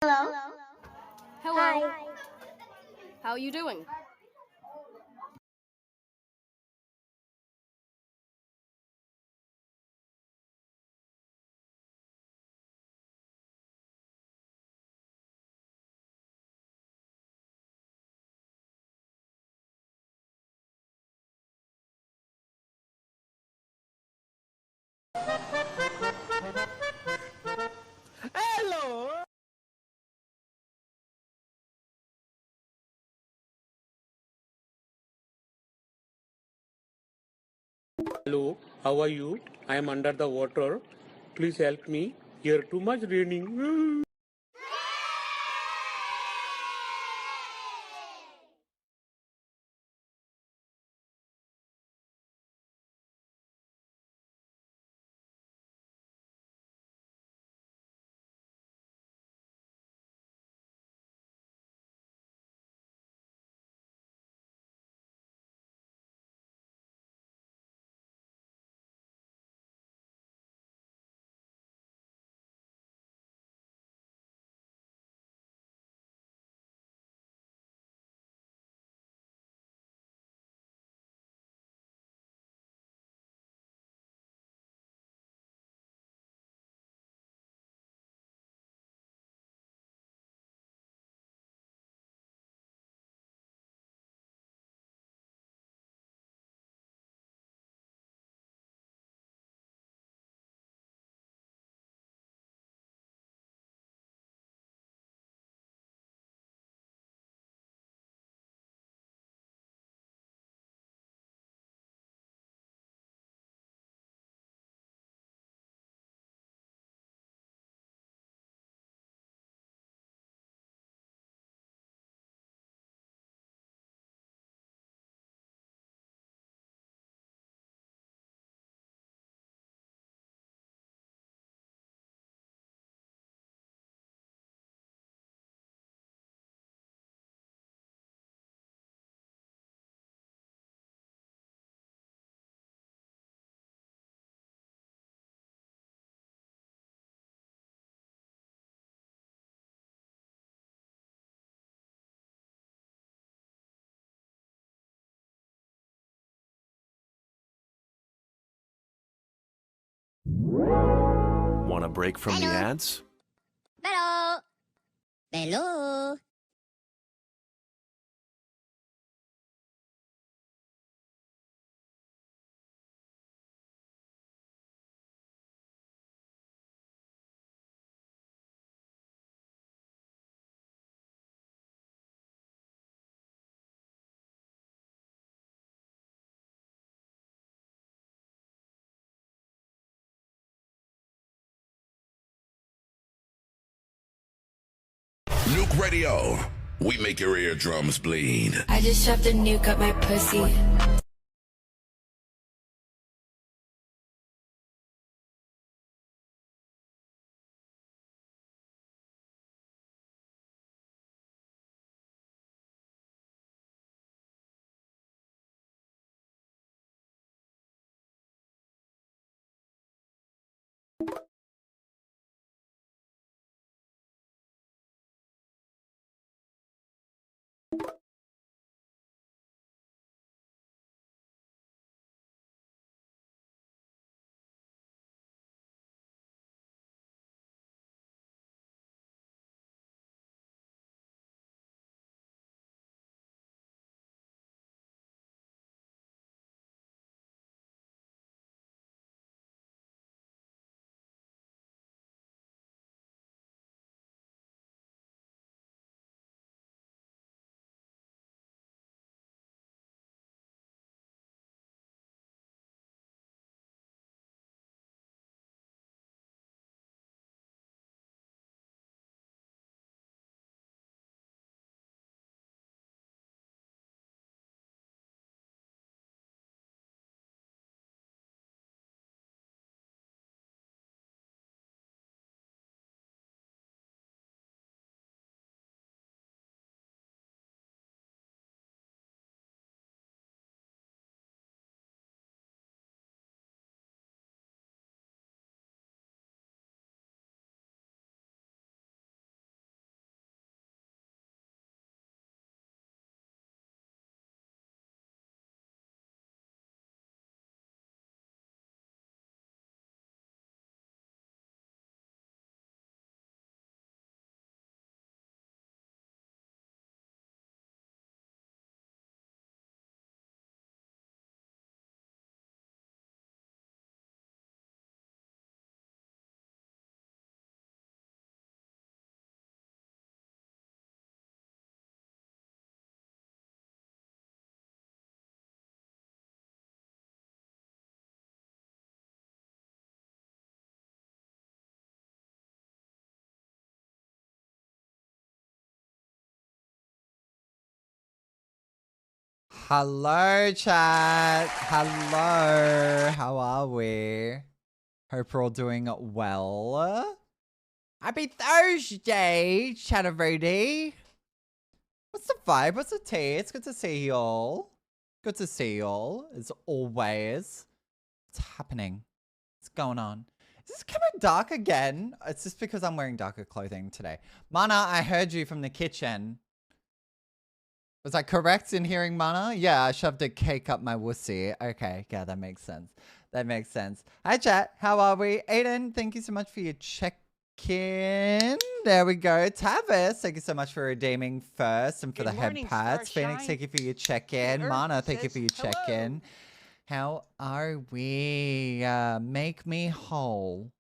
Hello. Hello. Hi. How are you doing? Hello. Hello, how are you? I am under the water. Please help me. Here too much raining. Want a break from the Hello. ads? Hello. Hello. Nuke Radio. We make your eardrums bleed. I just shoved a nuke up my pussy. Hello, chat. Hello. How are we? Hope we're all doing well. Happy Thursday, Chatterody. What's the vibe? What's the tea? It's good to see you all. Good to see you all, as always. What's happening? What's going on? Is this coming dark again? It's just because I'm wearing darker clothing today. Mana, I heard you from the kitchen. Was I correct in hearing Mana? Yeah, I shoved a cake up my wussy. Okay, yeah, that makes sense. That makes sense. Hi, chat. How are we? Aiden, thank you so much for your check-in. There we go. Tavis, thank you so much for redeeming first and for the head pats. Phoenix, thank you for your check-in. Mana, thank you for your check-in. How are we? Make me whole.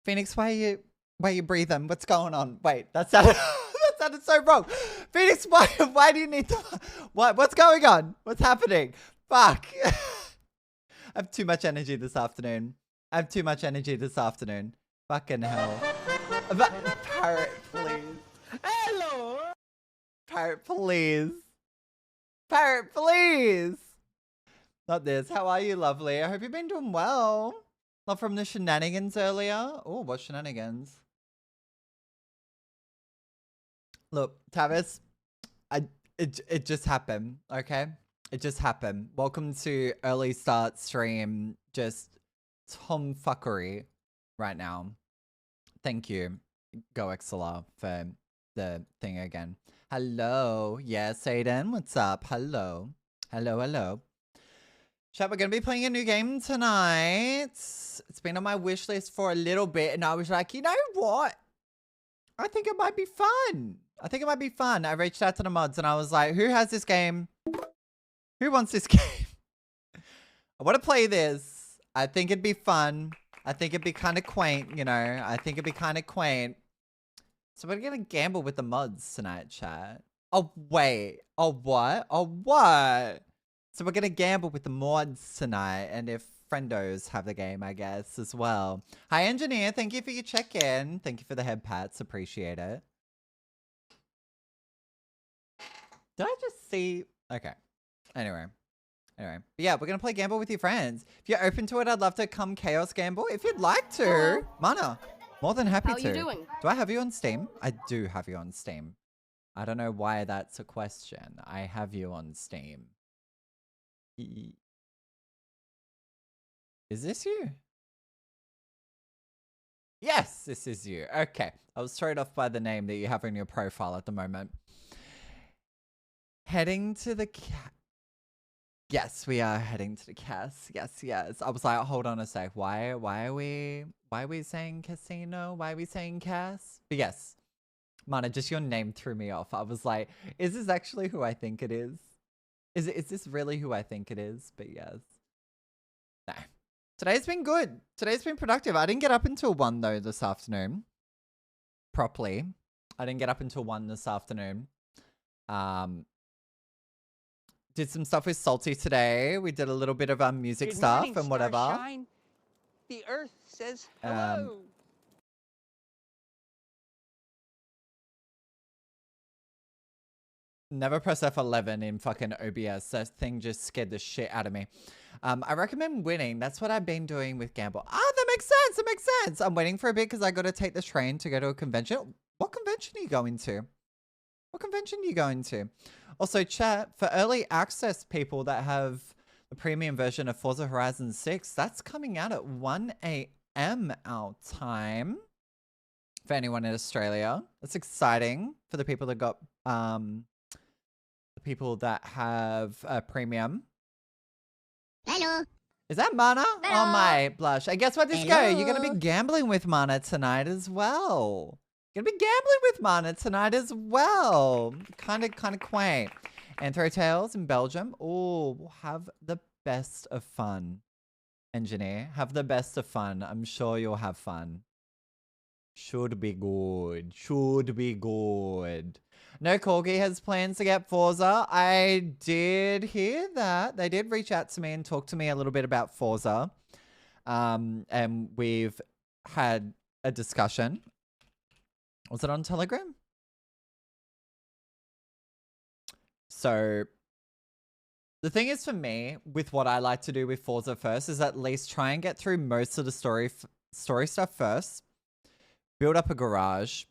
Phoenix, why are you breathing? What's going on? Wait, that sounded that sounded so wrong. Phoenix, why do you need to what's going on? What's happening? Fuck. I have too much energy this afternoon. Fucking hell. Parrot, please. Hello. Parrot, please. Parrot, please. Not this. How are you, lovely? I hope you've been doing well. Not from the shenanigans earlier. Oh, what shenanigans? Look, Tavis, it just happened, okay? It just happened. Welcome to early start stream. Just tomfuckery right now. Thank you, GoXLR, for the thing again. Hello. Yes, Aiden, what's up? Hello. Hello. Chat, we're going to be playing a new game tonight. It's been on my wish list for a little bit, and I was like, you know what? I think it might be fun. I reached out to the mods, and I was like, who has this game? Who wants this game? I want to play this. I think it'd be fun. I think it'd be kind of quaint, you know. So we're going to gamble with the mods tonight, chat. Oh, wait. Oh, what? So we're going to gamble with the mods tonight, and if friendos have the game, I guess, as well. Hi, engineer. Thank you for your check-in. Thank you for the head pats. Appreciate it. Did I just see? Okay. Anyway. But yeah, we're going to play Gamble with your friends. If you're open to it, I'd love to come Chaos Gamble. If you'd like to. Hello. Mana, more than happy to. How are you doing? Do I have you on Steam? I do have you on Steam. I don't know why that's a question. I have you on Steam. Is this you? Yes, this is you. Okay. I was thrown off by the name that you have on your profile at the moment. Heading to the Yes, we are heading to the Cas. Yes. I was like, hold on a sec. Why are we saying casino? Why are we saying Cas? But yes. Mana, just your name threw me off. I was like, is this actually who I think it is? Is this really who I think it is? But yes. No. Today's been good. Today's been productive. I didn't get up until 1 though this afternoon. Properly. I didn't get up until 1 this afternoon. Did some stuff with Salty today. We did a little bit of music stuff and whatever. Starshine. The Earth says hello. Never press F11 in fucking OBS. That thing just scared the shit out of me. I recommend winning. That's what I've been doing with Gamble. Ah, that makes sense. I'm waiting for a bit because I got to take the train to go to a convention. What convention are you going to? Also, chat, for early access people that have the premium version of Forza Horizon 6, that's coming out at 1 a.m. our time. For anyone in Australia. That's exciting for the people that got... people that have a premium. Hello. Is that Mana? Hello. Oh my blush. I guess what, Disco? Hello. You're going to be gambling with Mana tonight as well. You're going to be gambling with Mana tonight as well. Kind of quaint. Anthro Tales in Belgium. Oh, we'll have the best of fun. Engineer, have the best of fun. I'm sure you'll have fun. Should be good. No Corgi has plans to get Forza. I did hear that. They did reach out to me and talk to me a little bit about Forza. And we've had a discussion. Was it on Telegram? So the thing is for me, with what I like to do with Forza first, is at least try and get through most of the story stuff first, build up a garage,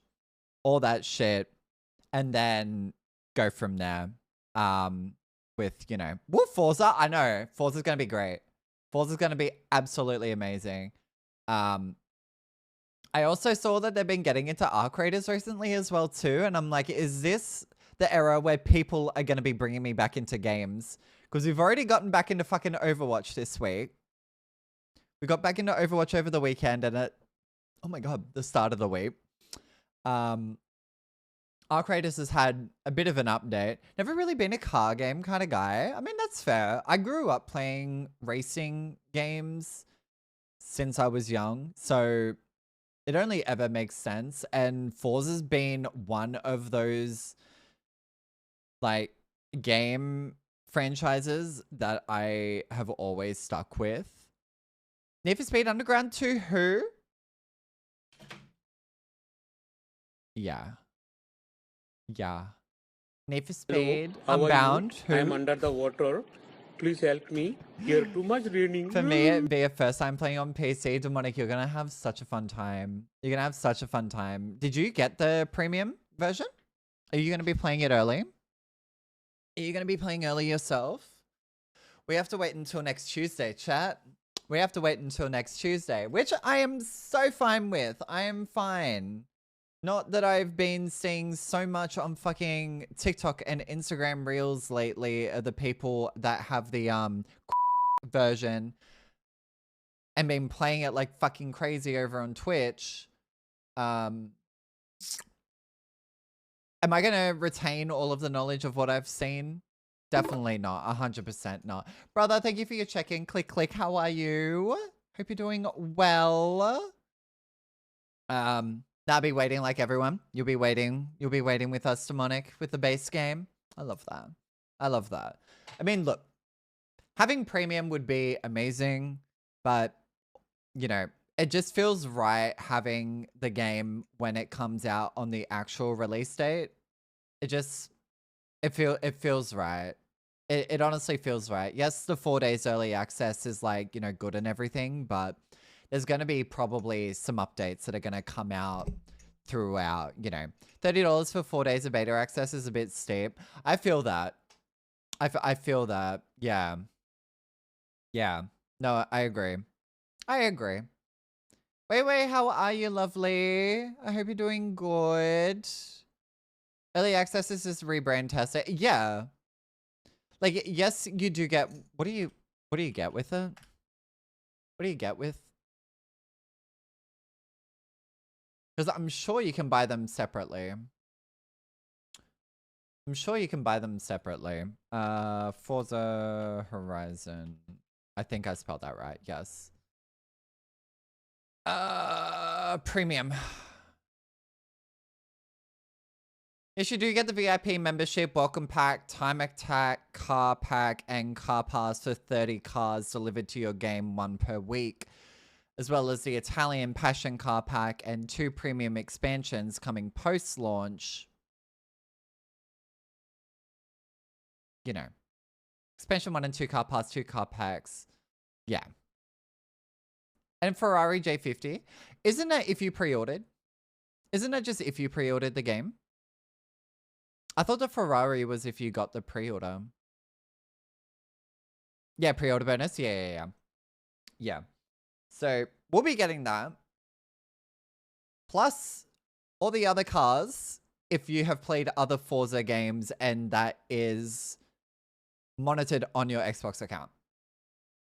all that shit, and then go from there. With, you know, Forza, I know, Forza's going to be great. Forza's going to be absolutely amazing. I also saw that they've been getting into Arc Raiders recently as well too, and I'm like, is this the era where people are going to be bringing me back into games? Because we've already gotten back into fucking Overwatch this week. We got back into Overwatch over the weekend, and oh my god, the start of the week. Arc Raiders has had a bit of an update. Never really been a car game kind of guy. I mean, that's fair. I grew up playing racing games since I was young, so it only ever makes sense. And Forza's been one of those, like, game franchises that I have always stuck with. Need for Speed Underground 2, who? Yeah. Yeah. Need for Speed, Hello, how are Unbound, you? who? I am under the water. Please help me. Here too much raining. For me, it'd be a first time playing on PC. Demonic, you're going to have such a fun time. You're going to have such a fun time. Did you get the premium version? Are you going to be playing it early? Are you going to be playing early yourself? We have to wait until next Tuesday, chat. We have to wait until next Tuesday, which I am so fine with. I am fine. Not that I've been seeing so much on fucking TikTok and Instagram Reels lately of the people that have the version and been playing it like fucking crazy over on Twitch. Am I going to retain all of the knowledge of what I've seen? Definitely not. 100% not. Brother, thank you for your check-in. Click, click. How are you? Hope you're doing well. I'll be waiting like everyone. You'll be waiting. You'll be waiting with us, Demonic, with the base game. I love that. I love that. I mean, look, having premium would be amazing, but, you know, it just feels right having the game when it comes out on the actual release date. It feels right. It honestly feels right. Yes, the 4 days early access is like, you know, good and everything, but there's going to be probably some updates that are going to come out throughout, you know. $30 for 4 days of beta access is a bit steep. I feel that. I feel that. Yeah. Yeah. No, I agree. I agree. Wait, how are you, lovely? I hope you're doing good. Early access is just rebrand test. Yeah. Like, yes, you do get... What do you get with it? What do you get with... Because I'm sure you can buy them separately. I'm sure you can buy them separately. Forza Horizon. I think I spelled that right. Yes. Premium. Yes, you do get the VIP membership, welcome pack, time attack, car pack, and car pass for 30 cars delivered to your game, 1 per week. As well as the Italian Passion car pack and 2 premium expansions coming post-launch. You know. Expansion 1 and 2 car pass, 2 car packs. Yeah. And Ferrari J50. Isn't it if you pre-ordered? Isn't it just if you pre-ordered the game? I thought the Ferrari was if you got the pre-order. Yeah, pre-order bonus. Yeah. So, we'll be getting that. Plus, all the other cars, if you have played other Forza games and that is monitored on your Xbox account.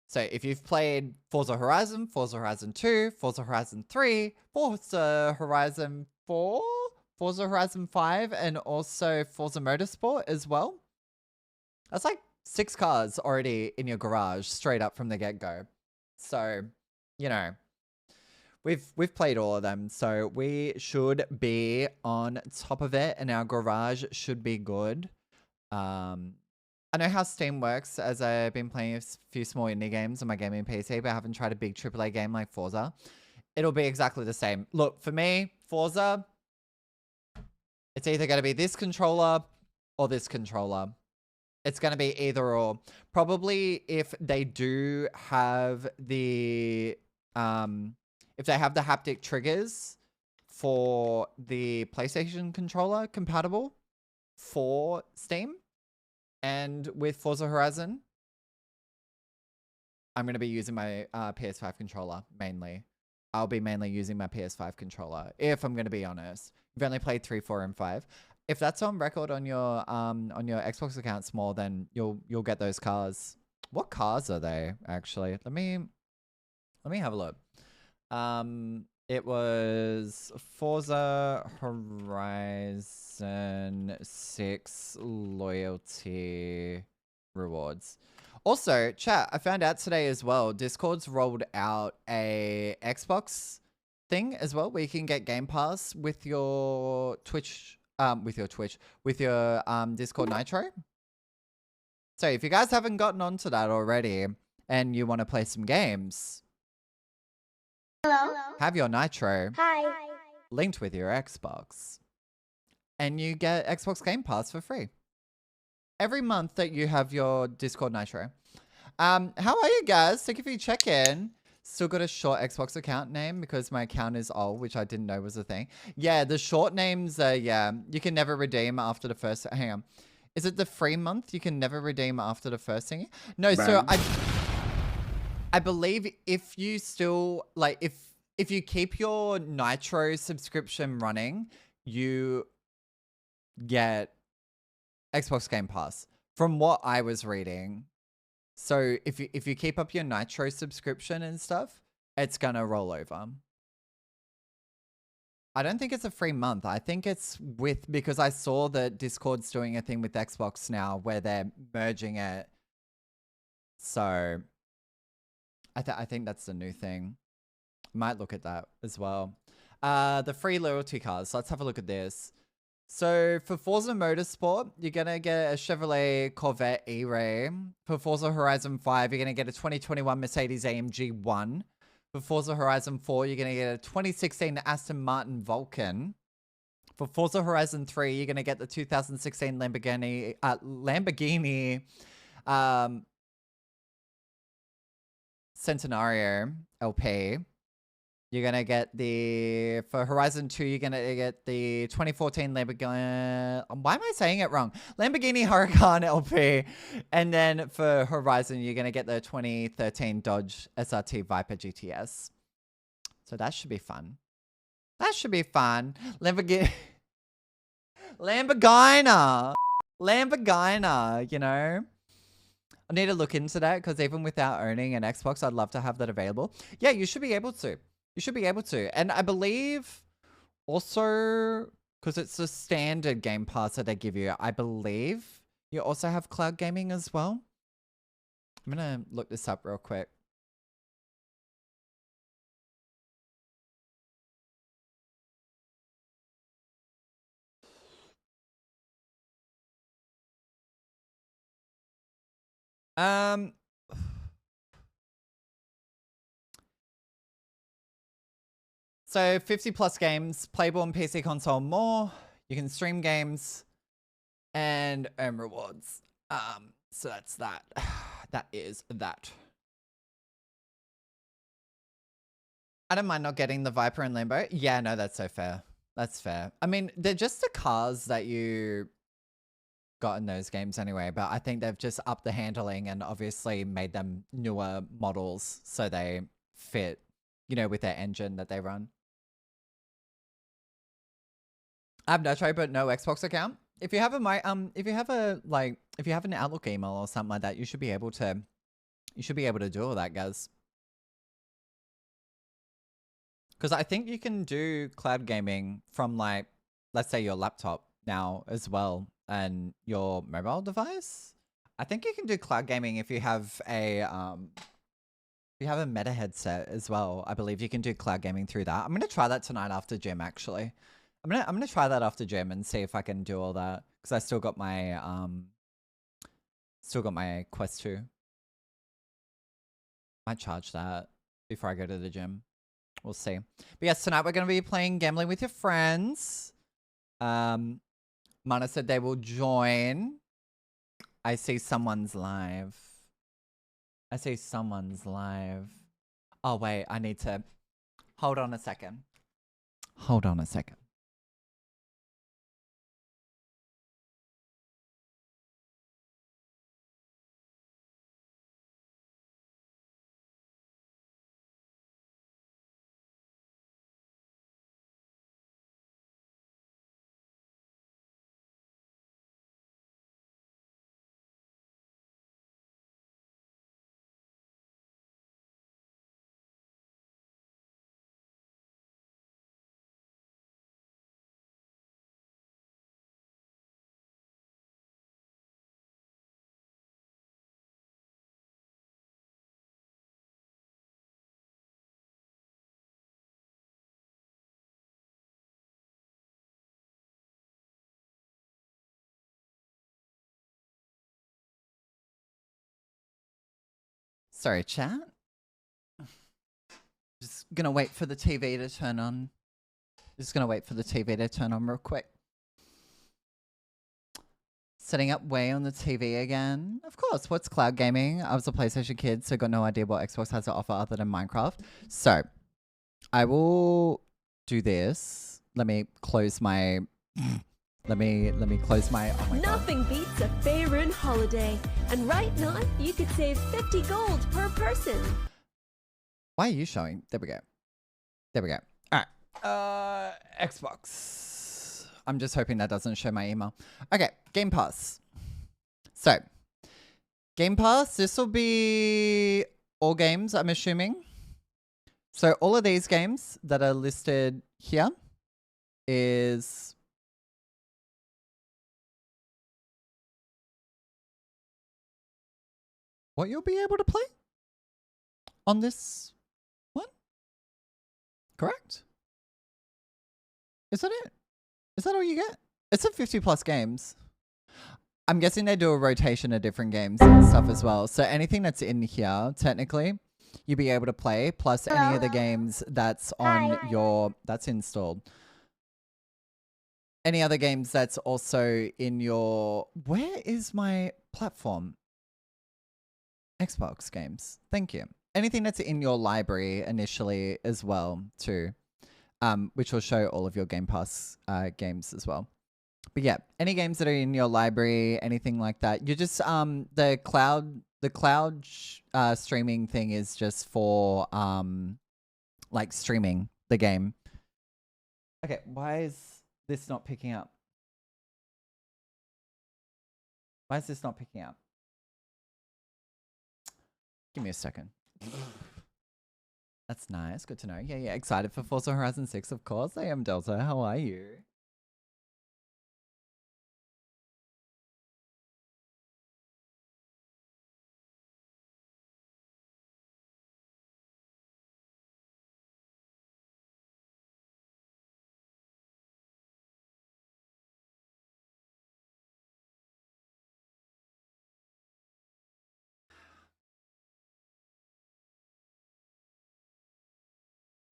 So, if you've played Forza Horizon, Forza Horizon 2, Forza Horizon 3, Forza Horizon 4, Forza Horizon 5, and also Forza Motorsport as well. That's like 6 cars already in your garage straight up from the get-go. So, you know, we've played all of them, so we should be on top of it, and our garage should be good. I know how Steam works, as I've been playing a few small indie games on my gaming PC, but I haven't tried a big AAA game like Forza. It'll be exactly the same. Look, for me, Forza, it's either going to be this controller or this controller. It's going to be either or. Probably if they do have the if they have the haptic triggers for the PlayStation controller compatible for Steam and with Forza Horizon, I'm going to be using my PS5 controller mainly. I'll be mainly using my PS5 controller, if I'm going to be honest. You've only played 3, 4, and 5. If that's on record on your Xbox account more, then you'll get those cars. What cars are they actually? Let me have a look. It was Forza Horizon 6 loyalty rewards. Also, chat, I found out today as well, Discord's rolled out a Xbox thing as well, where you can get Game Pass with your Twitch, with your Discord Nitro. So if you guys haven't gotten onto that already and you want to play some games, Hello. have your Nitro Hi. linked with your Xbox, and you get Xbox Game Pass for free every month that you have your Discord Nitro. How are you guys? Thank you for your check-in. Still got a short Xbox account name because my account is old, which I didn't know was a thing. Yeah, the short names, yeah, you can never redeem after the first, hang on. Is it the free month? You can never redeem after the first thing? No, so I believe if you still, like, if you keep your Nitro subscription running, you get Xbox Game Pass from what I was reading. So if you keep up your Nitro subscription and stuff, it's gonna roll over. I don't think it's a free month. I think it's because I saw that Discord's doing a thing with Xbox now where they're merging it. So I think that's the new thing. Might look at that as well. The free loyalty cards. Let's have a look at this. So for Forza Motorsport, you're going to get a Chevrolet Corvette E-Ray. For Forza Horizon 5, you're going to get a 2021 Mercedes AMG 1. For Forza Horizon 4, you're going to get a 2016 Aston Martin Vulcan. For Forza Horizon 3, you're going to get the 2016 Lamborghini Centenario LP. You're going to get for Horizon 2, you're going to get the 2014 Lamborghini, why am I saying it wrong? Lamborghini Huracan LP. And then for Horizon, you're going to get the 2013 Dodge SRT Viper GTS. So that should be fun. That should be fun. Lamborghini, you know? I need to look into that because even without owning an Xbox, I'd love to have that available. Yeah, you should be able to. You should be able to. And I believe also, because it's the standard Game Pass that they give you, I believe you also have cloud gaming as well. I'm going to look this up real quick. So 50 plus games, playable on PC, console, more. You can stream games and earn rewards. So that's that. That is that. I don't mind not getting the Viper and Lambo. Yeah, no, that's so fair. That's fair. I mean, they're just the cars that you got in those games anyway, but I think they've just upped the handling and obviously made them newer models so they fit, you know, with their engine that they run. I have Nitro, but no Xbox account. If you have if you have an Outlook email or something like that, you should be able to do all that, guys. Because I think you can do cloud gaming from, like, let's say your laptop now as well and your mobile device. I think you can do cloud gaming if you have a Meta headset as well. I believe you can do cloud gaming through that. I'm gonna try that tonight after gym. Actually, I'm gonna try that after gym and see if I can do all that because I still got my Quest 2. Might charge that before I go to the gym. We'll see. But yes, tonight we're going to be playing Gambling with Your Friends. Mana said they will join. I see someone's live. I see someone's live. Oh, wait. I need to... Hold on a second. Hold on a second. Sorry, chat. Just gonna wait for the TV to turn on. Just gonna wait for the TV to turn on real quick. Setting up way on the TV again. Of course, what's cloud gaming? I was a PlayStation kid, so got no idea what Xbox has to offer other than Minecraft. So, I will do this. Let me close my... Let me close my... Oh my God. Nothing beats a Faerun holiday. And right now, you could save 50 gold per person. Why are you showing? There we go. There we go. All right. Xbox. I'm just hoping that doesn't show my email. Okay, Game Pass. So, Game Pass, this will be all games, I'm assuming. So, all of these games that are listed here is... what you'll be able to play on this one? Correct? Is that it? Is that all you get? It's a 50 plus games. I'm guessing they do a rotation of different games and stuff as well. So anything that's in here, technically, you'll be able to play, plus any of the games that's on your... that's installed. Any other games that's also in your... where is my platform? Xbox games. Thank you. Anything that's in your library initially as well too, which will show all of your Game Pass games as well. But yeah, any games that are in your library, anything like that, you just the cloud streaming thing is just for like streaming the game. Okay, why is this not picking up? Why is this not picking up? Give me a second. That's nice. Good to know. Yeah, excited for Forza Horizon 6, of course. I am Delta. How are you?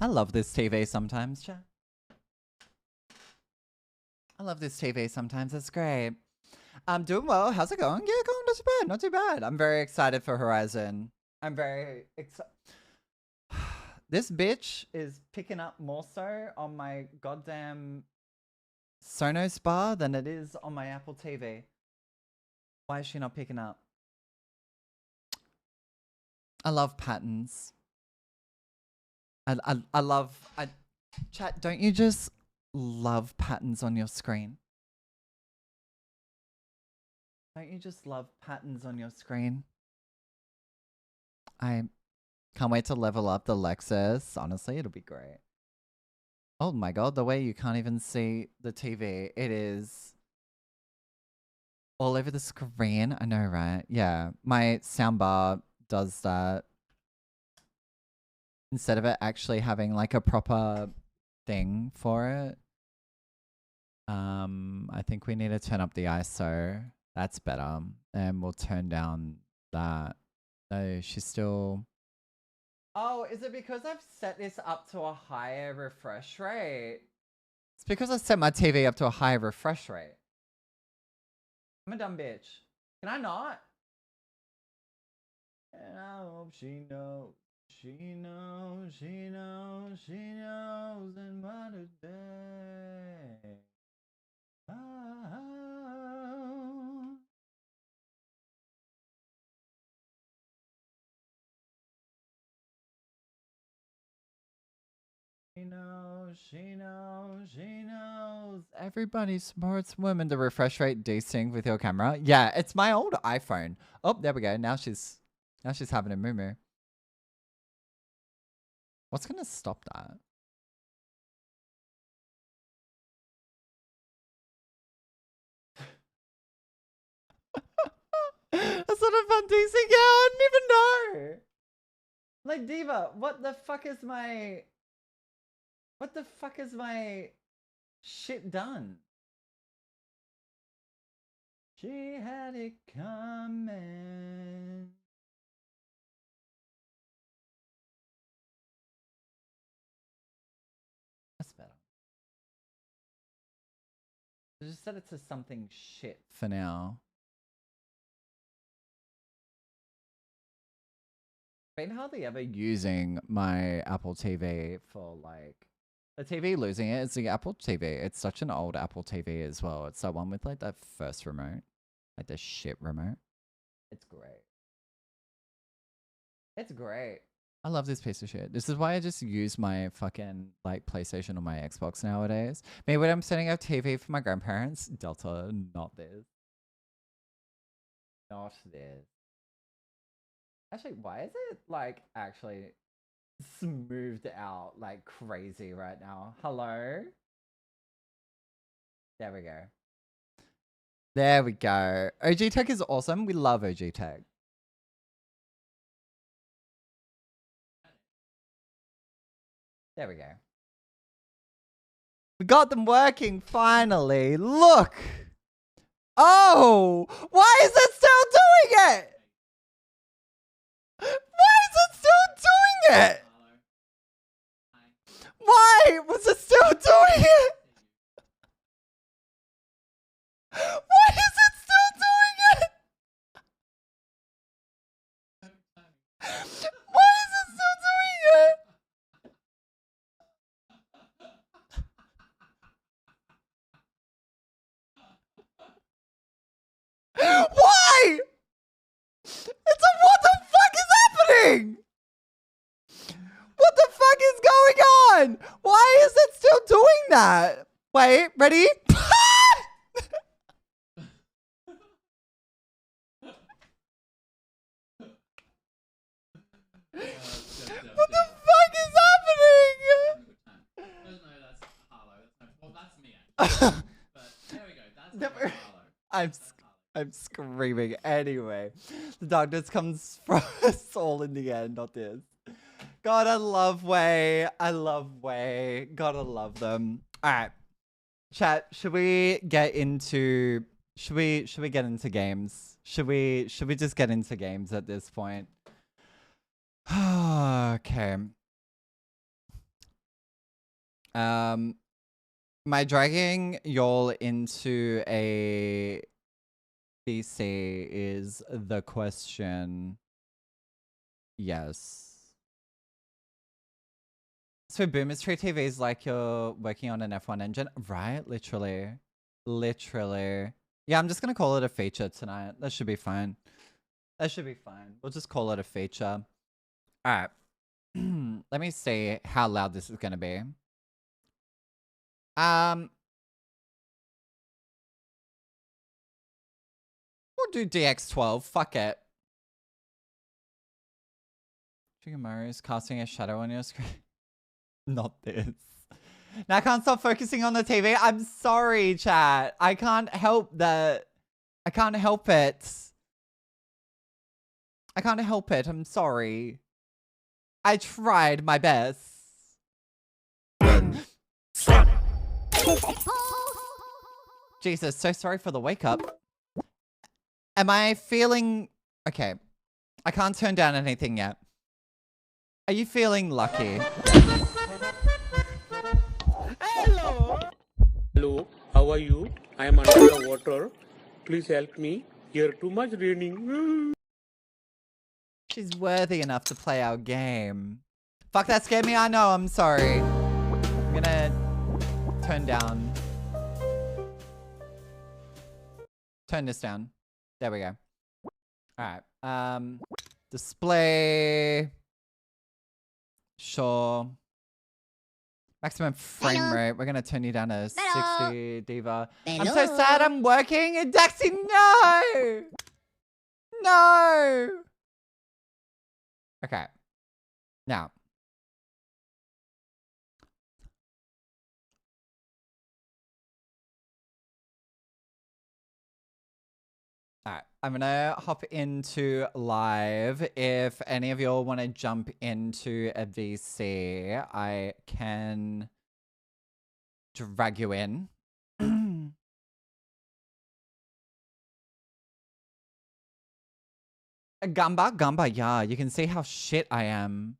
I love this TV sometimes, chat. I love this TV sometimes. It's great. I'm doing well. How's it going? Yeah, going not too bad. Not too bad. I'm very excited for Horizon. I'm very excited. This bitch is picking up more so on my goddamn Sonos bar than it is on my Apple TV. Why is she not picking up? I love patterns. I love... chat, don't you just love patterns on your screen? Don't you just love patterns on your screen? I can't wait to level up the Lexus. Honestly, it'll be great. Oh my God, the way you can't even see the TV. It is all over the screen. I know, right? Yeah, my soundbar does that. Instead of it actually having like a proper thing for it. I think we need to turn up the ISO. That's better. And we'll turn down that. No, she's still... Oh, is it because I've set this up to a higher refresh rate? It's because I set my TV up to a higher refresh rate. I'm a dumb bitch. Can I not? And I hope she knows. She knows, she knows, she knows, and what a day. Oh. She knows, she knows, she knows. Everybody supports women. The refresh rate desync with your camera. Yeah, it's my old iPhone. Oh, there we go. Now she's having a moo-moo. What's gonna stop that? That's not a fun desync. Yeah, I didn't even know. Like, Diva, what the fuck is my shit done? She had it coming. That's better. I just set it to something shit for now. Been hardly ever using my Apple TV for like the TV losing it. It's the Apple TV. It's such an old Apple TV as well. It's the one with like that first remote, like the shit remote. It's great. It's great. I love this piece of shit. This is why I just use my fucking like PlayStation or my Xbox nowadays. Maybe when I'm setting up TV for my grandparents, Delta, not this. Not this. Actually, why is it like actually smoothed out like crazy right now? Hello? There we go. There we go. OG Tech is awesome. We love OG Tech. There we go. We got them working finally. Look. Oh, why is it still doing it? Why is it still doing it? Why was it still doing it? Why is it still doing it? Why is it still doing it? Why? It's a what the fuck is happening? What the fuck is going on? Why is it still doing that? Wait, ready? What the fuck is happening? I'm screaming. Anyway, the darkness comes for us all in the end, not this. God, I love Way. I love Way. Gotta love them. All right, chat. Should we get into? Should we get into games? Should we just get into games at this point? Okay. Am I dragging y'all into a PC is the question. Yes. So Boomers Tree TV is like you're working on an F1 engine, right? Literally. Yeah, I'm just gonna call it a feature tonight. That should be fine. We'll just call it a feature. Alright. Let me see how loud this is gonna be. We'll do DX12. Fuck it. Chicken Mario's casting a shadow on your screen. Not this. Now I can't stop focusing on the TV. I'm sorry, chat. I can't help that. I can't help it. I'm sorry. I tried my best. Jesus, so sorry for the wake up. Am I feeling... Okay. I can't turn down anything yet. Are you feeling lucky? Hello, how are you? I am under the water. Please help me. Here too much raining. She's worthy enough to play our game. Fuck, that scared me. I know. I'm sorry. I'm gonna turn down. Turn this down. There we go. All right. Display. Sure. Maximum frame Hello. rate. We're gonna turn you down to Hello. 60, Diva. I'm Hello. so sad I'm working. And Daxi, no! No! Okay. Now. Alright, I'm gonna hop into live. If any of y'all want to jump into a VC, I can drag you in. Gamba, yeah, you can see how shit I am.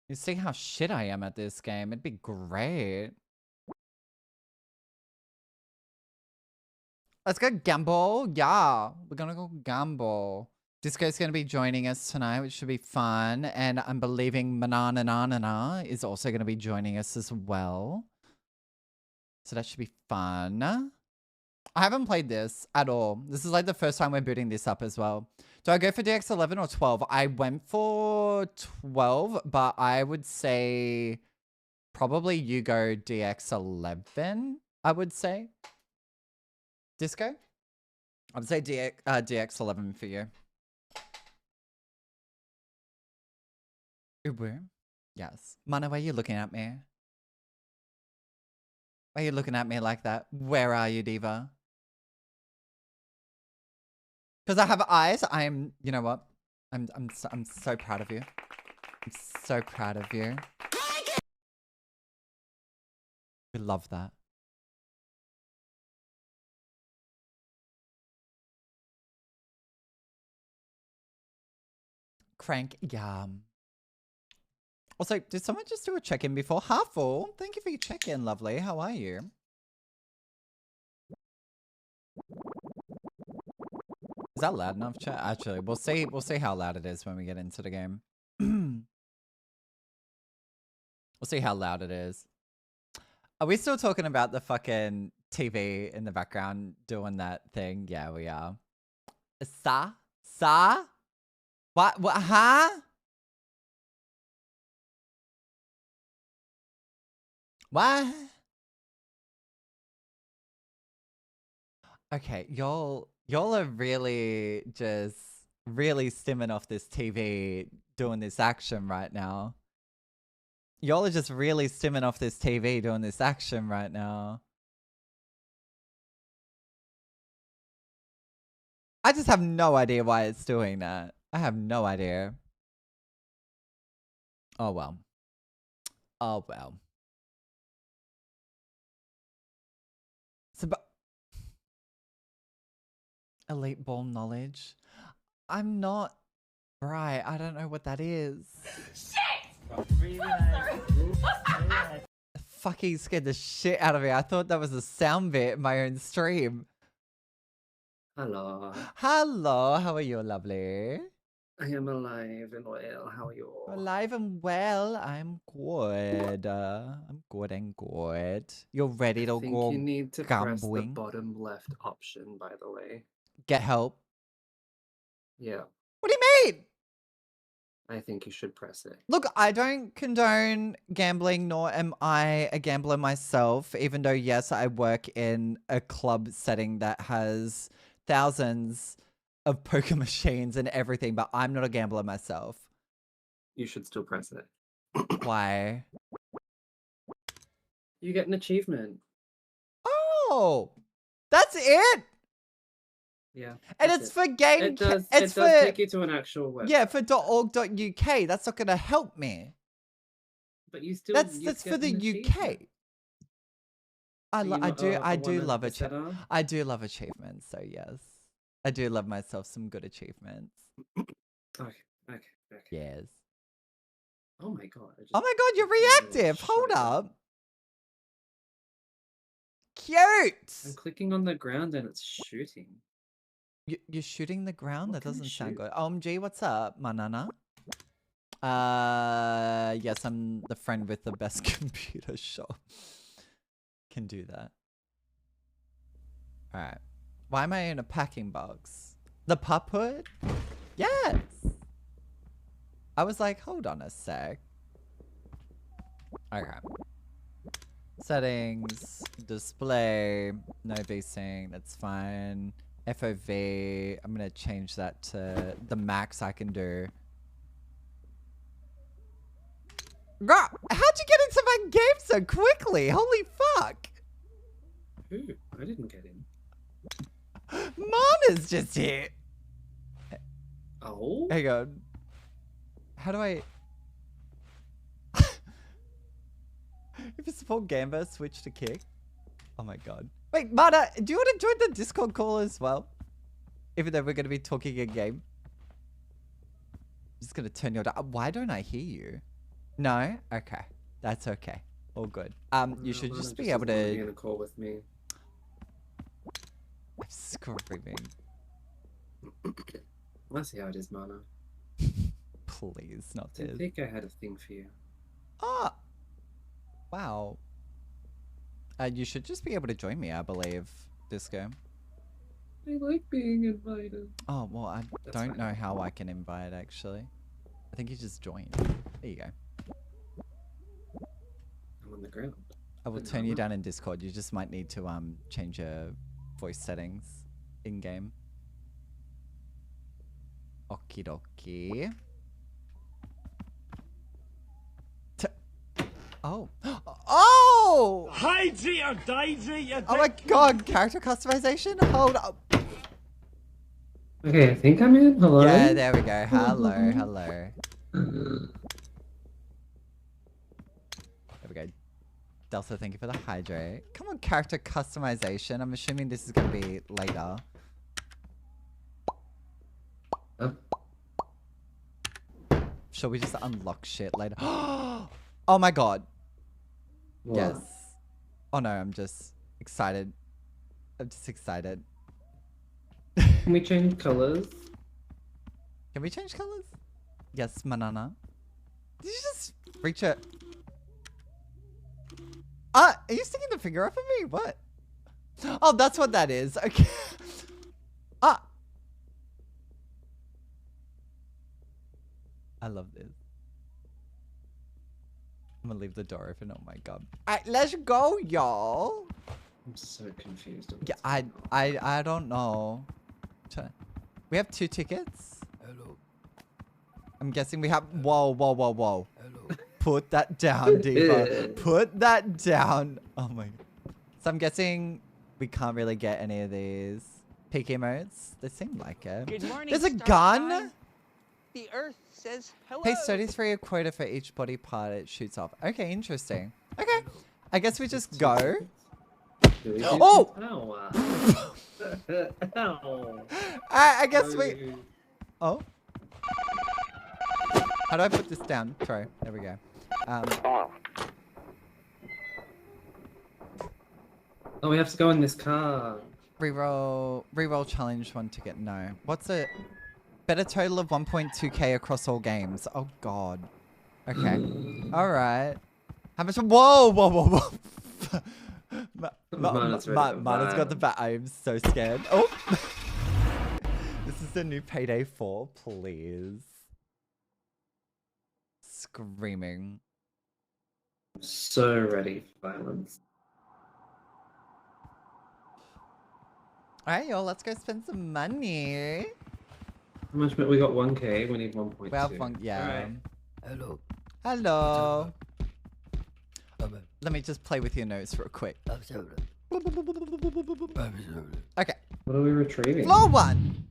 You see how shit I am at this game. It'd be great. Let's go gamble. Yeah, we're gonna go gamble. Disco's gonna be joining us tonight, which should be fun. And I'm believing Manana is also gonna be joining us as well. So that should be fun. I haven't played this at all. This is like the first time we're booting this up as well. Do I go for DX11 or 12? I went for 12, but I would say probably you go DX11, I would say. Disco? I would say DX11 for you. Uber? Yes. Mana, why are you looking at me? Why are you looking at me like that? Where are you, Diva? Because I have eyes. I'm, you know what? I'm so proud of you. I'm so proud of you. We love that. Crank, yeah. Also, did someone just do a check-in before? Half full. Thank you for your check-in, lovely. How are you? Is that loud enough, chat? Actually, we'll see how loud it is when we get into the game. We'll see how loud it is. Are we still talking about the fucking TV in the background doing that thing? Yeah, we are. Sa? What, huh? What? Okay, y'all are really just really stimming off this TV doing this action right now. Y'all are just really stimming off this TV doing this action right now. I just have no idea why it's doing that. I have no idea. Oh well. Oh well. So, but elite ball knowledge. I'm not right. I don't know what that is. Fucking scared the shit out of me. I thought that was a sound bit in my own stream. Hello. Hello, how are you, lovely? I am alive and well. How are you all? Alive and well. I'm good. I'm good and good. You're ready to I think go you need to press the gambling? bottom left option, by the way. Get help? Yeah, What do you mean? I think you should press it. Look, I don't condone gambling, nor am I a gambler myself, even though, yes, I work in a club setting that has thousands of poker machines and everything, but I'm not a gambler myself. You should still press it. Why? You get an achievement. Oh, that's it? Yeah. And that's it's it. for game... It does, it's it does for... take you to an actual website. Yeah, for .org.uk. That's not going to help me. But you still... That's you for get the an UK. achievement. I Are you do not a I do one love at the achievements. setup? I do love achievements, so yes. I do love myself some good achievements. Okay. Yes. Oh my god. I just Oh my god, you're really reactive. Hold shut it up. down. cute. I'm clicking on the ground and it's shooting. You're shooting the ground? What That can I doesn't sound shoot? good. OMG, what's up, Manana? Yes, I'm the friend with the best computer shop. Can do that. Alright. Why am I in a packing box? The pup hood? Yes! I was like, hold on a sec. Okay. Settings, display, no VSync, that's fine. FOV, I'm gonna change that to the max I can do. Girl, how'd you get into my game so quickly? Holy fuck! Ooh, I didn't get in. Mana's just here. Oh? Hang on. How do I... If you support Gamba, switch to kick. Oh my god. Wait, Mana, do you want to join the Discord call as well? Even though we're going to be talking in game. I'm just going to turn your... Why don't I hear you? No? Okay. That's okay. All good. You should just be able to... Be in a call with me. I'm screaming. I see how it is, Mana. Please, not I didn't this. think I had a thing for you. Ah! Wow. You should just be able to join me, I believe, Disco. I like being invited. Oh, well, I That's don't fine. know how I can invite, actually. I think you just joined. There you go. I'm on the ground. I will But turn no, you I'm down in Discord. You just might need to change your voice settings in-game. Okie dokie. Oh. Oh! Oh my god, character customization? Hold up. Okay, I think I'm in. Hello? Yeah, there we go. Hello, hello. There we go. Delta, thank you for the hydrate. Come on, character customization. I'm assuming this is going to be later. Shall we just unlock shit later? Oh my god. What? Yes. Oh no, I'm just excited. I'm just excited. Can we change colors? Can we change colors? Yes, Manana. Did you just reach it? Are you sticking the finger up at me? What? Oh, that's what that is. Okay. I love this. I'm gonna leave the door open. Oh my god. Alright, let's go, y'all. I'm so confused. Yeah, I don't know. We have 2 tickets. Hello. I'm guessing we have... Whoa. Hello. Put that down, Diva. Put that down. Oh my god. So I'm guessing we can't really get any of these peak emotes. They seem like it. Good morning, There's a Star gun? Time. The Earth says hello. Pays 33 a quota for each body part it shoots off. Okay, interesting. Okay. I guess we just go. Oh! Ow. Ow. I guess we... Oh. How do I put this down? Sorry. There we go. Oh, we have to go in this car. Reroll challenge 1 ticket. No. What's it? Better total of 1.2k across all games. Oh god. Okay. Alright. How much? Whoa. Mana's got the bat. I am so scared. Oh. This is the new Payday 4. Please. Screaming. So ready for violence. Alright, y'all. Let's go spend some money. How much? We got 1k. We need 1.2. We have one. Yeah. Alright. Hello. Hello. Let me just play with your notes real quick. Okay. What are we retrieving? Floor 1.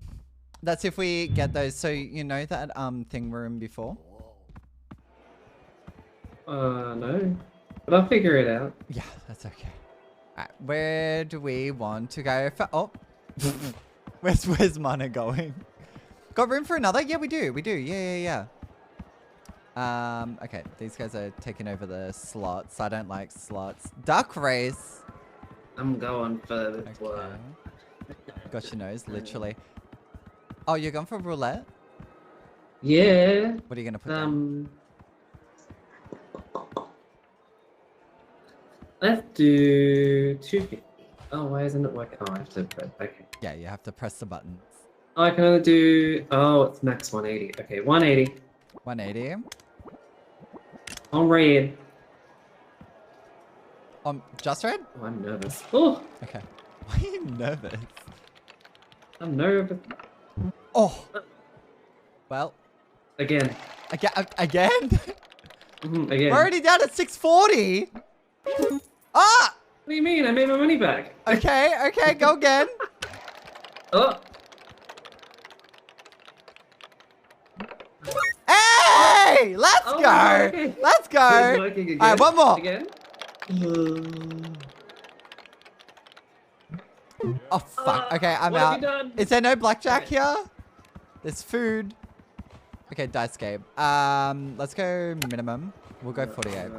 That's if we get those. So you know that thing room before? No. But I'll figure it out. Yeah, that's okay. Alright, where do we want to go? Oh. Where's Mana going? Got room for another? Yeah, we do. Yeah. Okay, these guys are taking over the slots. I don't like slots. Duck race. I'm going for the Okay. blood. Got your nose, literally. Oh, you're going for roulette? Yeah. What are you gonna put down? Let's do 250. Oh, why isn't it working? Oh, I have to press. Okay. Yeah, you have to press the buttons. Oh, I can only do. Oh, it's max 180. Okay, 180. 180. On red. Just red? Oh, I'm nervous. Oh, Okay. Why are you nervous? I'm nervous. Oh. Well, Again. again? Again. We're already down at 640. Ah! What do you mean? I made my money back. Okay, go again. Oh. Hey! Let's Oh go! my God, okay. Let's It's go! working again. Alright, one more. Again. Oh, fuck. Okay, I'm what have out. you done? Is there no blackjack Okay. here? There's food. Okay, dice game. Let's go minimum. We'll go 48.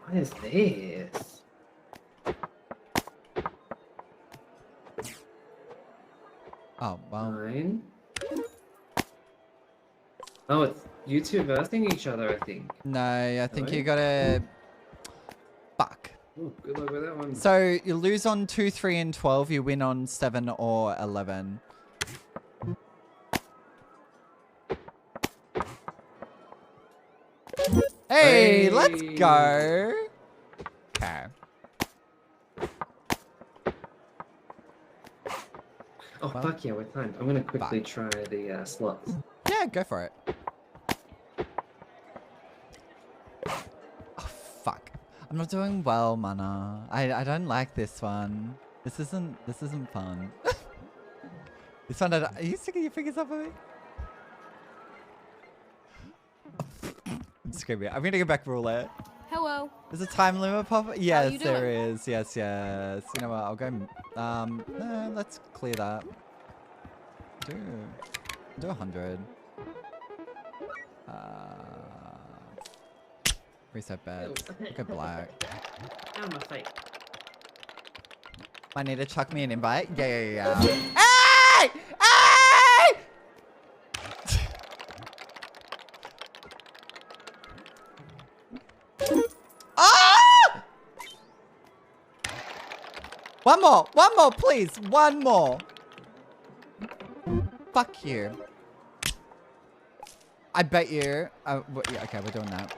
What is this? Oh, well. 9. Oh, it's you two versing each other, I think. No, I think Alright. you gotta... Fuck. Ooh, good luck with that one. So, you lose on 2, 3, and 12. You win on 7 or 11. Hey, let's Hey. go. Okay. Oh, Well, fuck yeah, we're timed. I'm gonna quickly try the slots. Yeah, go for it. Oh, fuck. I'm not doing well, mana. I don't like this one. This isn't fun. This one, are you sticking your fingers up at me? I'm screaming. I'm gonna go back roulette. Hello. There's a time limit pop? Yes, you there doing? is. Yes. You know what? I'll go. No, let's clear that. Do 100. Reset bets. Go black. Out of my face. I need to chuck me an invite. Yeah. Hey! Hey! Ah! One more, please. One more. Fuck you. I bet you. Yeah, okay, we're doing that.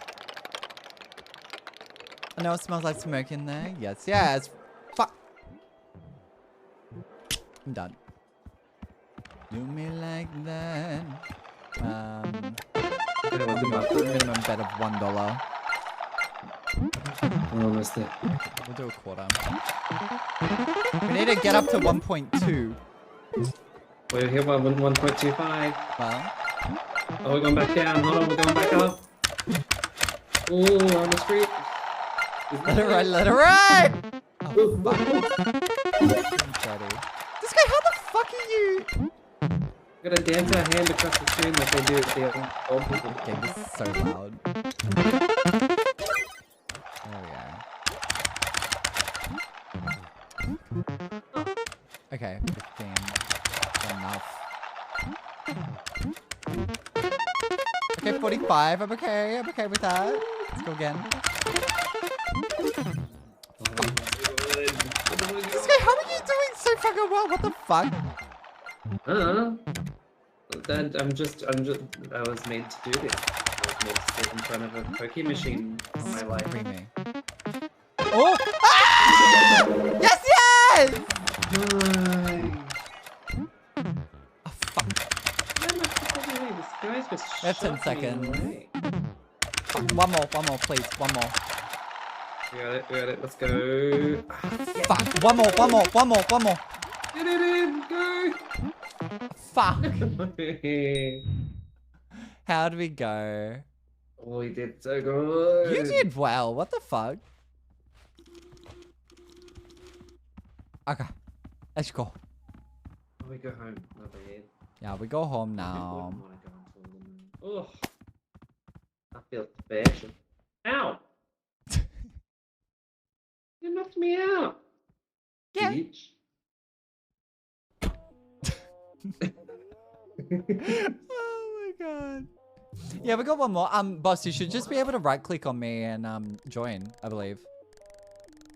I know it smells like smoke in there. Yes. Fuck. I'm done. Do me like that. Minimum bet of $1. We're almost there. We'll do a quarter. We need to get up to 1.2. We're here by 1.25. Well, Oh, we're going back down. Hold on, we're going back up. Ooh, we're on the street. let it ride! Oh, fuck. This guy, how the fuck are you? We're gonna dance our hand across the screen like they do with the old people. Okay, this is so loud. There we go. Okay, 15. Enough. Okay, 45. I'm okay with that. Let's go again. This guy, how are you doing so fucking well? What the fuck? I was made to do this. I was made to sit in front of a Poké machine all my life. Screaming. Oh! Ah! Yes! Oh, fuck. This guy's just That's 10 shot me seconds. away. Fuck, one more, please. One more. We got it, let's go. Fuck, one more. Get it in, go! Fuck. How do we go? Oh, we did so good. You did well. What the fuck? Okay. Let's go. Oh, we go home. Not bad. Yeah, we go home I now. wouldn't want to go until the... Oh, I feel special. Ow! Oh my god. Yeah, we got one more. Boss, you should just be able to right click on me and join, I believe.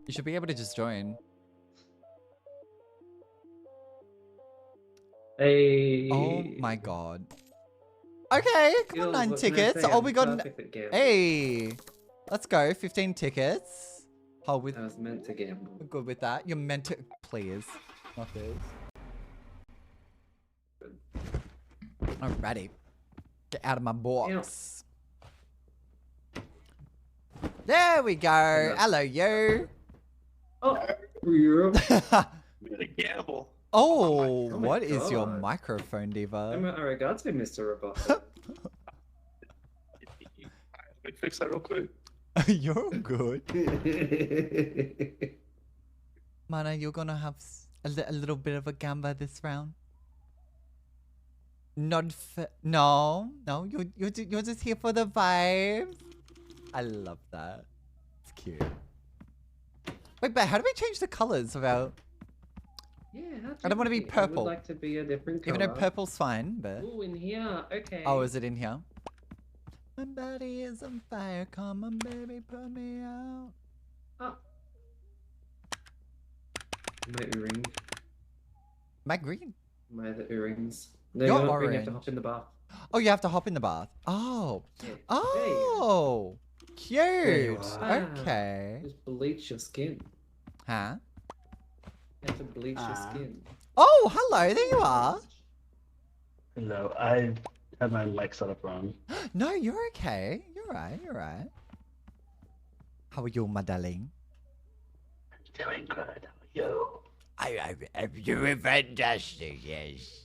You should be able to just join. Hey. Oh my god. Okay, come on, 9 tickets. Oh, we got Hey. Let's go. 15 tickets. Hold with I was meant to gamble. We're good with that. You're meant to please. Not this. Alrighty. Get out of my box. There we go. Hello, you. Oh, yeah. We gotta gamble. Oh, Oh my what is your God. microphone, Diva? Arigato, Mr. Roboto. Let me fix that real quick. You're good. Mana, you're gonna have a little bit of a gamba this round. Not no, you're just here for the vibes. I love that. It's cute. Wait, but how do we change the colors of our? Yeah, I don't want to be I purple. would like to be a different color. Even though purple's fine, but Oh, in here. Okay. oh, is it in here? My body is on fire. Come on, baby, put me out. Oh. Might be ring. My green. My other earrings. No, You're you have to orange. hop in the bath. Oh, you have to hop in the bath. Oh. Yeah. Oh. you Cute. are. Okay. Just bleach your skin. Huh? You have to bleach your skin. Oh, hello. There you are. Hello, I had my mic set up wrong. No, you're okay. You're right. You're right. How are you, my darling? Doing good. How are you? I'm doing fantastic, yes.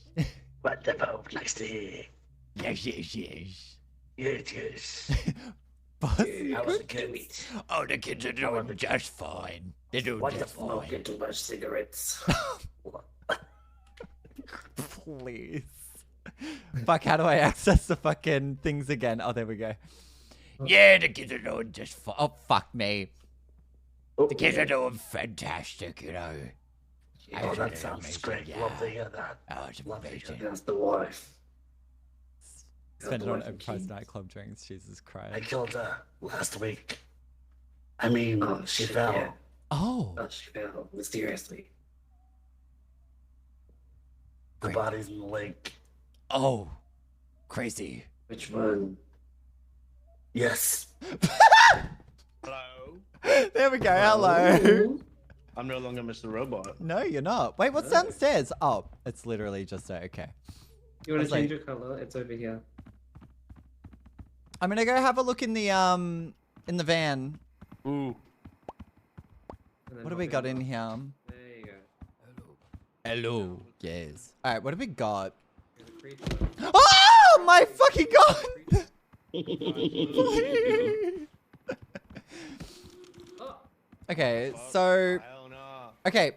Wonderful. Nice to hear. Yes. Yes, yes. Boss, How was the kids? oh, the kids are doing just fine. They're doing just Wonderful. Not fine. get too much cigarettes. Please. Fuck, how do I access the fucking things again? Oh, there we go. Yeah, the kids are doing just fine. Oh, fuck me. The kids are doing fantastic, you know. Oh, that sounds great. Yeah. Love to hear that. Oh, it's Love to hear amazing. that's the wife. Spend it the on wife and Oprah's kids. nightclub drinks. Jesus I Christ. killed her last week. I mean, Oh, she shit, fell. yeah. Oh. Oh, she fell mysteriously. The Great. body's in the lake. Oh. Crazy. Which one? Yes. Hello. There we go. Hello. I'm no longer Mr. Robot. No, you're not. Wait, what's downstairs? Oh, it's literally just there. Okay. You want was to change like- your color? It's over here. I'm gonna go have a look in the van. Ooh. And then What do hop we got the in bath. here? There you go. Hello. Yes. All right. What have we got? There's a creature. Oh my fucking god! Oh, Okay, so Hell no. okay,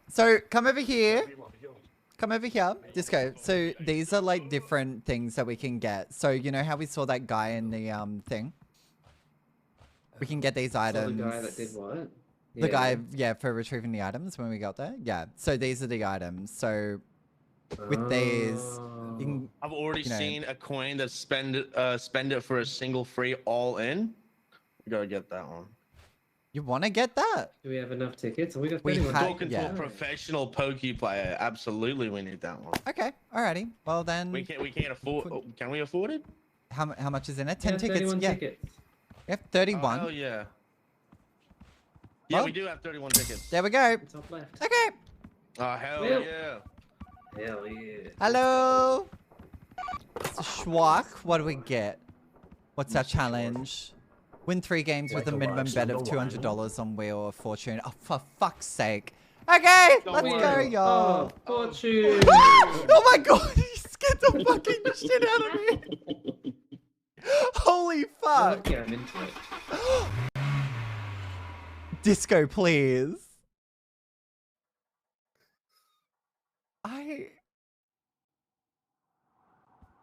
so come over here. Come over here, Disco. So these are like different things that we can get. So you know how we saw that guy in the thing? We can get these saw items. the guy that did what? The guy, yeah, for retrieving the items when we got there. Yeah. So these are the items. So with these, you can, I've already You know. seen a coin that spend it for a single free all in. We gotta get that one. you want to get that? Do we have enough tickets? We got We 31 ha- Talking yeah. to a professional pokey player, absolutely we need that one. Okay. Alrighty. Well then, We can't afford. Oh, can we afford it? how much is in it? 10 Yeah, tickets. 31 Yeah. tickets. Yep. Oh, 31. hell yeah. Yeah, Well- we do have 31 tickets. There we go. Top left. Okay. Oh hell Well. yeah. Hell yeah. Hello. Mr. Schwach, what do we get? What's our challenge? Win 3 games with a Like a minimum large bet of number one. $200 on Wheel of Fortune. Oh, for fuck's sake. Okay, Don't let's worry. go, y'all. Oh, fortune. Oh my god, you scared the fucking shit out of me. Holy fuck. Okay, I'm into it. Disco, please. Alright.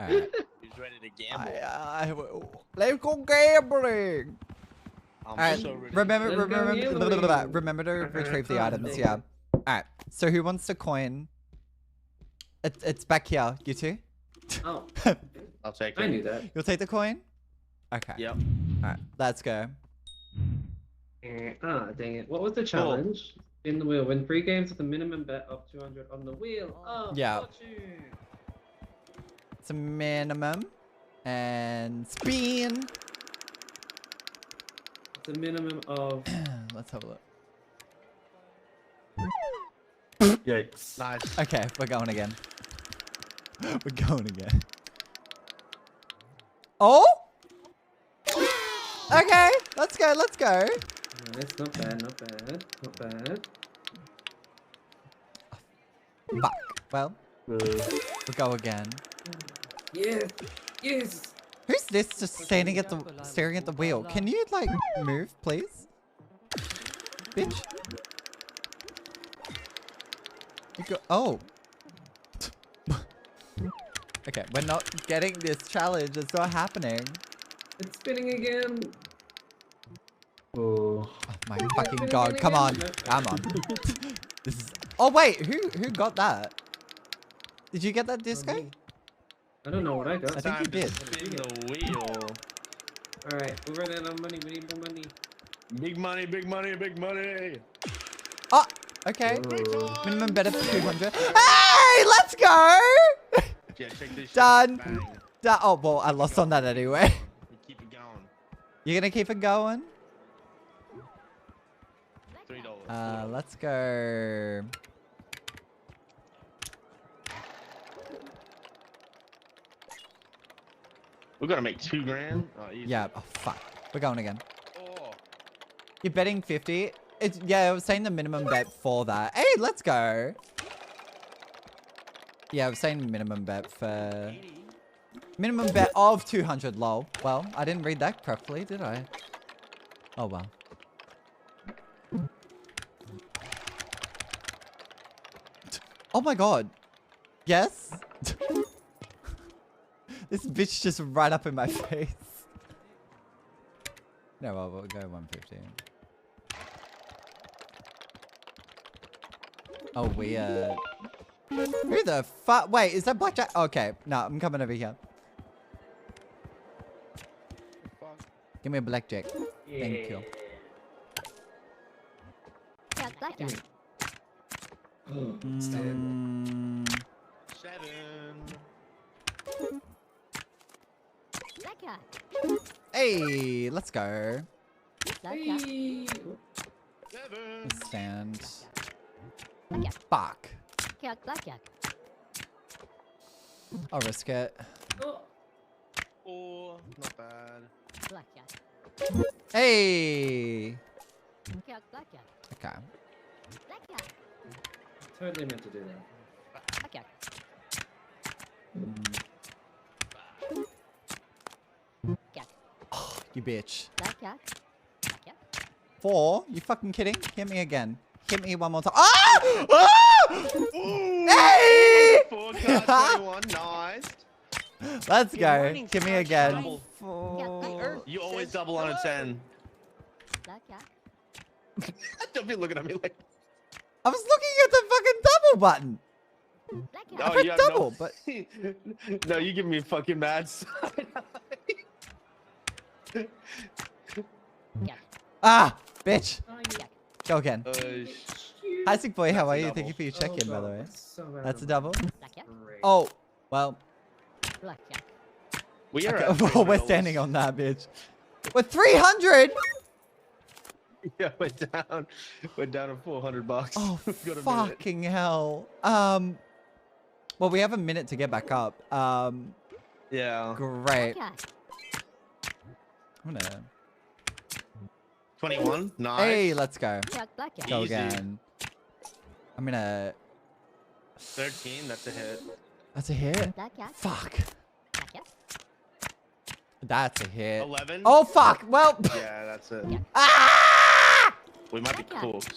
He's ready to gamble. Let's go gambling. I'm Alright, so ready. remember Let's go gambling. remember to retrieve the time, items, nigga. yeah. Alright, so who wants to coin? It's back here, you two. Oh, I'll take it. I knew that. You'll take the coin? Okay. Yep. Alright, let's go. Dang it. What was the challenge? Spin the wheel. Win 3 games with a minimum bet of 200 on the wheel. Oh, Yeah. fortune. It's a minimum. And spin. It's a minimum of. Let's have a look. Yikes. Nice. Okay, we're going again. We're going again. Oh! Okay, let's go, let's go. Nice, not bad, not bad, not bad. Fuck. Well, Uh, we'll go again. Yes, yes. Who's this just standing at the staring at the wheel? Can you like move, please? Bitch. You go oh. Okay, we're not getting this challenge. It's not happening. It's spinning again. oh. Oh my fucking god. Come on. Come on. This is oh wait, who got that? Did you get that disco? I don't know what I got. I think you Time to did. Spin the wheel. Alright, we're running out of money. We need more money. Big money, big money, big money. Oh, okay. Oh. Minimum bet of 200. Hey, let's go! Yeah, check this shit. Done. Bang. Oh, well, I lost on that anyway. We keep it going. You're gonna keep it going? $3. Let's go. We're gonna make 2 grand. Oh, easy. Yeah, oh fuck. We're going again. Oh. You're betting 50? It's yeah, I was saying the minimum bet for that. Hey, let's go. Yeah, I was saying minimum bet for minimum bet of 200 lol. Well, I didn't read that properly, did I? Oh well. Oh my god. Yes? This bitch just right up in my face. No, well, we'll go 150. Oh, weird. Who the fuck? Wait, is that Blackjack? Okay, no, I'm coming over here. Give me a Blackjack. Thank you. Mm, 7. hey, let's go. Hey. 7. Stand. Fuck. I'll risk it. Oh. Oh, not bad. Hey. Okay. Totally meant to do that. Oh, you bitch. 4? You fucking kidding? Hit me again. Hit me one more time. Ah! Ah! Hey! 4 cards, 21. Nice. Let's go. morning, Hit me Scout. again. Double. Four. You always double on a 10. Don't be looking at me like. I was looking at the fucking double button. I pressed you have double, but no, you give me fucking mad. ah, bitch. Go again. Cute. Hi, sick boy. How That's are a you? double. Thank you for your check-in, by the way. So That's a double. Great. Oh, well. We are. Okay. at Well, we're $3. standing on that, bitch. We're 300. Yeah, we're down. We're down to $400. Oh, We've got a minute. fucking hell. Well, we have a minute to get back up. Yeah. Great. I'm gonna. 21. Nice. Hey, let's go. Go Easy. again. I'm gonna. 13. That's a hit. That's a hit. Fuck. That's a hit. 11. Oh fuck. Well. Yeah, that's it. Ah! We might be cooked.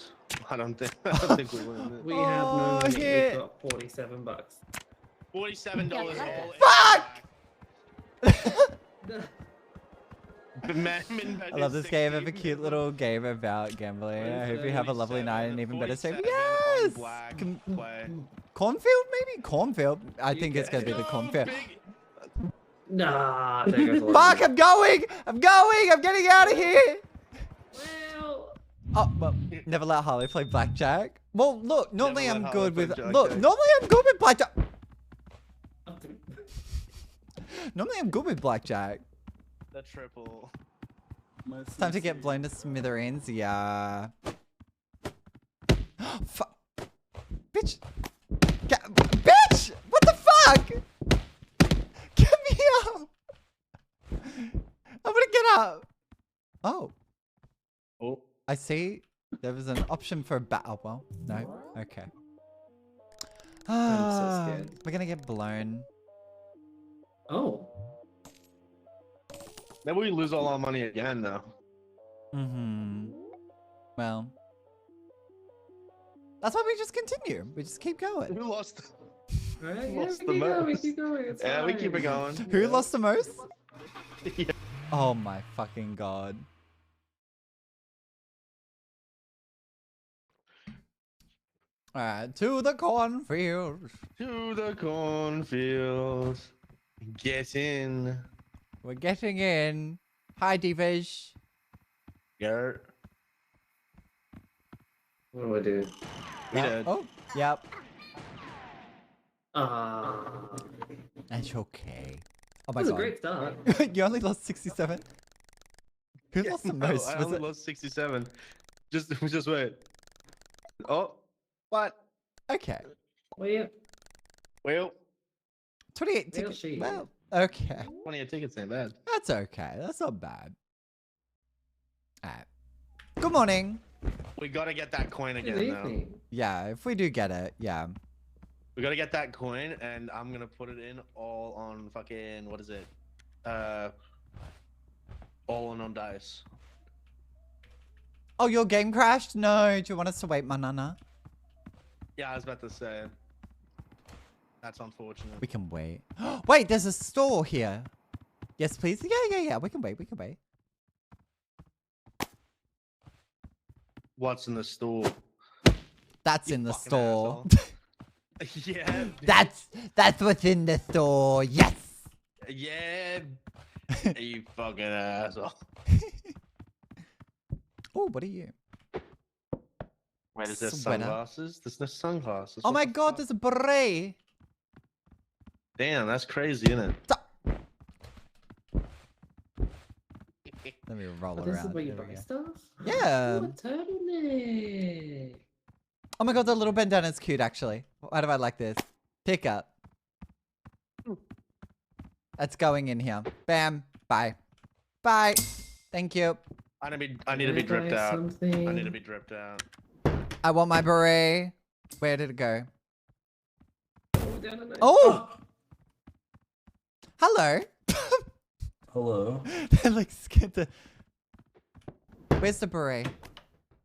I don't think. I don't think we win. We have no Oh, money. hit. We've got $47. $47 all in. Fuck! I I love this game. Have a cute little game about gambling. I hope you have a lovely night and even better stream. Yes! Cornfield, maybe? Cornfield. I think it's gonna be the cornfield. Nah, there goes the Fuck, I'm going! I'm going! I'm getting out of here! Well, Oh, well, never let Harley play blackjack. Well, look, normally Never I'm let Harley good play with... blackjack. Look, normally I'm good with blackjack. Normally I'm good with blackjack. The triple. It's time to get blown to smithereens, yeah. Fuck. Bitch! Bitch! What the fuck? Get me up! I'm gonna get up! Oh. Oh. I see there was an option for a oh, well, no. Okay. scared. We're gonna get blown. oh. Maybe we lose all our money again, though. Mm-hmm. Well. That's why we just continue. We just keep going. Who lost? Alright, yeah, Lost we the keep going, we most. keep going. It's Yeah, we fine. keep it going. Who lost the most? Yeah. Oh my fucking god. Alright, to the cornfields. To the cornfields. Get in. We're getting in. Hi, Divas. Gert. What do I do? We Yep. did. Oh, yep. Ah. That's okay. Oh That my was a god. great start. You only lost 67? Who lost the No, most? I Was only it? lost 67. Just wait. Oh, what? Okay. Well, yeah. Well, 28 Well, tickets. shit. Well, okay. 20 tickets ain't bad. That's okay. That's not bad. Alright. Good morning. We gotta get that coin Good again, though. evening. Yeah, if we do get it, yeah. We gotta get that coin, and I'm gonna put it in all on fucking, what is it? All in on dice. Oh, your game crashed? No. Do you want us to wait, Manana? Yeah, I was about to say. That's unfortunate. We can wait. Wait, there's a store here. Yes, please. Yeah. We can wait. We can wait. What's in the store? That's You in the fucking store. asshole. Yeah. That's what's in the store. Yes. Yeah. You fucking asshole. Oh, what are you? Wait, is there Sweater. sunglasses? There's no sunglasses. Oh What my the god, fuck? there's a beret. Damn, that's crazy, isn't it? Let me roll Oh, it this is around. where you There we buy go. stuff? Yeah. Oh, a turtleneck. Oh my god, the little bandana's cute actually. Why do I like this? Pick up. That's going in here. Bam. Bye. Bye. Thank you. I need to be Can I dripped buy out. something? I need to be dripped out. I want my beret. Where did it go? Oh, down a nice- Oh! Hello. Hello. They're like scared to... Where's the beret?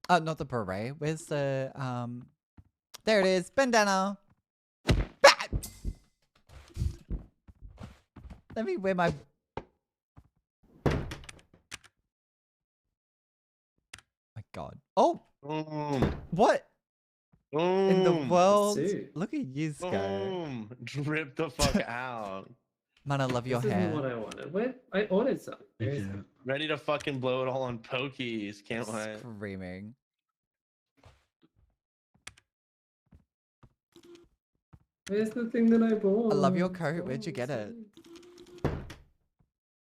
Oh, not the beret. Where's the, There it is. Bandana. Bah! Let me wear my... My god. Oh! Boom. What Boom. in the world? Suit. Look at you, go. Boom. Drip the fuck out. Man, I love your This hair. isn't what I wanted. Where? I ordered some. Thank There's- you. Ready to fucking blow it all on pokies. Can't wait. Screaming. Where's the thing that I bought? I love your coat. Where'd you get it?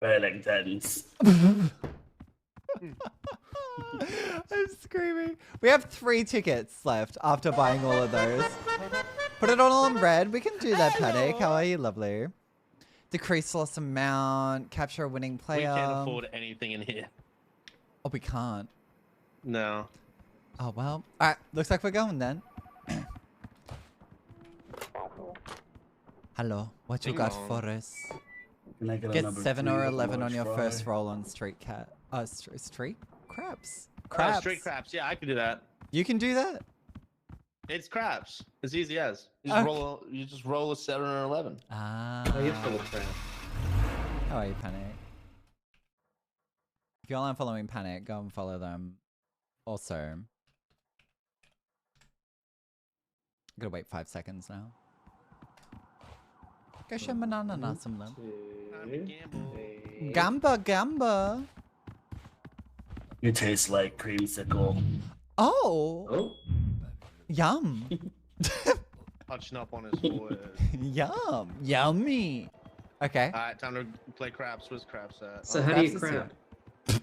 Wellingtons. I'm screaming. We have 3 tickets left after buying all of those. Put it all on red. We can do that, Panic. How are you? Lovely. Decrease loss amount. Capture a winning We player. can't afford anything in here. Oh, we can't. No. Oh, well. Alright. Looks like we're going then. Hello. What you Ding got dong. for us? Can I get, a Get number 7 three or with a 11 on large your fry? first roll on street cat. Street? Crabs. Crabs. Straight crabs. Yeah, I can do that. You can do that? It's crabs. As easy as. Okay. You just roll a 7 or 11. Ah. Oh, you're full of crap. How are you, Panic? If you all aren't following Panic, go and follow them. Also, I'm gonna wait 5 seconds now. Go share banana nuts on them. Two, Gamba, gamba. You taste like creamsicle. Oh, Oh, yum. Touching up on his forehead. Yum. Yummy. Okay. Alright, time to play craps. Where's craps at? so Oh. how do you Craps is crap?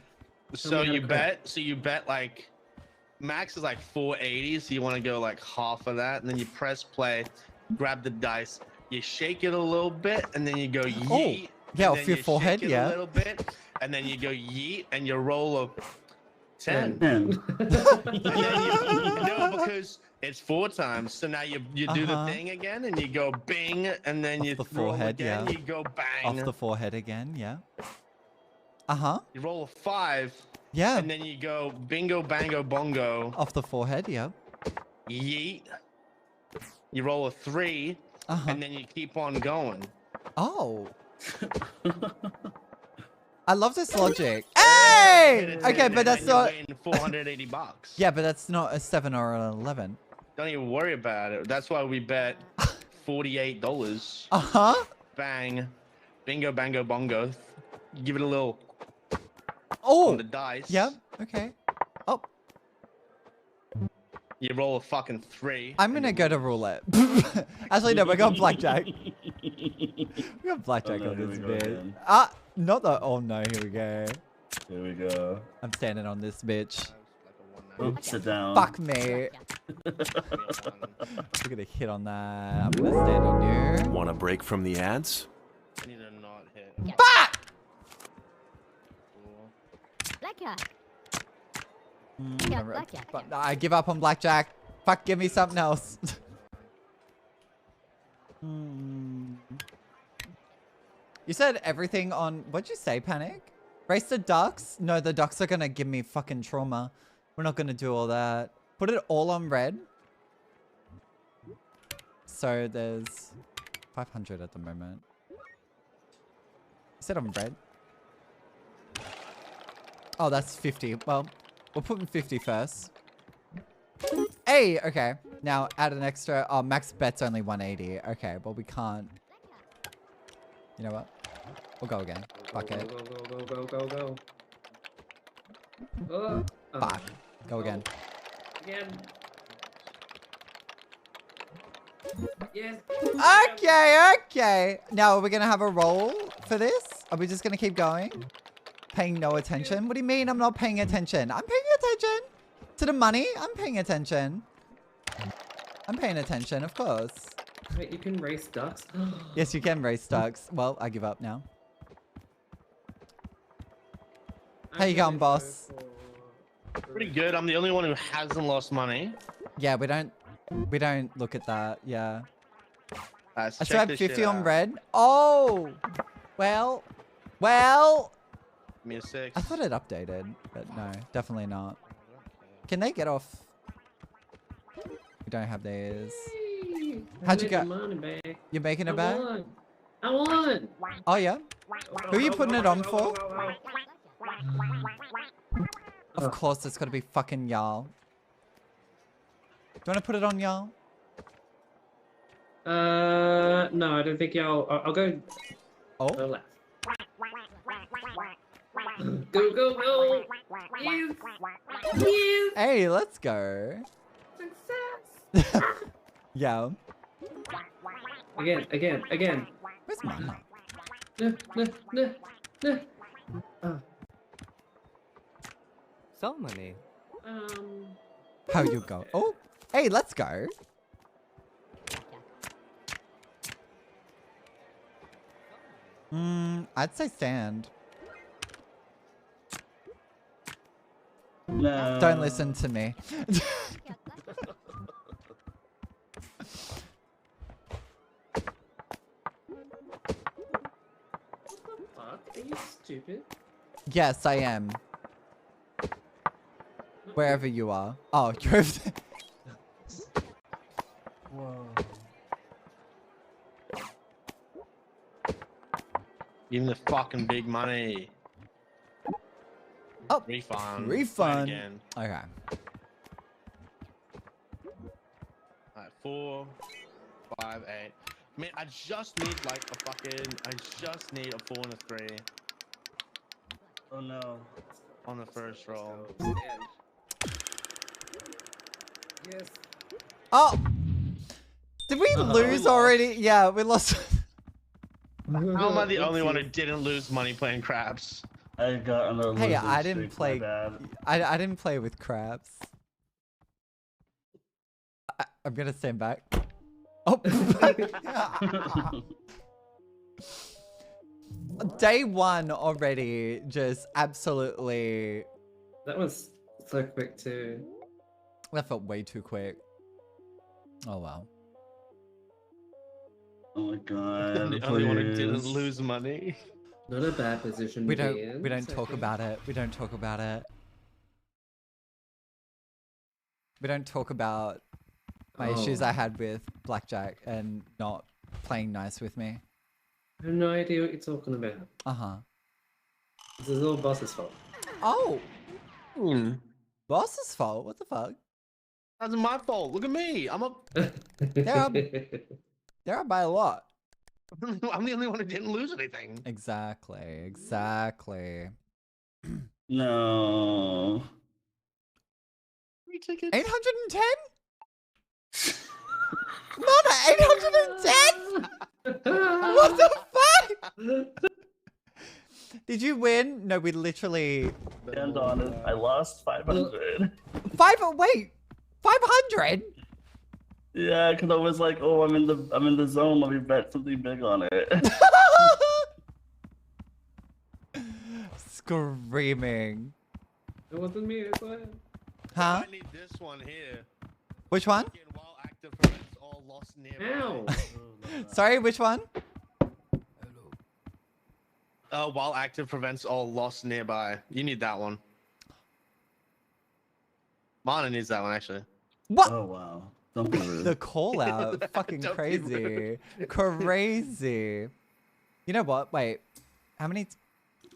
So me how you to bet. So you bet like max is like 480. So you want to go like half of that, and then you press play, grab the dice, you shake it a little bit, and then you go yeet. Yeah, and off then your you forehead, shake it yeah. a little bit, and then you go yeet, and you roll a 10. And No, because it's 4 times. So now you do the Uh-huh. thing again, and you go bing, and then Off you the roll forehead, again. yeah. You go bang. Off the forehead again, yeah. Uh-huh. You roll a 5, Yeah. and then you go bingo, bango, bongo, Off the forehead, yeah. yeet. You roll a 3, Uh-huh. and then you keep on going. Oh. I love this logic. Hey! Hit a Okay, 10, but and that's then not... you win $480. Yeah, but that's not a 7 or an 11. Don't even worry about it. That's why we bet $48. Uh-huh. Bang. Bingo, bango, bongo. Give it a little Oh. on the dice. Yeah, okay. Oh, You roll a fucking 3. I'm gonna go to roulette. Actually, no, we're going blackjack. We got blackjack Oh, no, on here this we go bitch. again. Ah, not the... Oh, no, here we go. Here we go. I'm standing on this bitch. Oh, sit down. Fuck me. We're gonna hit on that. I'm gonna stand on you. Want a break from the ads? I need to not hit. Fuck! Blackjack. Mm, blackjack. but I give up on blackjack. Fuck, give me something else. Hmm. You said everything on... What'd you say, Panic? Race the ducks? No, the ducks are gonna give me fucking trauma. We're not gonna do all that. Put it all on red. So there's 500 at the moment. Is it on red? Oh, that's 50. Well, we'll put in 50 first. Hey, okay. Now add an extra. Oh, max bet's only 180. Okay, well we can't. You know what? We'll go again. Fuck it. Go. Oh, Fuck. Go again. Again. Yes. Okay. Now, are we gonna have a roll for this? Are we just gonna keep going? Paying no attention? What do you mean I'm not paying attention? I'm paying attention. To the money? I'm paying attention. I'm paying attention, of course. Wait, you can race ducks? Yes, you can race ducks. Well, I give up now. How you going, boss? Pretty good. I'm the only one who hasn't lost money. Yeah, we don't look at that. Yeah. Let's I check still have this 50 shit on out. red. Oh! Well. Give me a 6. I thought it updated, but no, definitely not. Can they get off? We don't have theirs. How'd you go? You're making it back? I won! Oh, yeah? Who are you putting it on for? Of course, it's got to be fucking y'all. Do you want to put it on y'all? No, I don't think I'll go Oh. left. Go! Yes! Yes! Hey, let's go. Success! Yeah. Again. Where's mine? No. So many. How you go? Oh, hey, let's go. I'd say stand. No. Don't listen to me. Fuck, are you stupid? Yes, I am. Wherever you are. Oh, you're over there. Whoa. Give me the fucking big money. Oh, Refund. refund. Play again. Okay. Alright, 4, 5, 8. Man, I just need like a fucking. I just need a 4 and a 3 Oh no. on the first roll. Yes. Oh! Did we we lose lost. already? Yeah, we lost. How am I the only one who didn't lose money playing craps? I got on a Hey, losing I didn't streak, play. my bad. I didn't play with crabs. I'm gonna stand back. Oh. Day 1 already, just absolutely. That was so quick too. That felt way too quick. Oh wow. Oh my god. The only one who didn't please. lose money. Not a bad position We to don't. be in. We don't It's talk okay. about it. We don't talk about it. We don't talk about my issues I Oh. had with blackjack and not playing nice with me. I have no idea what you're talking about. Uh-huh. This is all boss's fault. Oh! Boss's fault? What the fuck? That's my fault. Look at me. I'm a. They're up by a lot. I'm the only one who didn't lose anything. Exactly. Exactly. No. 3 tickets. 810? Not 810? What the fuck? Did you win? No, we literally... Stand on it. I lost 500. Wait! 500? Yeah, because I was like, oh, I'm in the zone. Let me bet something big on it. Screaming. It wasn't me, it's what? Huh? I need this one here. Which one? Again, while active prevents all lost nearby. Ow! Sorry, which one? While active prevents all lost nearby. You need that one. Mana needs that one actually. What? Oh wow. Don't be rude. The call out. Fucking Don't be crazy. Crazy. You know what? Wait. How many...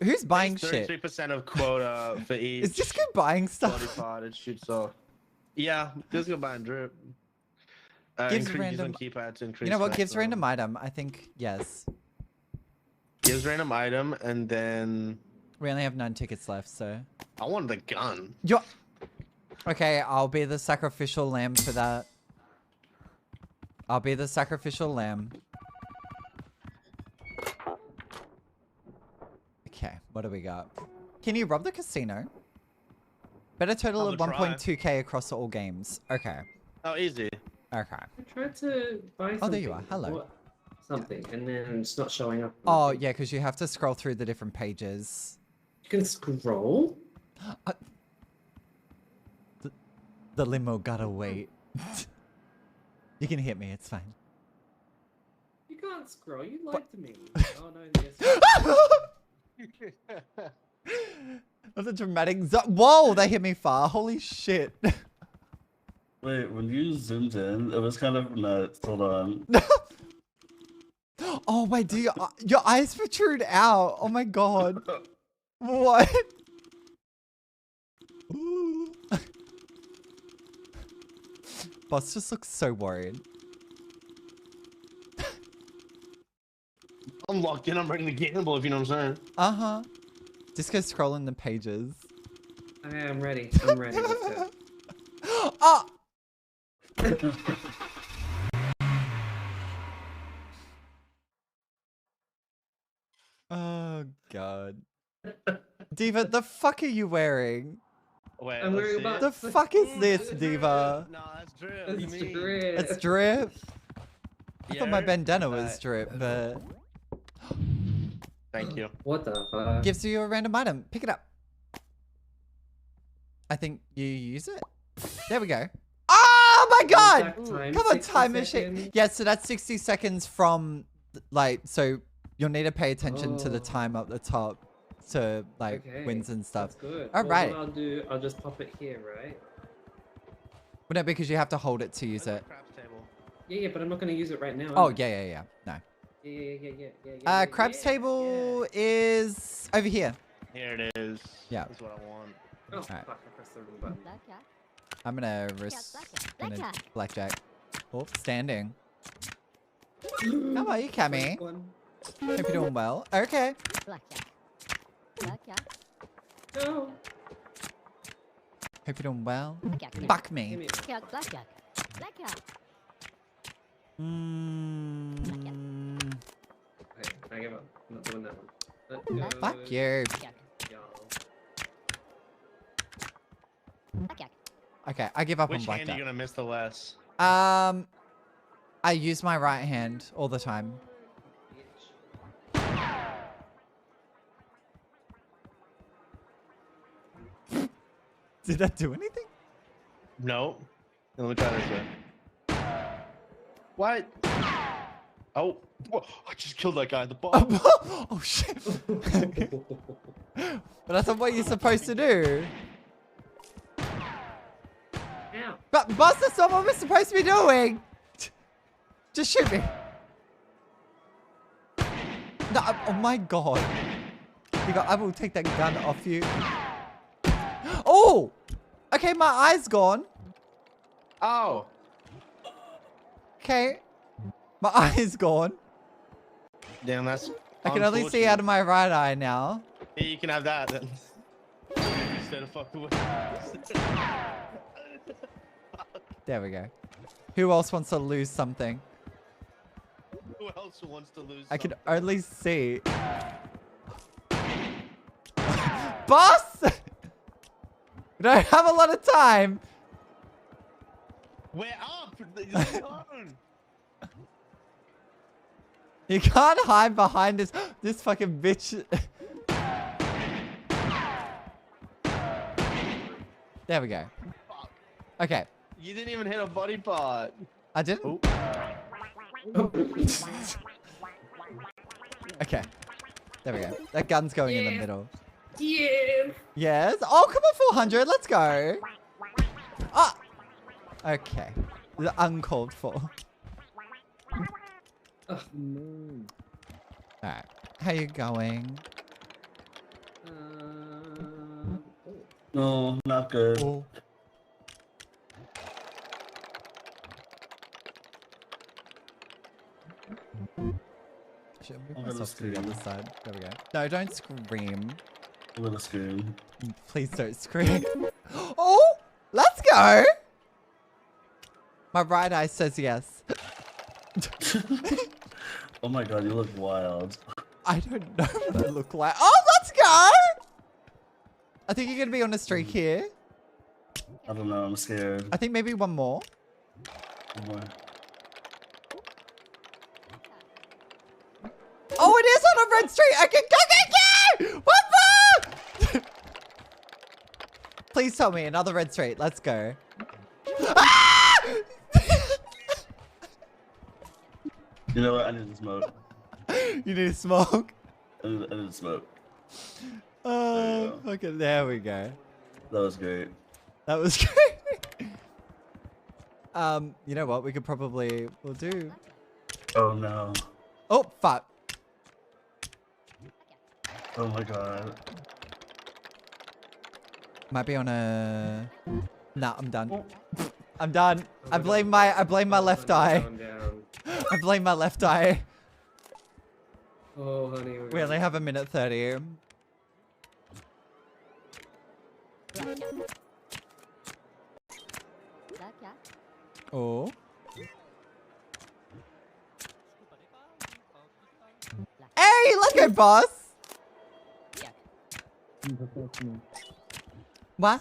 Who's buying shit? 33% of quota for each. Is Disco buying stuff? body part it shoots off. Yeah, Disco buying drip. Gives Increase random- on keypad to increase. You know what? fast Gives zone. random item. I think, yes. Gives random item, and then We only have 9 tickets left, so... I want the gun. Yo. Okay, I'll be the sacrificial lamb for that. I'll be the sacrificial lamb. Okay, what do we got? Can you rob the casino? Better total I'll of try. 1.2k across all games. Okay. Oh, easy. Okay. I tried to buy something. Oh, there you are. Hello. What? Something, and then it's not showing up. Oh, yeah, because you have to scroll through the different pages. You can scroll? The limo gotta wait. You can hit me, it's fine. You can't scroll, you lied to me. Oh no, yes. That's a dramatic whoa, they hit me far. Holy shit. Wait, when you zoomed in, it was kind of nuts. Hold on. Oh wait, do your eyes protrude out? Oh my god. What? Ooh. Boss just looks so worried. I'm locked in. I'm ready to gamble. If you know what I'm saying. Uh-huh. Just go scrolling the pages. Okay, I'm ready. I'm ready. Let's go. Oh! Oh god. Diva, the fuck are you wearing? Wait, I'm let's worried see about- it. The fuck is this, Diva? No, that's drip. It's You mean? drip. It's drip. I thought my Yeah, bandana was that- drip, but Thank you. What the fuck? gives you a random item. Pick it up. I think you use it. There we go. Oh my god! Exact time, Come on, 60 time machine. seconds. Yeah, so that's 60 seconds from, like, so you'll need to pay attention to the Oh. time up the top to, like, Okay, wins and stuff. That's good. All Well, right. what I'll do, I'll just pop it here, right? But no, because you have to hold it to use it. Craps table. Yeah, but I'm not gonna use it right now. Oh, am I? yeah. No. Yeah. Crab's table is over here. Here it is. Yeah. That's what I want. Oh, Alright. fuck, I pressed the wrong button. I'm gonna risk blackjack. blackjack. Oh, standing. How are you, Cammy? One. Hope you're doing well. Okay. Blackjack. Blackjack. No. Hope you're doing well. Blackjack. Fuck Give me. me Blackjack. Blackjack. Blackjack. Mm. Okay, I give up. I'm not doing that one. Let's go. Fuck you. Blackjack. Y'all. Blackjack. Okay, I give up Which on hand are you blackjack. gonna miss the less? I use my right hand all the time. Did that do anything? No. Let me try this way. What? Oh, whoa, I just killed that guy at the bottom. Oh shit. But that's not what you're supposed to do. Ow. But boss, that's not what we're supposed to be doing. Just shoot me. No, oh my god. I will take that gun off you. Oh! Okay, my eye's gone. Oh. Okay. My eye's gone. Damn, that's. I can only see out of my right eye now. Yeah, you can have that then. Instead of fucking with. There we go. Who else wants to lose something? Who else wants to lose? I can only see. Boss! We don't have a lot of time. We're up. Leave me alone. You can't hide behind this fucking bitch. There we go. Fuck. Okay. You didn't even hit a body part. I didn't? Oh. Okay. There we go. That gun's going in the middle. Yeah. Yes. Oh, come on, 400. Let's go. Ah. Okay. The uncalled for. Oh, Alright. How you going? No, not good. Oh. Should I move I'm myself to the gonna other side? There we go. No, don't scream. I'm gonna scream. Please don't scream. Oh! Let's go! My right eye says yes. Oh my god, you look wild. I don't know what I look like. Oh, let's go! I think you're gonna be on a streak here. I don't know, I'm scared. I think maybe one more. One more. Oh, it is on a red streak! I can go! One more! Please tell me another red streak. Let's go. Ah! You know what? I need to smoke. You need to smoke? I need to smoke. Oh, okay, there we go. That was great. That was great. You know what? We could probably... We'll do... Oh no. Oh, fuck. Oh my god. Might be on a... Nah, I'm done. I'm done. I blame my left eye. Down, down. I blame my left eye. Oh, honey. We only have 1:30. Blackjack. Oh. Hey, let's go, boss. What?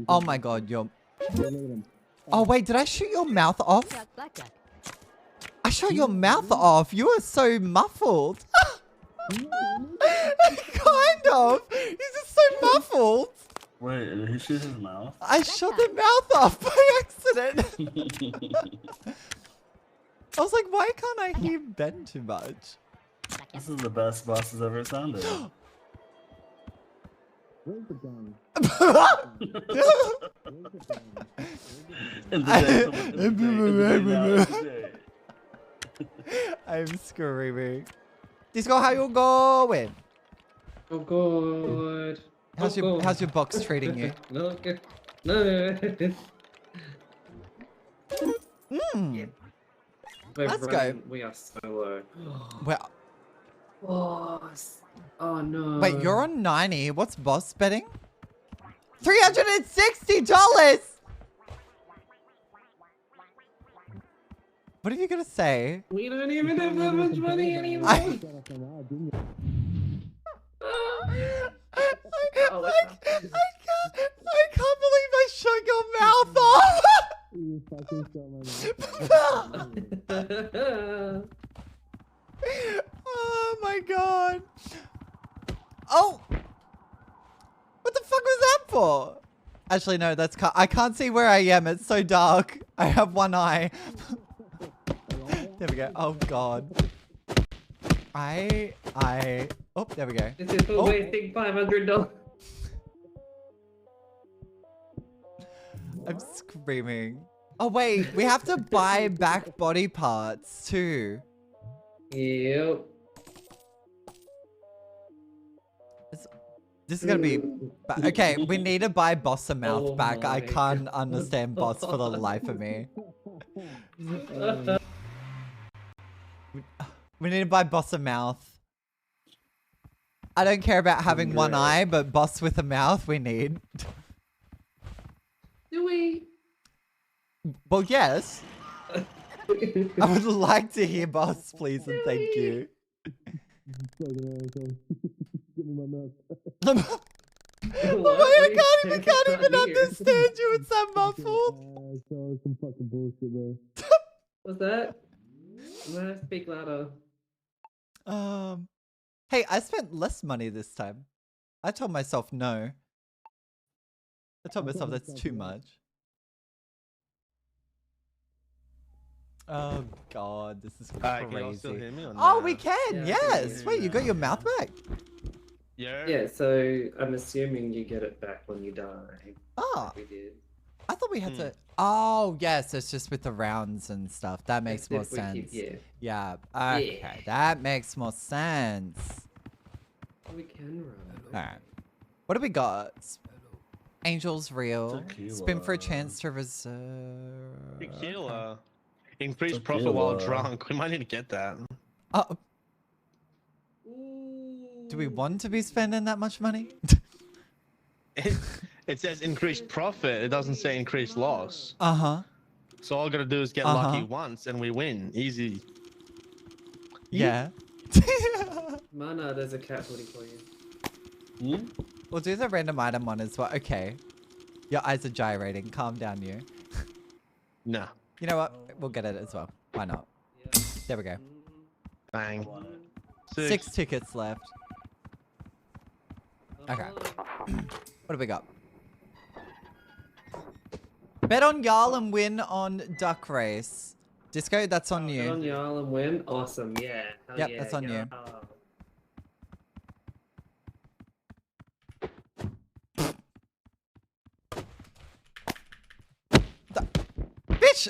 Oh my god, you're... Oh wait, did I shoot your mouth off? Blackjack. Blackjack. I shot your mouth off. You are so muffled. Kind of. He's just so muffled. Wait, did he shoot his mouth? I shot the mouth off by accident. I was like, why can't I hear Ben too much? This is the best boss has ever sounded. I'm screaming. Disco, how you going? Oh, good. How's your box treating you? No, good. No. Mm. We're Let's running- go. We are so low. Well, Oh no. wait, you're on 90. What's boss betting? $360! What are you gonna say? We don't even have that much money anymore. I can't believe I shut your mouth off! Oh my god. Oh! What the fuck was that for? Actually, no, that's I can't see where I am. It's so dark. I have one eye. There we go. Oh god. Oh, there we go. This is for wasting $500. I'm screaming. Oh wait, we have to buy back body parts too. Yep. This is gonna be okay. We need to buy Boss a mouth Oh back. I my can't understand Boss for the life of me. We need to buy Boss a mouth. I don't care about having one eye, but Boss with a mouth we need. Do we? Well, yes. I would like to hear Boss, please, and thank you. I can't even understand you. It's that muffled. What's that? I'm gonna speak louder. Hey, I spent less money this time. I told myself no. I told myself that's too much. Oh god, this is Can you all still crazy. hear me or Oh, no? we can, Yeah, I can yes. hear Wait, you you got your mouth back? Yeah, so I'm assuming you get it back when you die. Oh, We did. I thought we had to. Oh, yes, it's just with the rounds and stuff. That makes If more we keep- sense. yeah. Yeah. Okay, that makes more sense. We can run. Alright. What do we got? Angel's real. Spin for a chance to reserve. Tequila. Increase profit while drunk. We might need to get that. Oh. Do we want to be spending that much money? It says increased profit. It doesn't say increased loss. Uh-huh. So all I gotta do is get lucky once and we win. Easy. Yeah. Mana, there's a cat hoodie for you. We'll do the random item one as well. Okay. Your eyes are gyrating. Calm down, you. No. You know what? We'll get it as well. Why not? There we go. Bang. 6 tickets left. Okay. What do we got? Bet on Jarl and win on Duck Race. Disco, that's on Bet on you. Jarl and win. Awesome, yeah. Hell Yep, yeah, that's on you. Jarl. Bitch!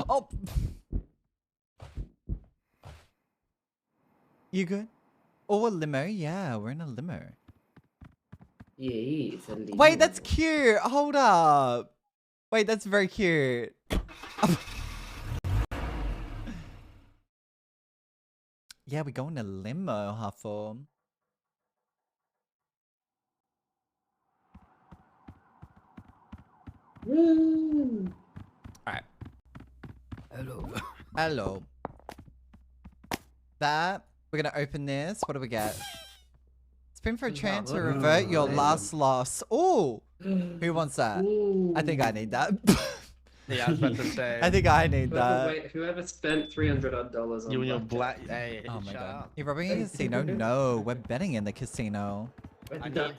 Oh! You good? Oh, a limo? Yeah, we're in a limo. Yeah, it's a limo. Wait, that's cute! Hold up! Wait, that's very cute. Yeah, we go in a limo, Huffle. Woo! Alright. Hello. That. We're gonna open this. What do we get? Spin for a chance to revert your last loss. Oh! Who wants that? I think I need that. Yeah, I was about to say. I think I need that. Whoever spent $300 on You and your blackjack. black. Hey, Oh my shut god. up. You're robbing a casino? No, we're betting in the casino. Where's the duck?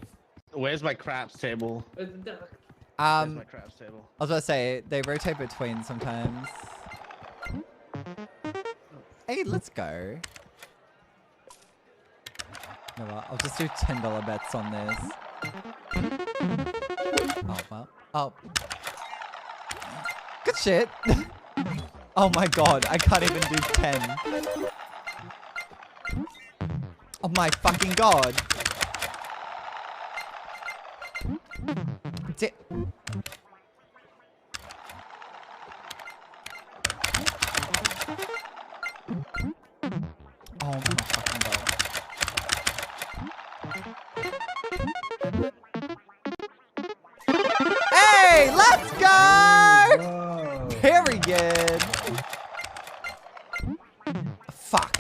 Where's my craps table? Where's the duck? Where's my craps table? I was about to say, they rotate between sometimes. Hey, let's go. You know what? I'll just do $10 bets on this. Oh, well. Oh. Good shit. Oh my god, I can't even do 10. Oh my fucking god. Oh my fucking god. Hey, let's go! Period. Fuck.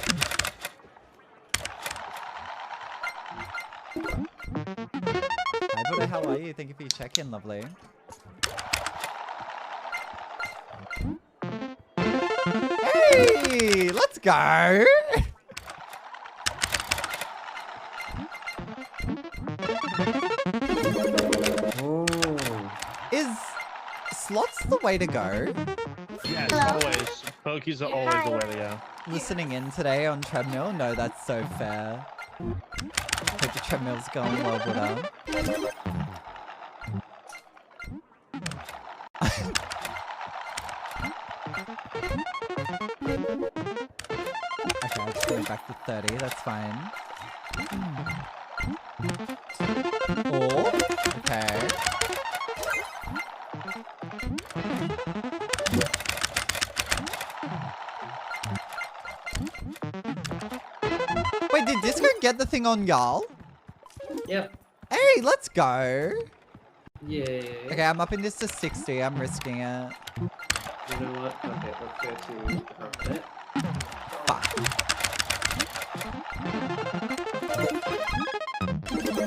Hi, Buddha, how are you? Thank you for your check-in, lovely. Hey, let's go! Is slots the way to go? Yes, always. Pokies are always the way to go. Listening in today on treadmill? No, that's so fair. Hope the treadmill's going well, Buddha. Okay, I'll just go back to 30, that's fine. Oh, okay. Wait, did Disco get the thing on y'all? Yep. Hey, let's go. Yeah. Okay, I'm upping this to 60. I'm risking it. You know what? Okay, let's go to update. Fuck.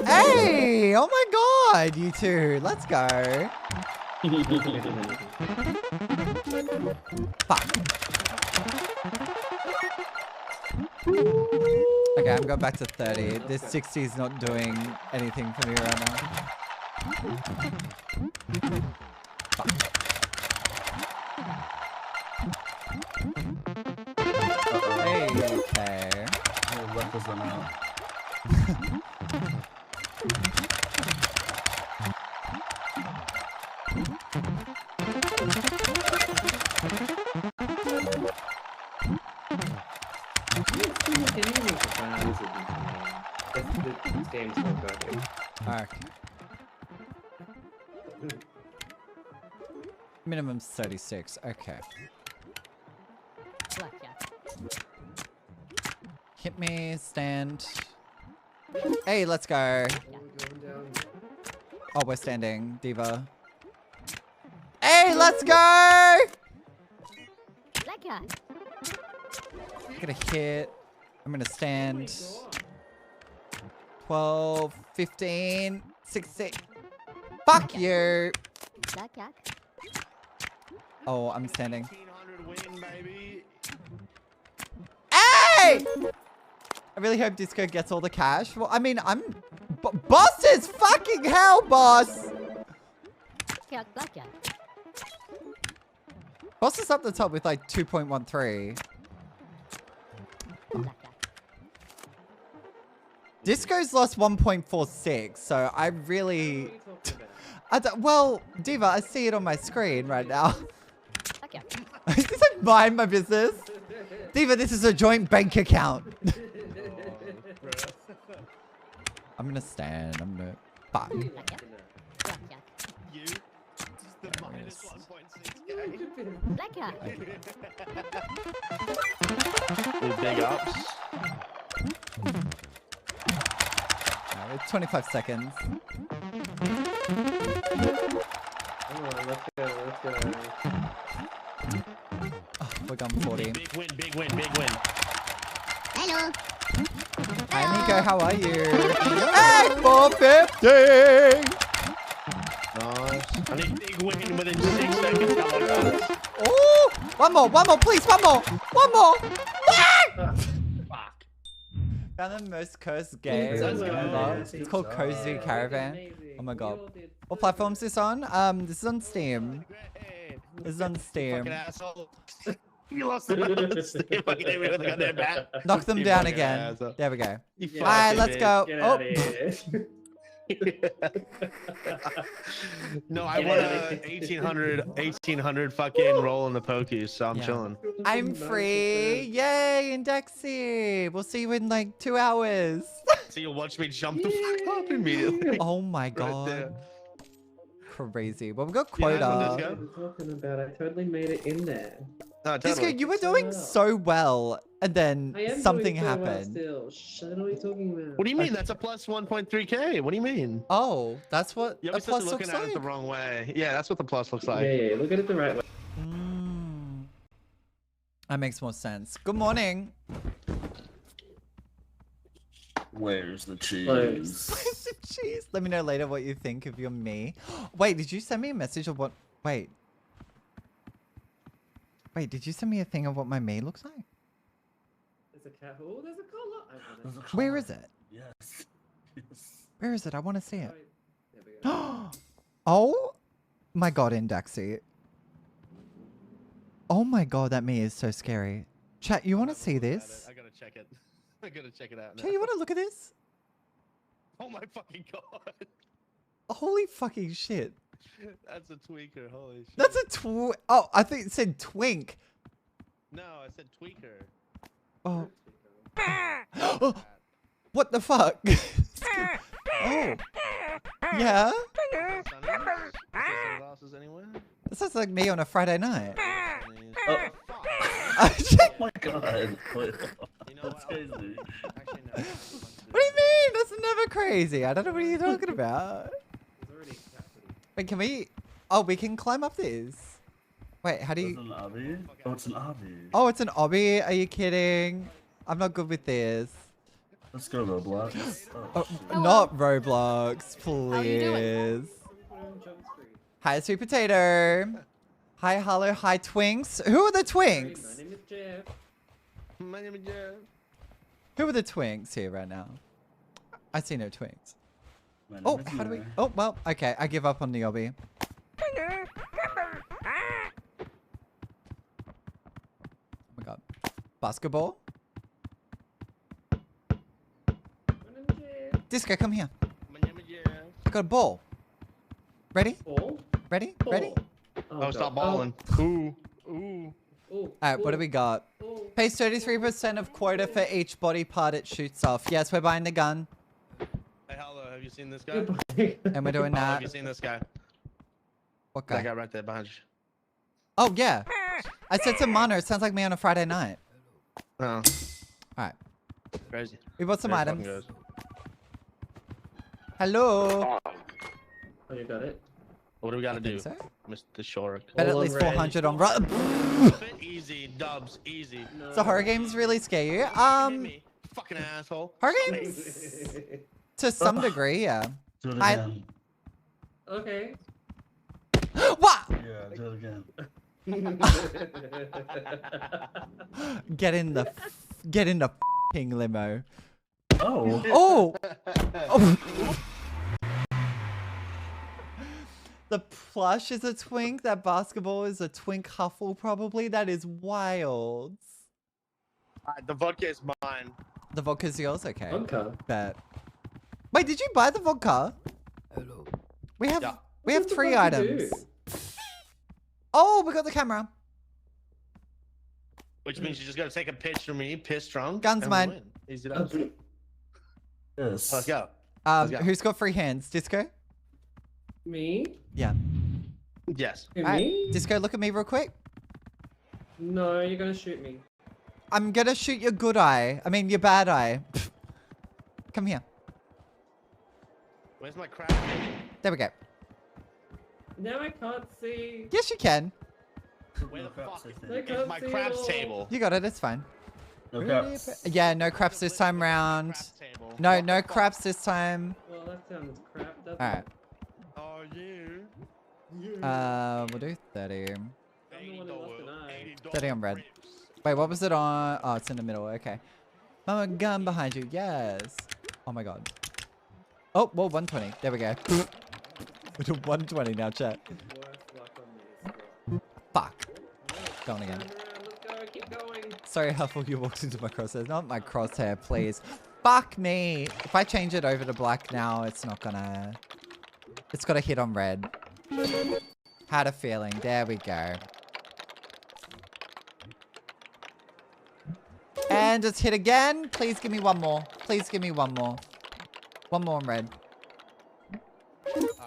Hey! Oh my god, you two. Let's go. Fuck. Okay, I'm going back to 30. This 60 is not doing anything for me right now. Fuck. Hey, okay. This game's not working. Okay. Minimum's 36. Okay. Blackjack. Hit me, stand. Hey, let's go. Oh, we're standing. Diva. Hey, let's go! Blackjack. Gonna hit. I'm gonna stand. 12, 15, 16. Fuck you! Blackjack. Oh, I'm standing. 1800 win, baby. Hey! I really hope Disco gets all the cash. Well, I mean, boss is fucking hell, boss! Blackjack. Boss is up the top with like 2.13. Blackjack. Disco's lost 1.46, so I really... well, Diva, I see it on my screen right now. Blackjack. This isn't mind my business. Diva, this is a joint bank account. I'm gonna stand. I'm gonna... Fuck. Blackjack. Blackjack. You? Just the minus 1.6k. Blackjack. With big ups. It's 25 seconds. Let's go. Oh, we're going 40. Big win, big win, big win. Hello. Hi, Nico. How are you? Hey, 450! Nice. I need big win within 6 seconds. Come on, guys. Oh! One more, please, one more! Ah! Fuck. Found the most cursed game ever. It's called Cozy Caravan. Oh my god. What platform is this on? This is on Steam. This is on Steam. Fucking asshole. You lost the fucking name with the goddamn bat. Knock them You down fucking again. asshole. There we go. You Alright, fucking let's bitch. go. Get Oh. out of here. No, I won a 1800 fucking roll in the pokies, so I'm Yeah. chilling. I'm free. Yay, Indexy. We'll see you in like 2 hours. So you'll watch me jump the fuck up immediately. Oh my Right there. god. Crazy. Well, we've got Yeah, quota. let's What go. are you talking about? I totally made it in there. No, Disco, totally. you were doing so well And then I am something doing so well happened. still. Shh, I don't know what you're talking about. What do you mean? That's a plus 1.3k. What do you mean? Oh, that's what You're a supposed plus to looking looks at it the like? wrong way. Yeah, that's what the plus looks like. Yeah, look at it the right way. Mm. That makes more sense. Good morning. Where's the cheese? Where's the cheese? Let me know later what you think of your me. Wait, did you send me a message of what? Wait. Wait, did you send me a thing of what my me looks like? There's a cat. Oh, there's a collar. I got it. Where is it? Yes. Yes. Where is it? I want to see it. Right. There we go. Oh my god, Indexy. Oh my god, that me is so scary. Chat, you want to see this? I gotta check it. I gotta check it out. Chat, you want to look at this? Oh my fucking god. Holy fucking shit. That's a tweaker. Holy shit. That's a Oh, I think it said twink. No, I said tweaker. Oh. Oh, what the fuck? Oh. Yeah? Sunglasses anywhere? This sounds like me on a Friday night. Oh What my god. Wait, You know that's what? crazy. Actually, no. do you mean? That's never crazy. I don't know what you're talking about. There's already a cat. Wait, can we... Oh, we can climb up this. Wait, how do It's you... an obby? Oh, it's an obby. Oh, it's an obby? Are you kidding? I'm not good with this. Let's go, Roblox. Oh, Shit. not Roblox, How you doing? please. Hi, Sweet Potato. Hi, Hello. Hi, Twinks. Who are the My Twinks? name is Jeff. My name is Jeff. Who are the Twinks here right now? I see no Twinks. My name Oh, is how do we... Mary. Oh, well, okay. I give up on the obby. Oh my god. Basketball? My name is Jeff. Disco, come here. My name is Jeff. I got a ball. Ready? Ball. Ready? Ball. Ready? Oh, stop balling. Ooh. Ooh. Oh. Alright, what do we got? Oh. Pays 33% of quota for each body part it shoots off. Yes, we're buying the gun. Hey, hello. Have you seen this guy? Goodbye. And we're doing Oh, have that. you seen this guy? What That guy? guy right there behind you. Oh, yeah. I said some mono. It sounds like me on a Friday night. Oh, Alright. crazy. We bought some Very items. fucking good. Hello. Oh, you got it. What do we gotta do, So? Mr. Shork? Bet at All least on red. 400 on Fit easy, dubs, easy. So horror games really scare you? Hit me, fucking asshole. Horror games to some degree, yeah. Do it I- again. Okay. What? Yeah, do it again. Get in the f***ing limo. Oh. Oh! Oh. The plush is a twink. That basketball is a twink huffle, probably. That is wild. Alright, the vodka is mine. The vodka's yours? Okay. Vodka. Bet. Wait, did you buy the vodka? Hello. We have Yeah. we have What the 3 fuck you items. do? Oh, we got the camera. Which means you just gotta take a picture of me, piss drunk. Guns and mine. win. Easy done. Yes. Let's go. Let's go. Who's got free hands? Disco? Me? Yeah. Yes. Who, Alright, me? Disco, look at me real quick. No, you're gonna shoot me. I'm gonna shoot your good eye. I mean, your bad eye. Come here. Where's my crap? There we go. Now I can't see. Yes, you can. Where the fuck I is can't my see craps at all. table? You got it. It's fine. No caps. Yeah, no craps this time round. Craps table. No, What no the fuck? craps this time. Well, that sounds crap. Doesn't Alright. Oh, you. We'll do 30. I'm the one who lost an eye. 30 on red. Wait, what was it on? Oh, it's in the middle. Okay. Mama, gun behind you. Yes. Oh my god. Oh, well, 120. There we go. We're doing 120 now, chat. Worse luck on this. Fuck. Going again. Turn around, let's go, keep going. Sorry, Huffle, you walked into my crosshair. Not my crosshair, please. Fuck me. If I change it over to black now, it's not gonna... It's got to hit on red. Had a feeling. There we go. And it's hit again. Please give me one more. Please give me one more. One more on red.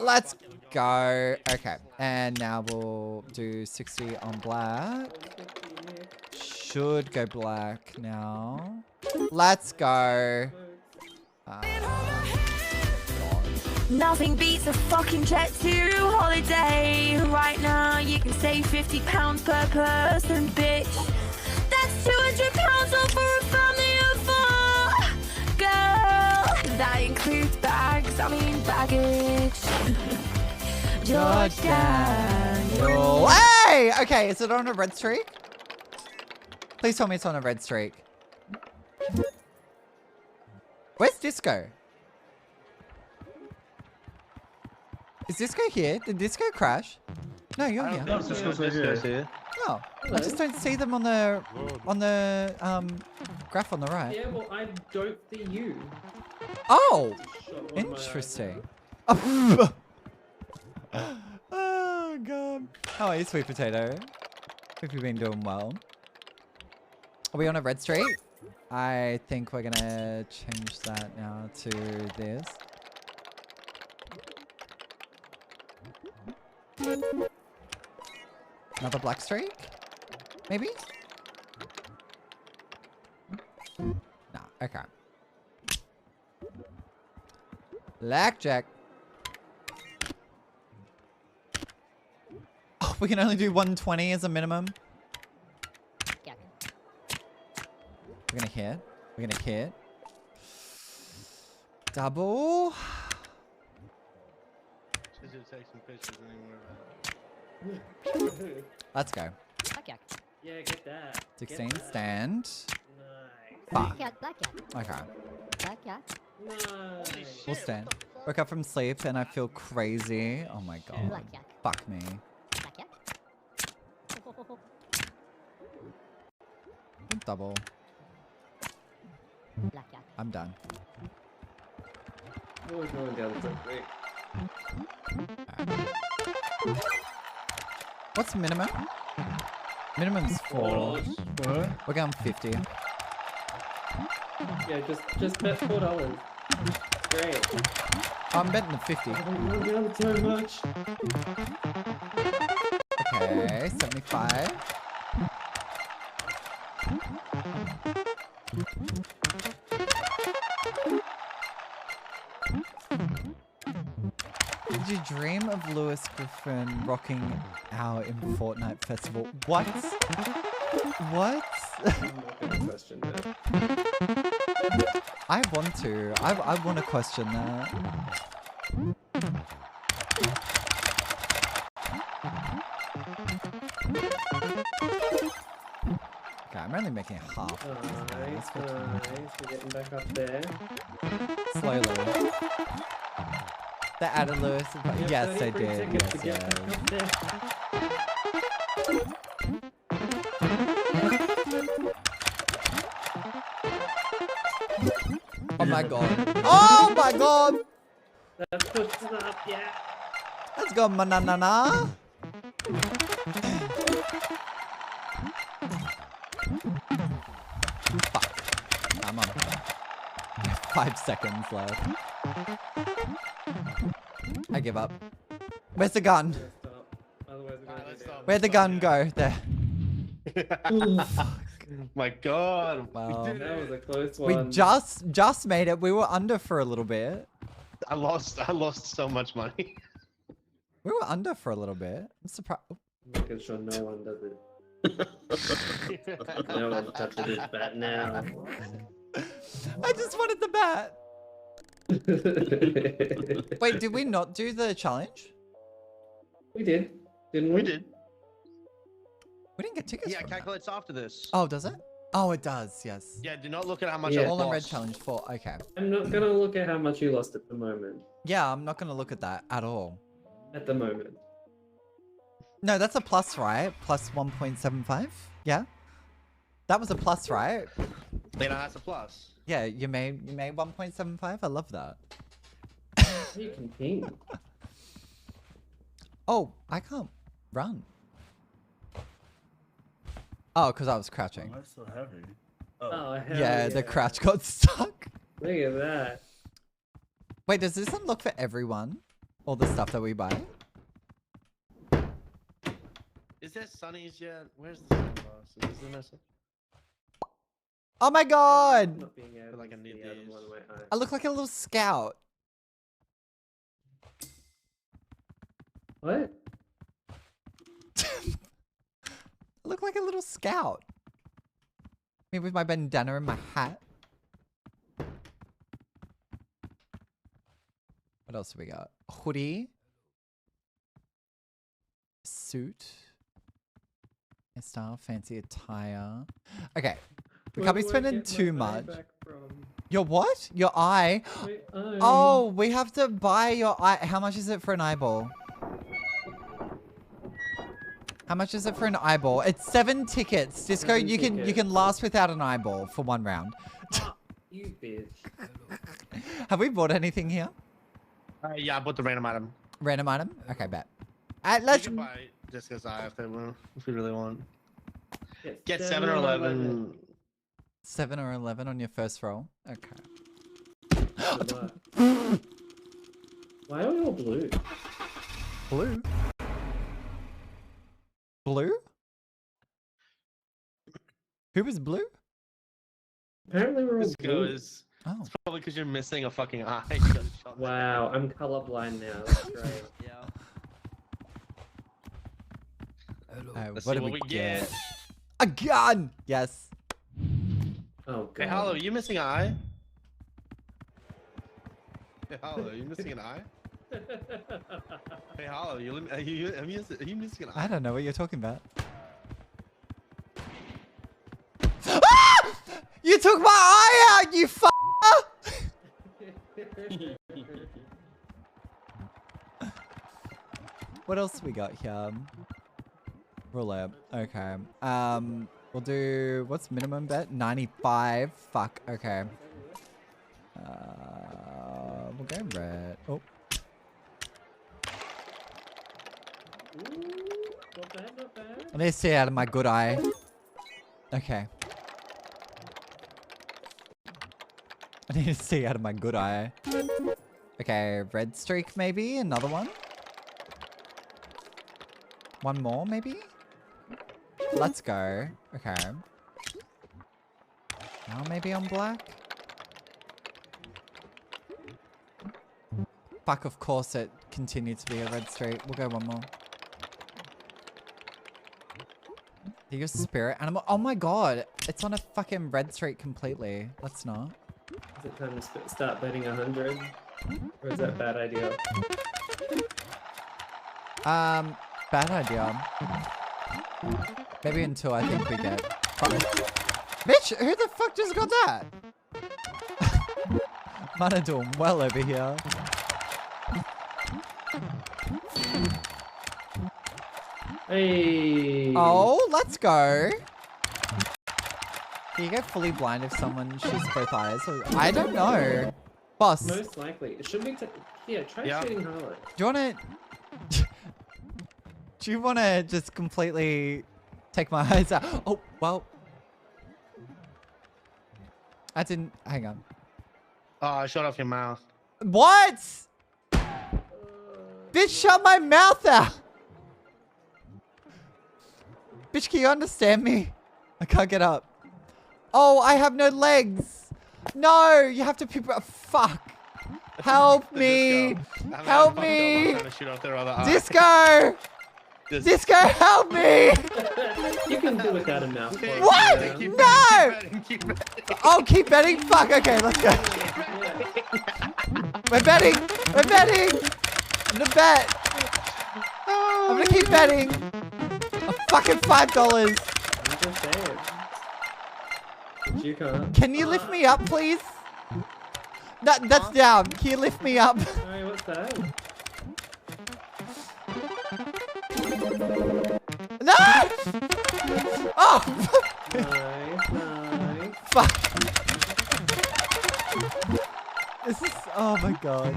Let's go. Okay. And now we'll do 60 on black. should go black now. Let's go. Nothing beats a fucking jet to holiday. Right now you can save £50 per person, bitch. That's £200 all for a family of 4. Girl, that includes baggage. George Daniel. Hey! Okay, is it on a red streak? Please tell me it's on a red streak. Where's Disco? Is Disco here? Did Disco crash? No, you're here. No, Disco's right here. Oh, I just don't see them on the graph on the right. Yeah, well, I don't see you. Oh, Shot one of my interesting. Oh, oh god. How are you, sweet potato? Hope you've been doing well. Are we on a red streak? I think we're gonna change that now to this. Another black streak? Maybe? No, okay. Blackjack. Oh, we can only do 120 as a minimum. Blackjack. We're gonna hit. We're gonna hit. Double. Take some pictures Let's go. Blackjack. Yeah, get that. 16 Get that. stand. Nice. Fuck. Blackjack. Okay. Blackjack. Nice. We'll stand. Woke up from sleep and I feel crazy. Oh my god. Blackjack. Fuck me. Blackjack. Double. Blackjack. I'm done. Oh, it's going down so quick. What's minimum? Minimum's 4. We're going 50. Yeah, just bet $4. Great. I'm betting the 50. Oh, going down so much. Okay, 75. Did you dream of Lewis Griffin rocking out in Fortnite Festival? What? What? I'm not gonna question that. I want to. I want to question that. Okay, I'm only making half. of these Nice, guys. nice. We're getting back up there. Slowly. They added Lewis. Yes, they 33 did. seconds to Yes, get back yes. up there. Oh my god. Oh my god. That pushes it up, yeah. Let's go, manana. Fuck. I'm on. 5 seconds left. I give up. Where's the gun? Stop. Otherwise, we're gonna let's go down. stop. Where'd the gun go? There. My god. Well, That was a close we one. just made it. We were under for a little bit. I lost so much money. We were under for a little bit. I'm surprised. Making sure no one does it. No one touches this bat now. I just wanted the bat. Wait, did we not do the challenge? We did, didn't we? We did. We didn't get tickets. Yeah, it from that. calculates after this. Oh, does it? Oh, it does. Yes. Yeah, do not look at how much Yeah. I All on red lost. challenge 4. Okay. I'm not gonna look at how much you lost at the moment. Yeah, I'm not gonna look at that at all. At the moment. No, that's a plus, right? Plus 1.75. Yeah. That was a plus, right? You know, that's a plus. Yeah, you made 1.75. I love that. You can ping. Oh, I can't run. Oh, because I was crouching. Why so heavy? Oh, hell Yeah, the crouch got stuck. Look at that. Wait, does this unlock for everyone? All the stuff that we buy? Is there sunnies yet? Where's the sunglasses? Is there no sun? Oh my god! Not being able like I to need see out of these. one of my eyes. I look like a little scout. What? I look like a little scout. Me with my bandana and my hat. What else do we got? Hoodie. Suit. Hairstyle, fancy attire. Okay. We can't be Where do I spending get my too eye much. back from? Your what? Your eye? My eye. Oh, we have to buy your eye. How much is it for an eyeball? How much is it for an eyeball? It's 7 tickets. Disco, 7 you tickets. can last without an eyeball for 1 round. You bitch. Have we bought anything here? Yeah, I bought the random item. Random item? Okay, bet. You Let's. can buy Jessica's eye if they want, if you really want. Get Get 7 or 11. 7 or 11 on your first roll. Okay. Good luck. Why are we all blue? Blue. Blue? Who was blue? Apparently we're all This blue. goes. Oh. It's probably because you're missing a fucking eye. Wow, I'm colorblind now. That's great. Let's What see do what we we get? get. A gun! Yes. Oh god. Hey, Hollow, you missing an eye? Hey, Hollow, you missing an eye? Hey, Hollow, are you missing an eye? I don't know what you're talking about. Ah! You took my eye out, you f***er! What else we got here? Roulette. Okay. We'll do, what's minimum bet? 95. Fuck. Okay. We'll go red. Oh. Not bad, not bad. I need to see out of my good eye. Okay. I need to see out of my good eye. Okay, red streak maybe? Another one? One more maybe? Let's go. Okay. Now maybe on black? Fuck, of course it continued to be a red streak. We'll go one more. Are you a spirit animal? Oh my god! It's on a fucking red streak completely. Let's not. Is it time to start betting 100? Or is that a bad idea? Bad idea. Maybe until I think we get... Bitch, who the fuck just got that? Man are doing well over here. Hey! Oh, let's go. Can you go fully blind if someone shoots both eyes? I don't know. Boss, do Most likely. It should be... Yeah, try shooting Harlow. you want to... Do you want to just completely take my eyes out? Oh, well. I didn't... Hang on. Oh, I shot off your mouth. What? Bitch, shut my mouth out. Bitch, can you understand me? I can't get up. Oh, I have no legs. No, you have to people. Fuck. Help me. Help me. Disco. Disco, help me. You can do without a mouth. plug, What? yeah. No. Oh, keep betting? Fuck, okay, let's go. We're betting. We're betting. I'm gonna bet. I'm gonna keep betting. A fucking $5. I'm just saying. But you can't. Can you lift me up, please? That's down. Can you lift me up? Sorry, what's that? No! Oh! Nice, nice. Fuck. This is... Oh my god.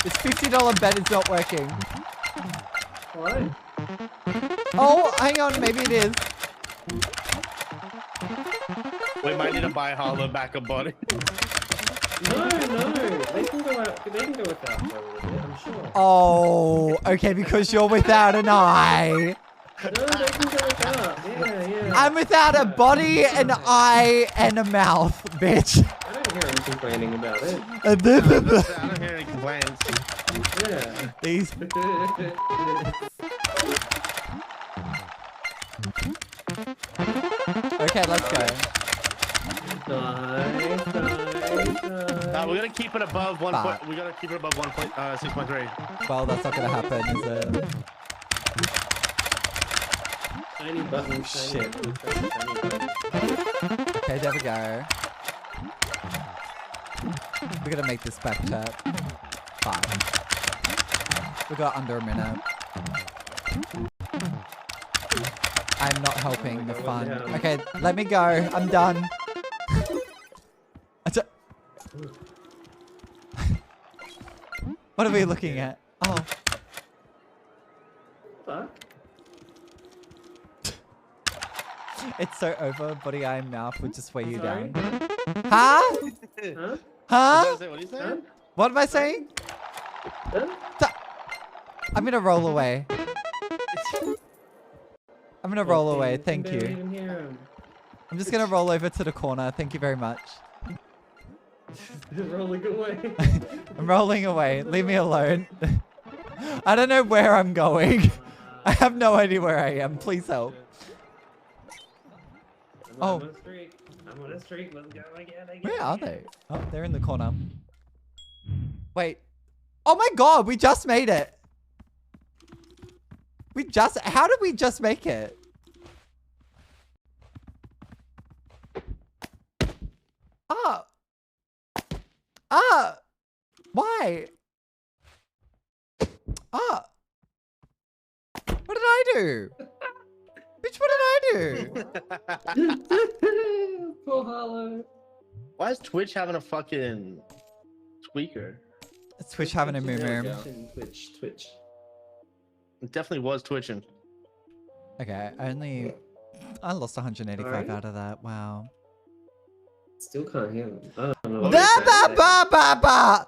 This $50 bet is not working. What? Oh, hang on. Maybe it is. We might need to buy Hollow back a body. No. They can go out. They can go without for a little bit, I'm sure. Oh, okay, because you're without an eye. No, they can go back up. Yeah, yeah. I'm without a body, an eye, and a mouth, bitch. I don't hear him complaining about it. I don't hear any complaints. Yeah. These. Okay, let's go. Nice. We're gonna keep it above one Fuck. point. We gotta keep it above 6.3. Well, that's not gonna happen, is it? Shiny button. Shit. Shiny button. Okay, there we go. We're gonna make this back chat. Fine. We got under a minute. I'm not helping the fun. Okay, let me go. I'm done. What are we looking at? Oh. Fuck. It's so over. Body, eye, and mouth would just weigh you Sorry? down. Huh? Huh? Huh? What are you saying? Huh? What am I saying? Huh? I'm gonna roll away. I'm gonna roll away. Can Thank barely you. even hear him. I'm just gonna roll over to the corner. Thank you very much. Rolling away. I'm rolling away. Leave me alone. I don't know where I'm going. I have no idea where I am. Please help. I'm on a streak. I'm on a streak. Let's go again. Where are they? Oh, they're in the corner. Wait. Oh my god, we just made it. How did we just make it? Why? What did I do? Bitch, what did I do? Poor Hollow. Why is Twitch having a fucking tweaker? Twitch having a moo. Twitch. It definitely was twitching. Okay, I lost 185 Alright. out of that. Wow. Still can't hear him. I don't know. Ba ba ba ba ba.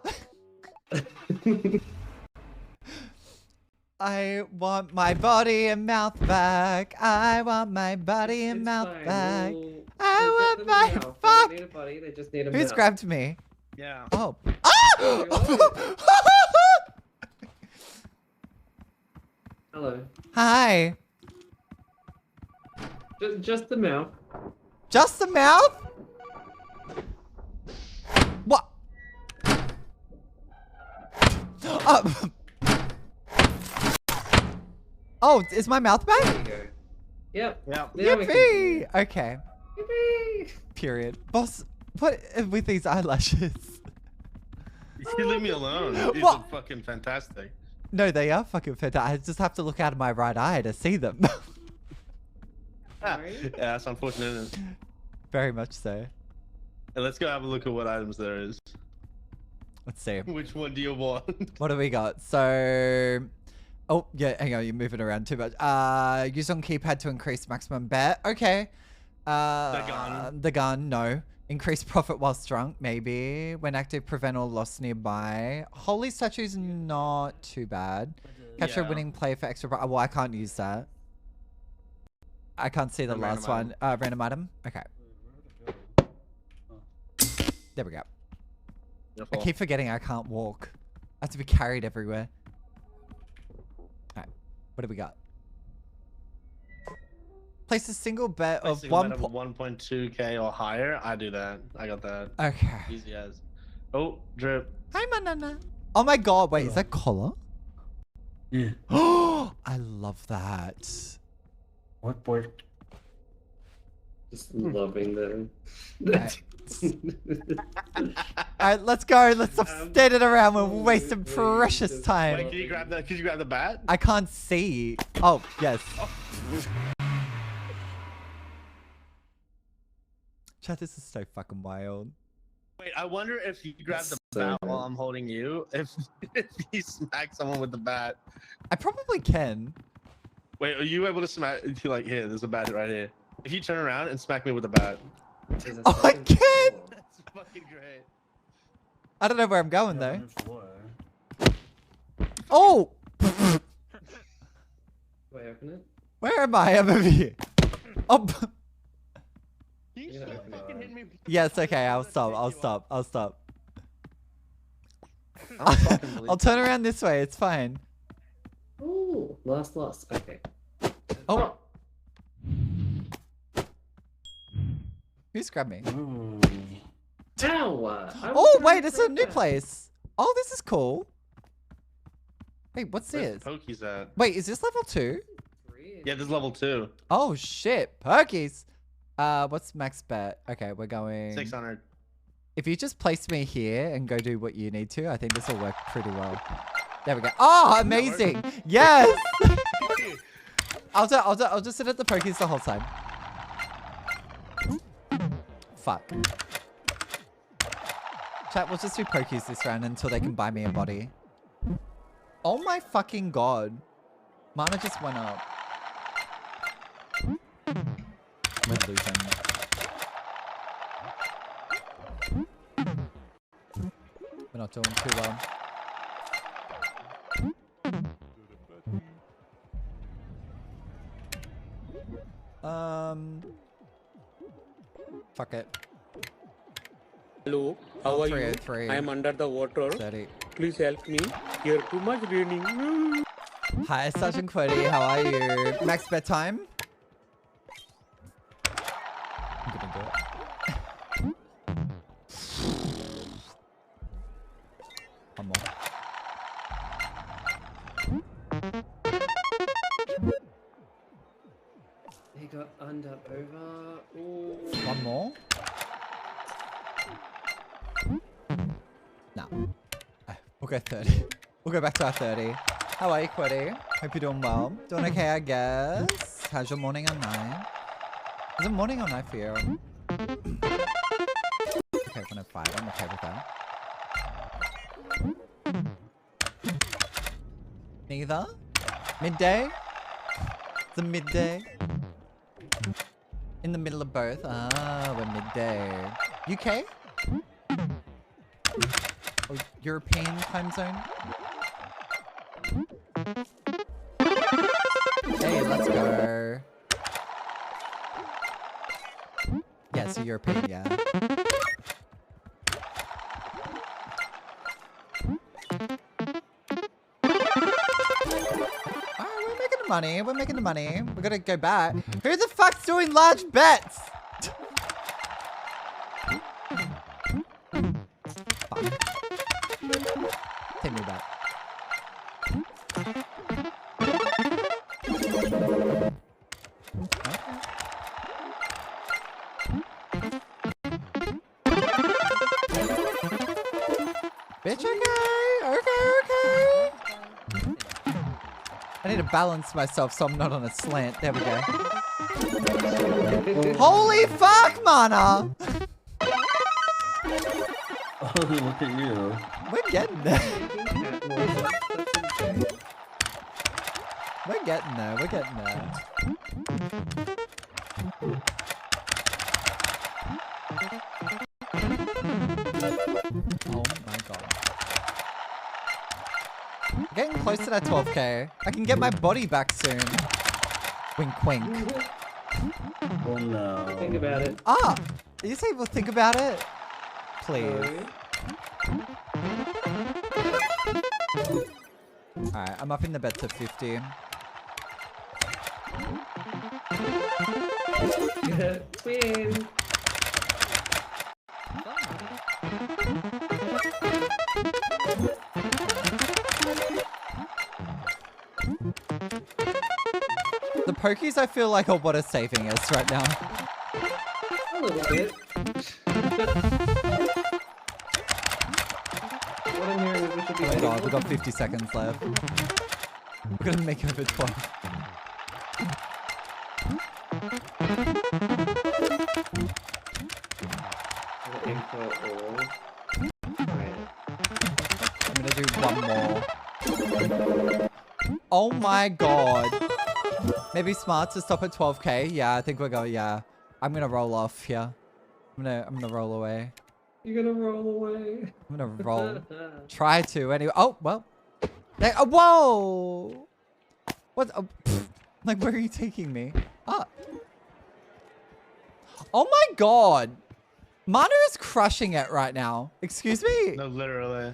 I want my body and mouth back. I want my body and mouth back. I want my fuck. They don't need a body, they just need a Who's mouth. grabbed me? Yeah. Oh. Ah! Hello. Hi. Just the mouth. Just the mouth? What? Oh, is my mouth There back? you go. Yep. Yeah. There we Yippee! Okay. Yippee! Period. Boss, what with these eyelashes? You leave me alone. These What? are fucking fantastic. No, they are fucking fantastic. I just have to look out of my right eye to see them. Sorry? Yeah, that's unfortunate. Isn't it? Very much so. Hey, let's go have a look at what items there is. Let's see. Which one do you want? What do we got? So, oh yeah, hang on, you're moving around too much. Use on keypad to increase maximum bet. Okay. The gun. The gun, no. Increase profit while drunk, maybe. When active, prevent all loss nearby. Holy statue's not too bad. Capture Yeah. winning play for extra. Well, I can't use that. I can't see the And last random one. Random item. Okay. There we go. Your I fault. keep forgetting I can't walk. I have to be carried everywhere. Alright, what do we got? Place a single bet Place of single bet 1.2. 1.2k or higher. I do that. I got that. Okay. Easy as. Oh, drip. Hi, Manana. Oh my god, wait, is that collar? Yeah. Oh, I love that. What boy? Just loving them. Alright, let's go. Let's stop standing around. We're wasting precious Wait, time. can you grab that? Could you grab the bat? I can't see. Oh, yes. Chat, this is so fucking wild. Wait, I wonder if you grab the So bat good. while I'm holding you. If you smack someone with the bat. I probably can. Wait, are you able to smack? If you like, here, there's a bat right here. If you turn around and smack me with the bat. Oh, I can! That's fucking great. I don't know where I'm going though. Oh! Wait, open it. Where am I? I'm over here. Oh. You so fucking hit me. Yes, okay, I'll stop. I'll stop. I'll stop. I'm fucking I'll turn around this way. It's fine. Ooh, lost. Okay. Oh. Who's grabbed me? Ow! Oh, wait, it's a new place. Oh, this is cool. Wait, what's Where's this? Pokey's at? Wait, is this level 2? Yeah, this is level 2. Oh, shit. Perkies. What's max bet? Okay, we're going... 600. If you just place me here and go do what you need to, I think this will work pretty well. There we go. Oh, amazing. Yes. I'll just sit at the pokies the whole time. Fuck. Chat, we'll just do pokies this round until they can buy me a body. Oh my fucking god. Mana just went up. We're losing. We're not doing too well. Fuck it. Hello, how are you? 303. I am under the water. 30. Please help me. Here too much raining. Hi, Sergeant Quiddy. How are you? Max bedtime? I'm gonna do it. One more. He got under over. Ooh. One more. No. We'll go 30. We'll go back to our 30. How are you, Quiddy? Hope you're doing well. Doing okay, I guess. How's your morning or night? Is it morning or night for you? Okay, 105. I'm okay with that. Neither? Midday? It's a midday. In the middle of both. Ah, we're midday. UK? Or European time zone? Hey, let's go. Yeah, so European, yeah. We're making the money. We're making the money. We're gonna go back. Who the fuck's doing large bets? Fuck. Take me back. Bitch, okay. I need to balance myself so I'm not on a slant. There we go. Holy fuck, Mana! Oh, look at you. We're getting there. We're getting there. We're getting there. Oh my god. Getting close to that 12k. I can get my body back soon. Wink wink. Oh no. Think about it. Ah! Are you able to think about it? Please. Alright, I'm up in the bet to 50. Win. The pokies I feel like are what are saving us right now. A little bit. What I'm hearing is we should be Oh my waiting god, for- we've got 50 seconds left. We're gonna make it over 12. Info all. Right. I'm gonna do one more. Oh my god. Maybe smart to stop at 12k. Yeah, I think we're going. Yeah, I'm gonna roll off here. I'm gonna roll away. You're gonna roll away. I'm gonna roll. Try to anyway. Oh well. Whoa. What? Like, where are you taking me? Ah. Oh my god. Mana is crushing it right now. Excuse me? No, literally.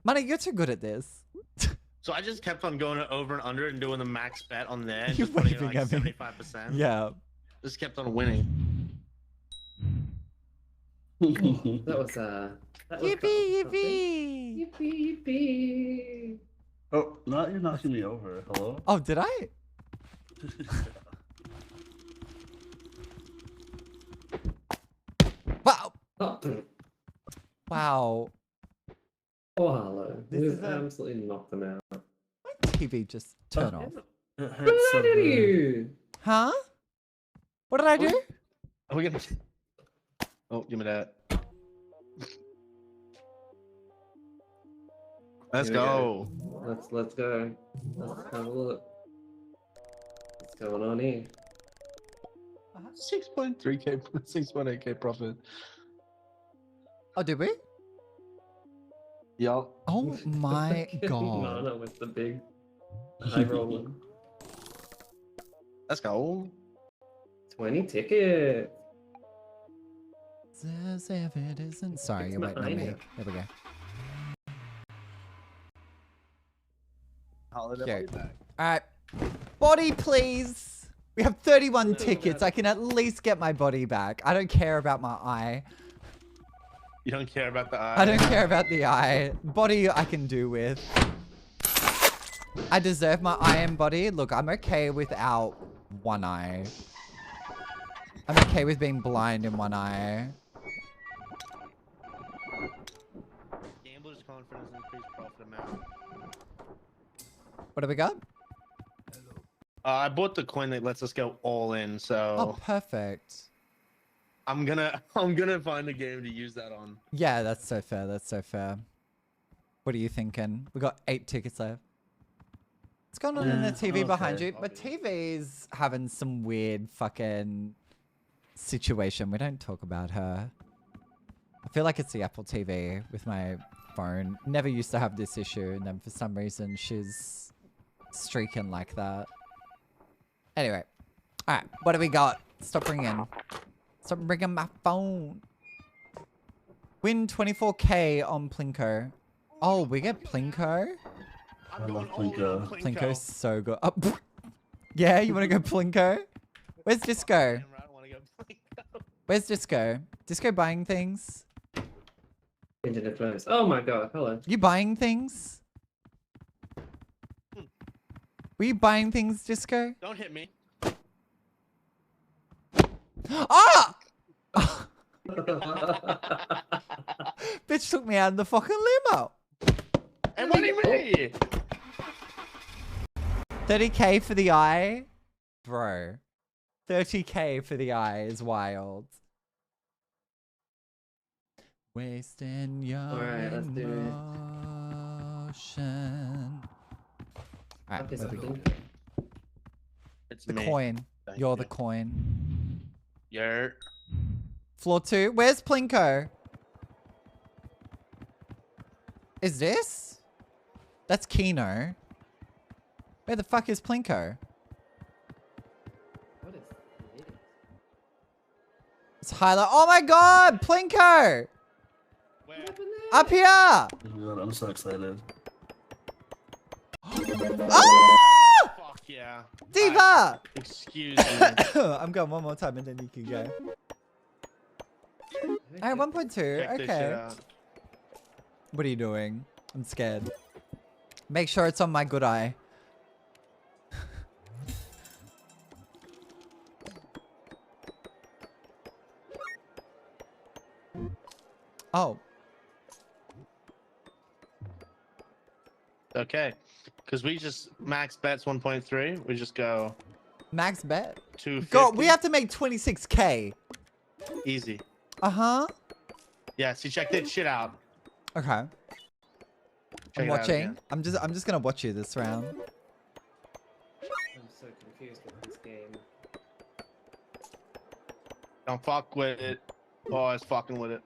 Mana, you're too good at this. So I just kept on going over and under and doing the max bet on there. And You're just putting it waving like at me. 75%. Yeah. Just kept on winning. That was Yippee, yippee. Yippee, yippee. Oh, not you knocking me over. Hello? Oh, did I? Wow. Oh, Wow. oh hello. This You is a- absolutely knocked them out. My TV just turned off. It hurts so What did good. you? Huh? What did I do? Are we gonna? Oh, give me that. Let's Here we go. Let's go. Let's have a look. What's going on here? 6.3k, 6.8k profit. Oh, did we? Yup. Oh my god. Mana with the big high roller. Let's go. 20 tickets. As if it isn't. Sorry, It's you're waiting on behind me. you. There we go. Holiday Okay. Alright. Body, please. We have 31 Something tickets. about- I can at least get my body back. I don't care about my eye. You don't care about the eye. I don't care about the eye. Body I can do with. I deserve my eye and body. Look, I'm okay without one eye. I'm okay with being blind in one eye. Gambler's confidence increased profit amount. What do we got? I bought the coin that lets us go all in, so Oh, perfect. I'm gonna find a game to use that on. Yeah, that's so fair. That's so fair. What are you thinking? We got 8 tickets left. What's going on in the Yeah, TV behind okay. you? But TV's having some weird fucking situation. We don't talk about her. I feel like it's the Apple TV with my phone. Never used to have this issue, and then for some reason she's streaking like that. Anyway. Alright, what do we got? Stop ringing. Stop ringing my phone. Win 24k on Plinko. Oh, we get Plinko? I love Plinko. Plinko's so good. Oh, yeah, you want to go Plinko? Where's Disco? Where's Disco? Disco buying things? Internet close. Oh my god, hello. You buying things? Were you buying things, Disco? Don't hit me. Ah! Bitch took me out in the fucking limo. And what do you mean? 30k for the eye? Bro. 30k for the eye is wild. Wasting your Alright, let's do it. emotion. Alright, What is where we something? go? It's The me. coin. Thank You're you. the coin. You're. Floor 2. Where's Plinko? Is this? That's Kino. Where the fuck is Plinko? What is this? It's highlight. Oh my god! Plinko! Where? Up here! Oh my God, I'm so excited. Ah! Fuck yeah. Diva! Excuse me. I'm going one more time and then you can go. Alright, 1.2. Check this shit Okay. out. What are you doing? I'm scared. Make sure it's on my good eye. Oh. Okay. Because we just max bets 1.3. We just go Max bet. 250. God, we have to make 26k. Easy. Uh-huh. Yeah, see, check that shit out. Okay. Check I'm it out watching. again. I'm just gonna watch you this round. I'm so confused with this game. Don't fuck with it. Boys fucking with it.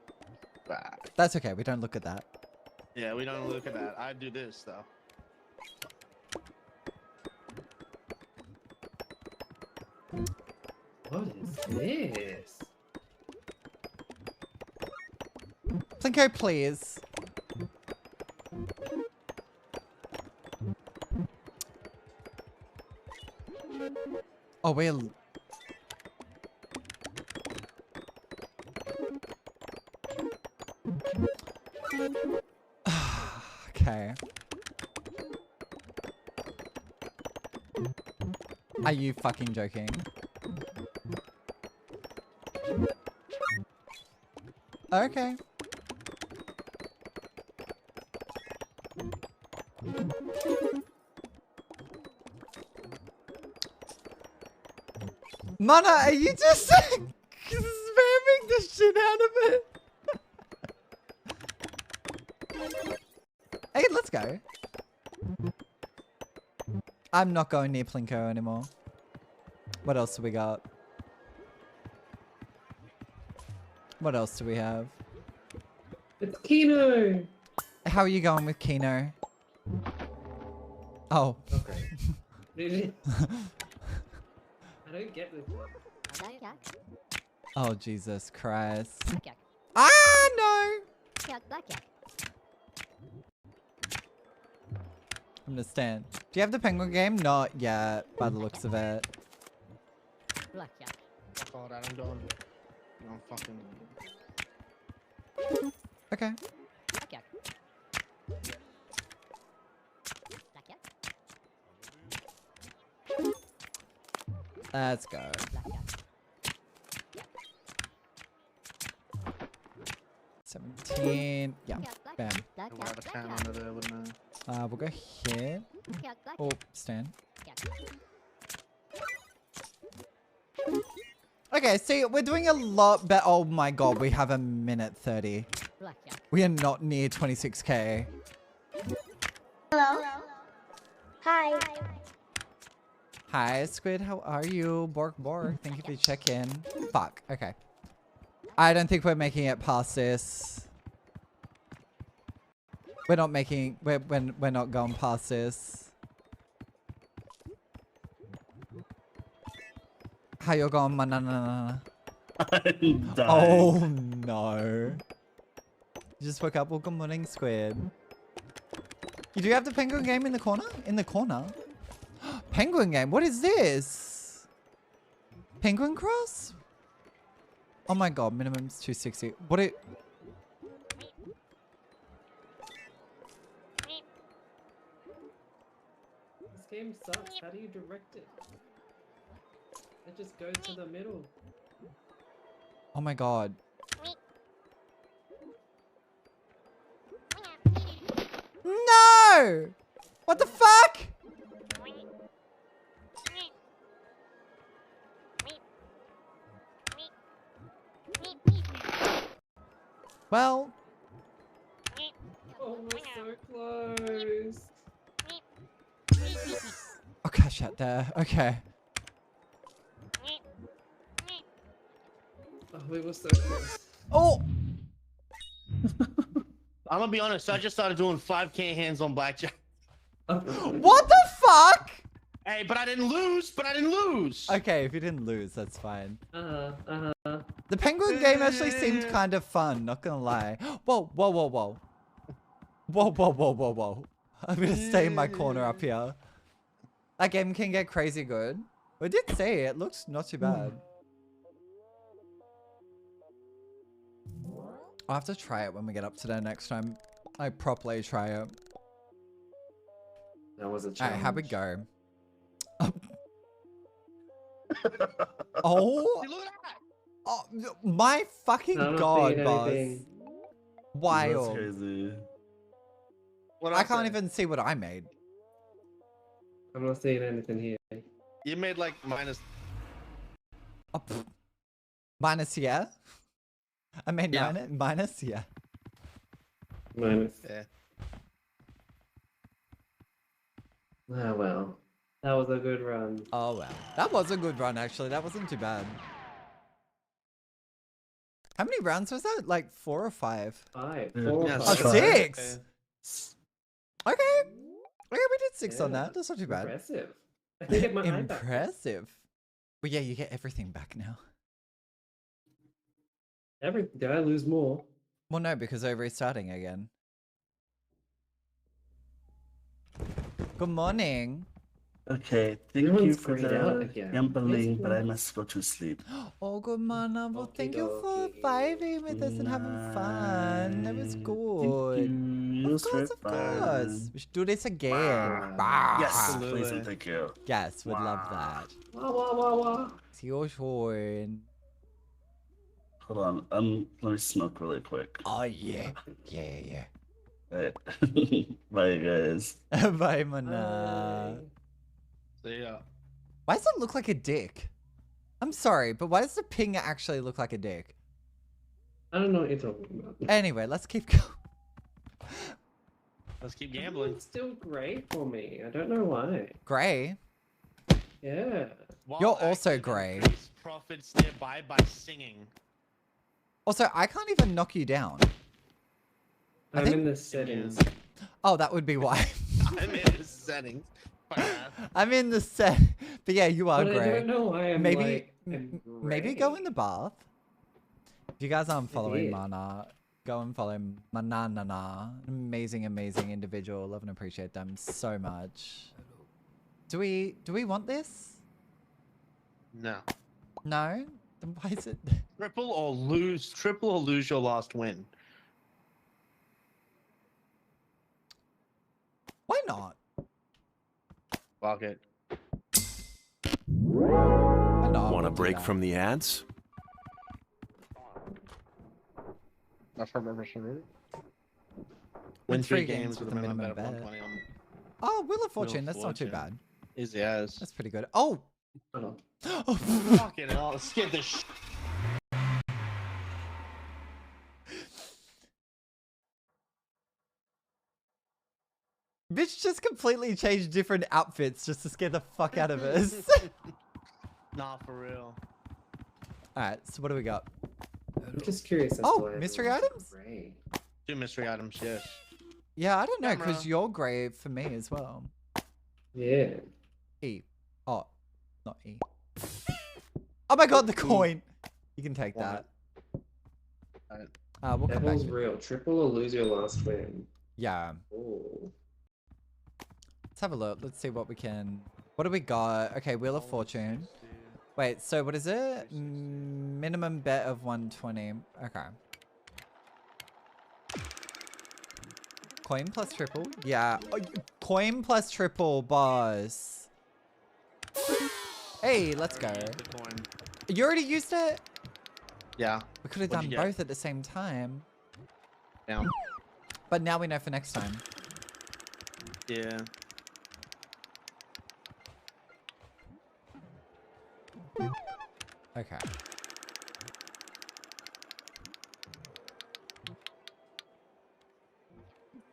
Ah. That's okay. We don't look at that. Yeah, we don't look at that. I do this though. What is this? Plinko, please. Oh, we're... Okay. Are you fucking joking? Okay. Mana, are you just spamming the shit out of it? Hey, let's go. I'm not going near Plinko anymore. What else do we got? What else do we have? It's Kino. How are you going with Kino? Oh. Okay. I don't get this. Black cat. Oh, Jesus Christ. Black cat. Ah, no! Cat, black cat. Understand. Do you have the penguin game? Not yet, by the looks of it. Black cat. Fuck all that. I'm done. I'm fucking. Okay. Black cat. Black cat. Let's go. Black cat. 17. Yeah. Cat, black Bam. cat. Black We'll have a cat. can Black under there, wouldn't I? We'll go here. cat. Black Oh, cat. stand. Cat. Okay, see, we're doing a lot better. Oh my god, we have a minute 30. Black cat. We are not near 26k. Hello. Hi. Hi, Squid. How are you? Bork Bork. Thank you for checking. Fuck. Okay. I don't think we're making it past this. We're not making. We're not going past this. How you going, manana? I'm dying. Oh no. You just woke up. Well, good morning, Squid. You do have the penguin game in the corner? In the corner? Penguin game? What is this? Penguin Cross? Oh my god, minimum's 260. What it... This game sucks. How do you direct it? It just goes to the middle. Oh my god. No! What the fuck? Well, Oh, we're so close. okay, shut there. Okay. Oh, we were so close. Oh! I'm gonna be honest. I just started doing 5K hands on blackjack. What the fuck? Hey, but I didn't lose. But I didn't lose. Okay, if you didn't lose, that's fine. Uh-huh. The penguin game actually seemed kind of fun, not gonna lie. Whoa, whoa, whoa, whoa. Whoa, whoa, whoa, whoa, whoa. I'm gonna stay in my corner up here. That game can get crazy good. I did say it looks not too bad. I'll have to try it when we get up to there next time. I properly try it. That was a Alright, challenge. how we go? Oh, Hey, look at that. oh, my fucking I'm not god, seeing boss. anything. That's Wild. crazy. What I else can't then? even see what I made. I'm not seeing anything here. You made like minus. Oh, pfft. Minus, yeah? I made Yeah. minus, yeah. Minus. Yeah. Ah, well. That was a good run. Oh well. That was a good run actually. That wasn't too bad. How many rounds was that? Like 4 or 5? 5. Yeah. 4 Yeah, or Oh, five. sure. 6! Okay. Okay, we did 6 on Yeah, that. That's not too bad. Impressive. I think it might iPad. Impressive. Well, yeah, you get everything back now. Did I lose more? Well, no, because we're restarting again. Good morning. Okay, thank you Everyone's for grayed out the again. gambling, Yes, but I yes. must go to sleep. Oh, good morning. Well, thank you for Okey-dokey. vibing with us and having fun. That was Thank good. you. It was very Of course. fun. We should do this again. Wow. Bah. Yes, Absolutely. please and thank you. Yes, would love that. Wah, wah, wah, wah. It's your turn. Hold on, let me smoke really quick. Oh, yeah. Yeah, Right. Bye, guys. yeah. Bye, Mana. See ya. Why does it look like a dick? I'm sorry, but why does the ping actually look like a dick? I don't know what you're talking about. Anyway, let's keep going. Let's keep gambling. It's still grey for me. I don't know why. Grey. Yeah. You're While also active, grey. increase profits nearby by singing. Also, I can't even knock you down. I'm think- in the settings. Oh, that would be why. I'm in the settings. Fuck that. I'm in the set. But yeah, you are But I grey. don't know why I'm Maybe, like, I'm maybe go grey. in the bath. If you guys aren't following did. Mana, go and follow Mananana. Amazing, amazing individual. Love and appreciate them so much. Do we want this? No. No? Then why is it? Triple or lose your last win. Why not? Fuck it. Why not? Want We'll a do break that. from the ads? Win 3 games with a minimum bet of bet. 120 on Oh, Wheel of Fortune. Wheel of That's not too Fortune. bad. easy as. That's pretty good. Oh! Oh. Oh, Fucking hell, skip the sh. Bitch just completely changed different outfits just to scare the fuck out of us. Nah, for real. Alright, so what do we got? I'm just curious. As Oh, to why mystery everyone's items? grey. 2 mystery items, yes. Yeah, I don't know, because Camera. you're grey for me as well. Yeah. E. Oh, not E. Oh my god, the coin! You can take that. Alright. We'll come back Devil's to real. Triple or lose your last win. Yeah. Oh. Let's have a look. Let's see what we can... What do we got? Okay, Wheel of Fortune. Wait, so what is it? Minimum bet of 120. Okay. Coin plus triple? Yeah. Oh, coin plus triple, boss. Hey, let's go. The coin. You already used it? Yeah. We could have What'd done you get? both at the same time. Down. But now we know for next time. Yeah. Okay.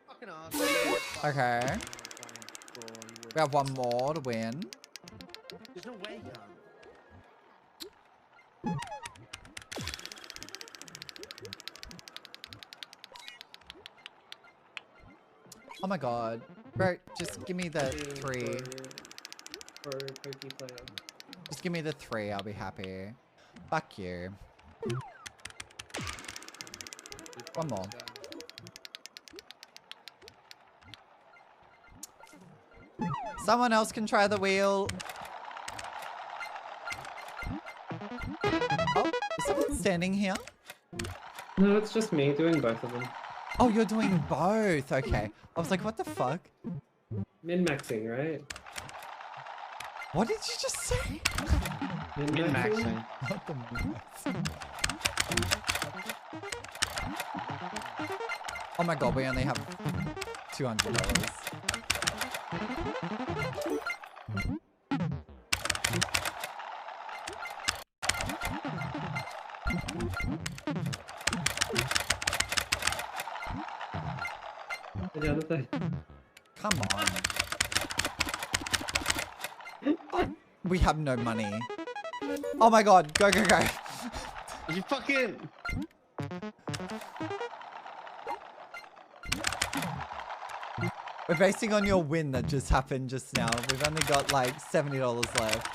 Fucking awesome. Okay. We have one more to win. There's no way, Jan. Oh my god. Bro, just give me the 3. For Pokey player. Just give me the 3, I'll be happy. Fuck you. One more. Someone else can try the wheel. Oh, is someone standing here? No, it's just me doing both of them. Oh, you're doing both. Okay. I was like, what the fuck? Min-maxing, right? What did you just say? Min-maxing. Not the min-maxing. Oh my god, we only have $200. The other thing. Come on. We have no money. Oh my god, go, go, go. You fucking. We're basing on your win that just happened just now. We've only got like $70 left.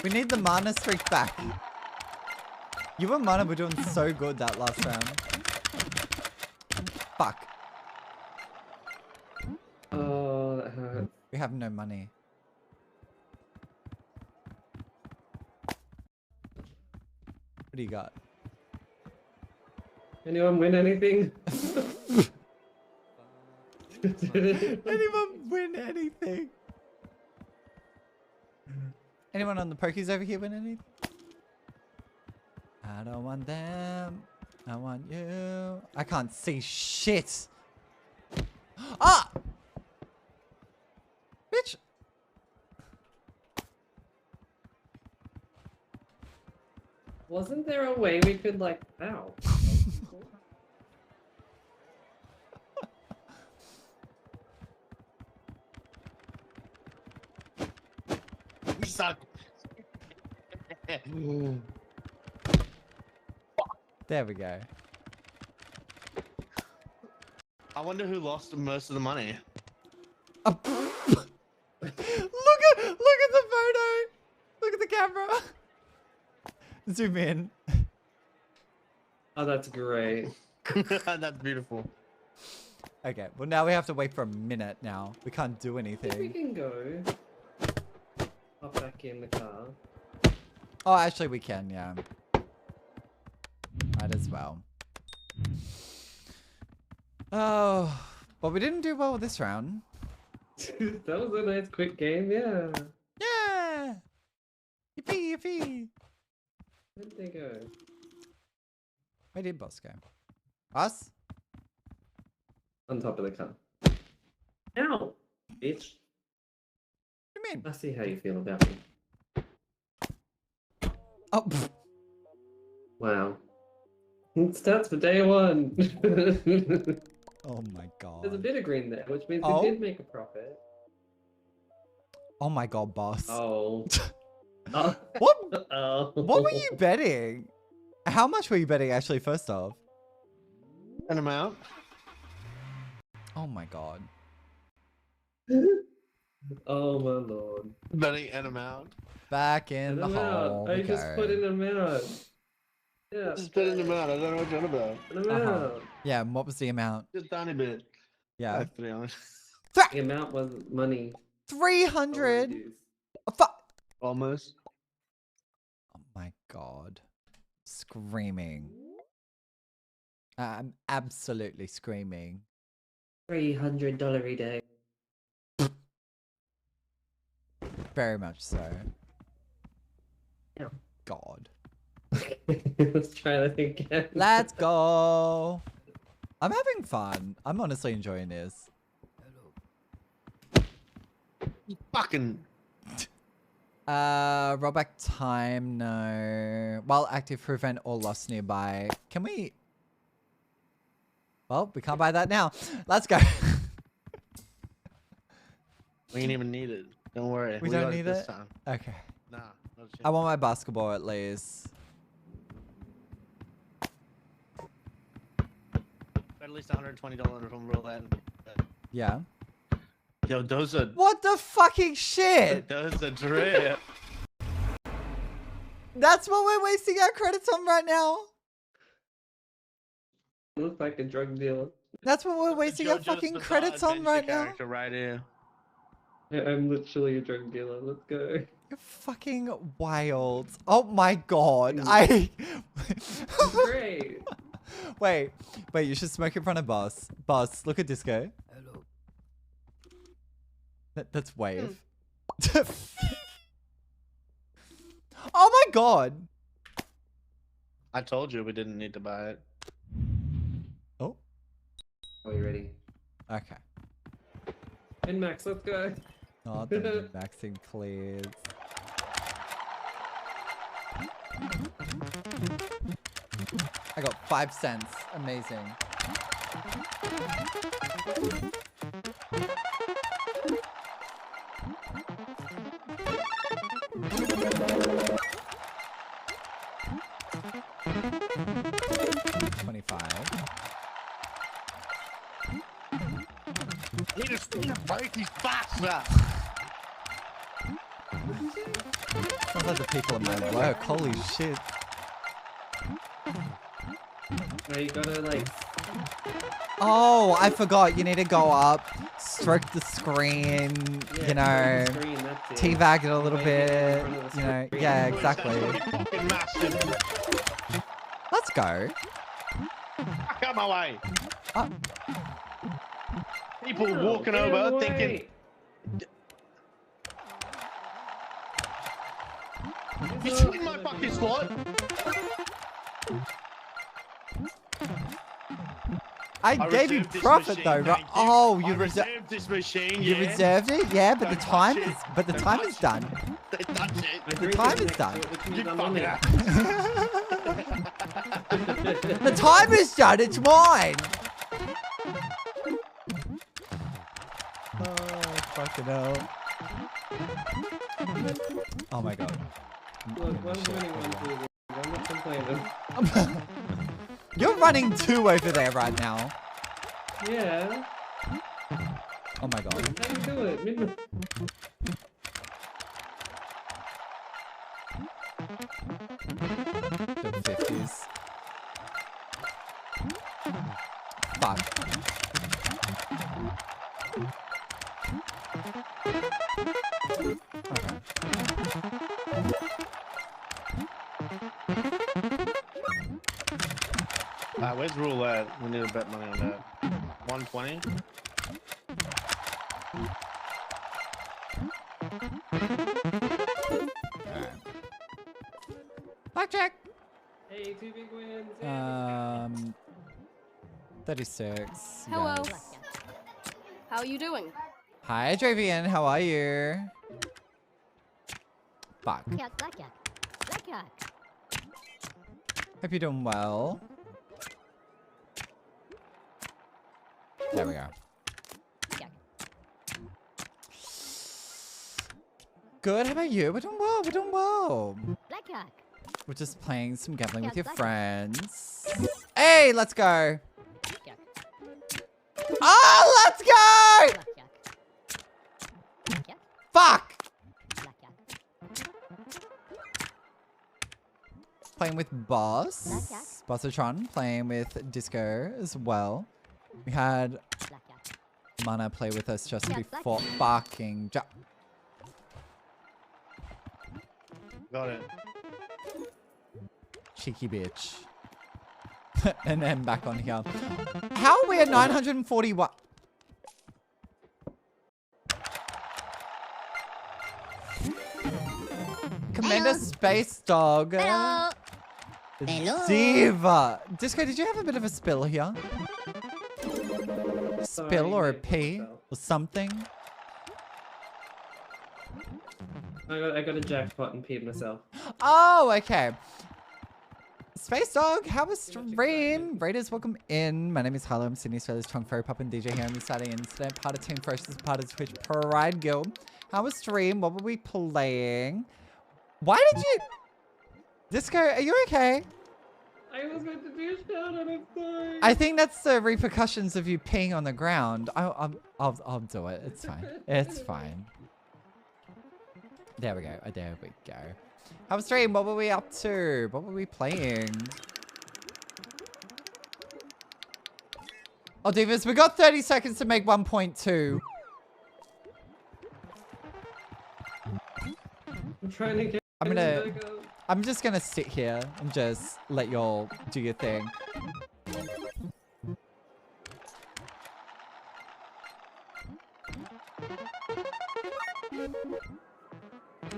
We need the mana streak back. You and Mana were doing so good that last round. Fuck. Oh, that hurt. We have no money. What do you got? Anyone win anything? Anyone win anything? Anyone on the pokies over here win anything? I don't want them. I want you. I can't see shit. Ah! Bitch! Wasn't there a way we could like... Ow. We suck. There we go. I wonder who lost most of the money. Look at the photo. Look at the camera. Zoom in. Oh, that's great. That's beautiful. Okay, well now we have to wait for a minute now. We can't do I think we anything. can go. Hop back in the car. Oh, actually we can, yeah. Might as well. Oh, but we didn't do well this round. That was a nice quick game, yeah. Yeah! Yippee, yippee! Where'd they go? Where did boss go? Us? On top of the car. Ow! Bitch. What do you mean? I see how you feel about me. Oh, pfft. Wow. It starts for day one. Oh my god. There's a bit of green there, which means Oh. we did make a profit. Oh my god, boss. Oh. Oh. What? Oh. What were you betting? How much were you betting actually first off? An amount. Oh my god. Oh my lord. Betting an amount. Back in the An hole. amount. I we just go. put in an amount. Yeah. Just bet an amount. I don't know what you're on about. An amount. Yeah, and what was the amount? Just a tiny bit. Yeah. To be honest. The amount was money. 300. Already. Almost. Oh my god. Screaming. I'm absolutely screaming. $300 a day. Very much so. Yeah. God. Let's try that again. Let's go. I'm having fun. I'm honestly enjoying this. Fucking. Rollback time, no. While active, prevent all loss nearby. Can we? Well, we can't buy that now. Let's go. We ain't even need it. Don't worry. We don't got need this it? time. Okay. Nah. Not a chance. I want my basketball at least. At least $120 from roulette. Yeah. Yo, those are What the fucking shit? those are drip. That's what we're wasting our credits on right now. Looks like a drug dealer. That's what we're wasting our JoJo's fucking Bizarre credits on Adventure right now. character right here. Yeah, I'm literally a drug dealer. Let's go. You're fucking wild. Oh my god. I. Great. Wait, you should smoke in front of Boss. Boss, look at Disco. Hello. That's wave. Oh my god. I told you we didn't need to buy it. Oh, Are we ready? okay. And Max, let's go. Not the maxing, please. I got 5 cents. Amazing. Need to break these faster. Sounds like the people at my work. Holy shit. Oh, you gotta like. Oh, I forgot. You need to go up, stroke the screen, you know, Screen, that's it. teabag it a little Wave it in bit. front of the You know, screen. yeah, exactly. Fucking massive. Let's go. Fuck out my way. Oh. People Oh, walking get over away. thinking, between my fucking slot. I gave you reserved this profit machine, though, right? thank you. Oh, you I reserved. reserved this machine. You yeah. reserved it, yeah, but the Don't time touch is, it. but the Don't time touch is it. done. They touch My it. drink time is next to done. it, which You means I'm fucking on it. ass. The time is done. It's mine. Oh fucking hell! Oh my god. Look, one's winning, one's losing. I'm not complaining. You're running 2 over there right now. Yeah. Oh my god. How do you do it? Mid- The 50s. Fuck. Where's roulette? We need to bet money on that. 120. Blackjack. Hey, 2 big wins. Yeah. 36. you Hello. guys. How are you doing? Hi, Dravian. How are you? Fuck. Blackjack, blackjack. Blackjack. Hope you're doing well. There we go. Blackjack. Good. How about you? We're doing well. We're doing well. Blackjack. We're just playing some gambling with your Blackjack. friends. Hey, let's go. Blackjack. Oh, let's go. Blackjack. Blackjack. Fuck. Blackjack. Playing with Boss. Blackjack. Bossatron playing with Disco as well. We had Blackjack. Mana play with us just Yeah, before fucking Got it. cheeky bitch. And then back on here. How are we at 941? Commander Hello. Space Dog. Hello. Hello. Diva. Disco, did you have a bit of a spill here? A Sorry, spill or a mate, pee myself. or something? I got a jackpot and peed myself. Oh, okay. Space Dog, how was stream? Raiders, welcome in. My name is Harlow. I'm Sydney Australia's Chong Furry Pop and DJ here. I'm starting Incident, part of Team Fresh, this is part of Twitch Pride Guild. How was stream? What were we playing? Why did you... Disco, are you okay? I was going to do a shout out, I'm sorry. I think that's the repercussions of you peeing on the ground. I'll do it. It's fine. It's fine. There we go. There we go. How was stream? What were we up to? What were we playing? Oh, Divas, we got 30 seconds to make 1.2. I'm trying to get I'm gonna- it back up. I'm just gonna sit here and just let y'all do your thing.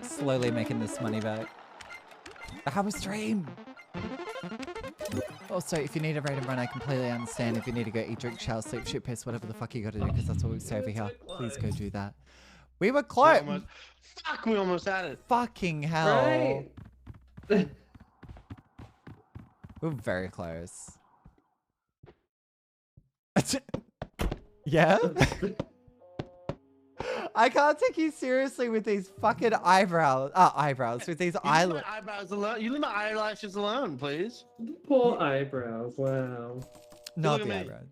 Slowly making this money back. How was stream? Also, if you need a raid and run, I completely understand. If you need to go eat, drink, shower, sleep, shit, piss, whatever the fuck you gotta do, because that's what we say over here. Please go do that. We were close. Fuck, we almost had it. Fucking hell. Right. We're very close. Yeah? I can't take you seriously with these fucking eyebrows, with these You leave eyelids. my eyebrows alone. You leave my eyelashes alone, please. Poor eyebrows, wow. Not Look the at me. eyebrows.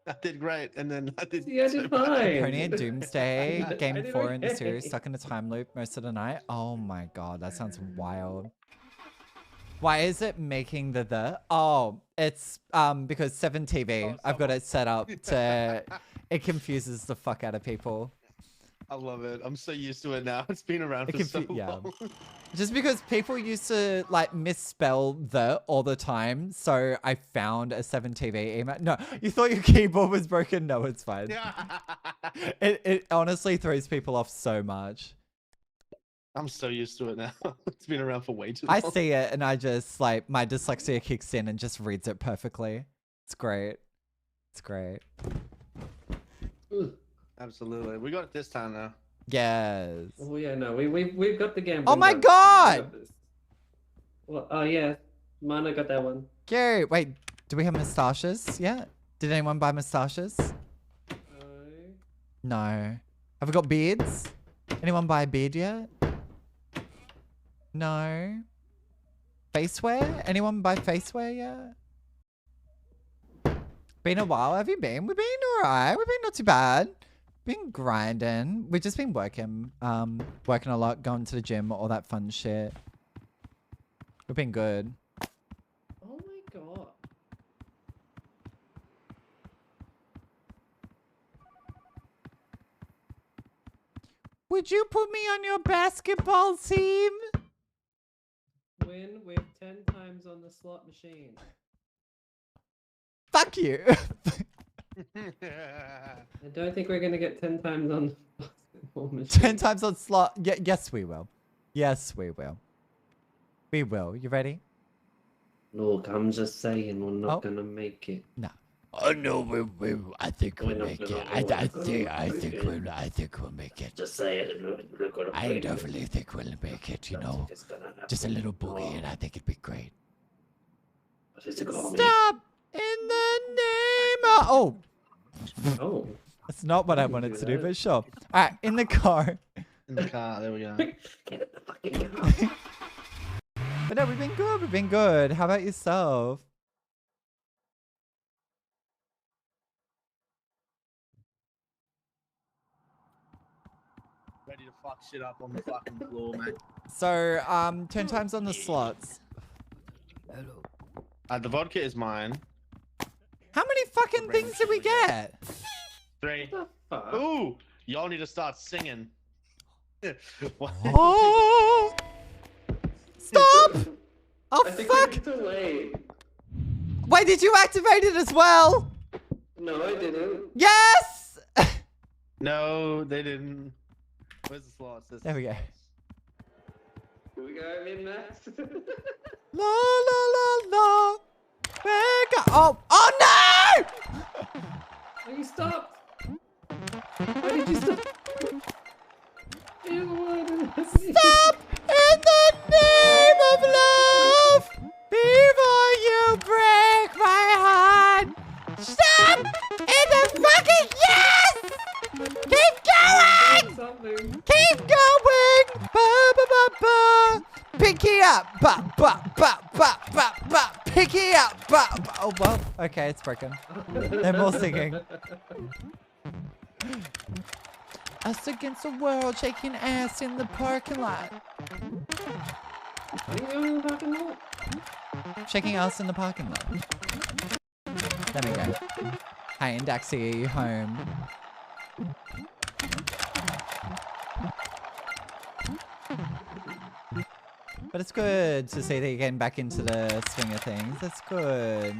I did great, and then I did. See, I did fine. Pony and Doomsday, I game did 4 in the okay. series, stuck in a time loop most of the night. Oh my god, that sounds wild. Why is it making the? Oh, it's because 7TV. I've got it set up to. It confuses the fuck out of people. I love it. I'm so used to it now. It's been around It for so yeah. long. Just because people used to like misspell the all the time, so I found a 7TV email. No, you thought your keyboard was broken? No, it's fine. It honestly throws people off so much. I'm so used to it now. It's been around for way too long. I see it and I just like my dyslexia kicks in and just reads it perfectly. It's great. It's great. Absolutely. We got it this time now. Yes. Oh yeah, no, we've got the game. Oh my god! Well, oh yeah, Mana got that one. Gary, wait, do we have moustaches yet? Did anyone buy moustaches? No. Have we got beards? Anyone buy a beard yet? No. Face wear? Anyone buy face wear yet? Been a while. Have you been? We've been alright. We've been not too bad. Been grinding. We've just been working. Working a lot, going to the gym, all that fun shit. We've been good. Oh my god. Would you put me on your basketball team? Win with 10 times on the slot machine. Fuck you. I don't think we're gonna get 10 times on the basketball machine. 10 times on slot. Yes, we will. Yes, we will. We will. You ready? Look, I'm just saying we're not Oh. gonna make it. No. Oh no, I think We're we'll not make gonna- it. we're not gonna I make think it. we'll make it. Just say it. We're gonna I make it. definitely think we'll make it. You know, It's gonna happen. just a little boogie, and I think it'd be great. But it's gonna be- Stop! In the name of... Oh. Oh. That's not what I wanted to do, but sure. Alright, in the car. In the car, there we go. Get in the fucking car. But no, we've been good. We've been good. How about yourself? Ready to fuck shit up on the fucking floor, mate. So, 10 times on the slots. The vodka is mine. How many fucking things did we get? 3. What the fuck? Ooh, y'all need to start singing. What? Oh! Stop! Oh, I think fuck! we're too late. Wait, did you activate it as well? No, I didn't. Yes! No, they didn't. Where's the slots? There we go. Here we go, min-max. La la la la. Mega. Oh, oh no! Oh, you stopped. Why did you stop? Stop in the name of love before you break my heart. Stop in the fucking yes! Keep going! Something. Keep going! Ba ba ba ba. Picky up! Ba ba ba ba ba ba. Picky up! Ba ba. Oh well. Okay, it's broken. They're more singing. Us against the world, shaking ass in the parking lot. Are you going in the parking lot? Shaking ass in the parking lot. There we go. Hi, and Daxie, are you home? But it's good to see that you're getting back into the swing of things. That's good.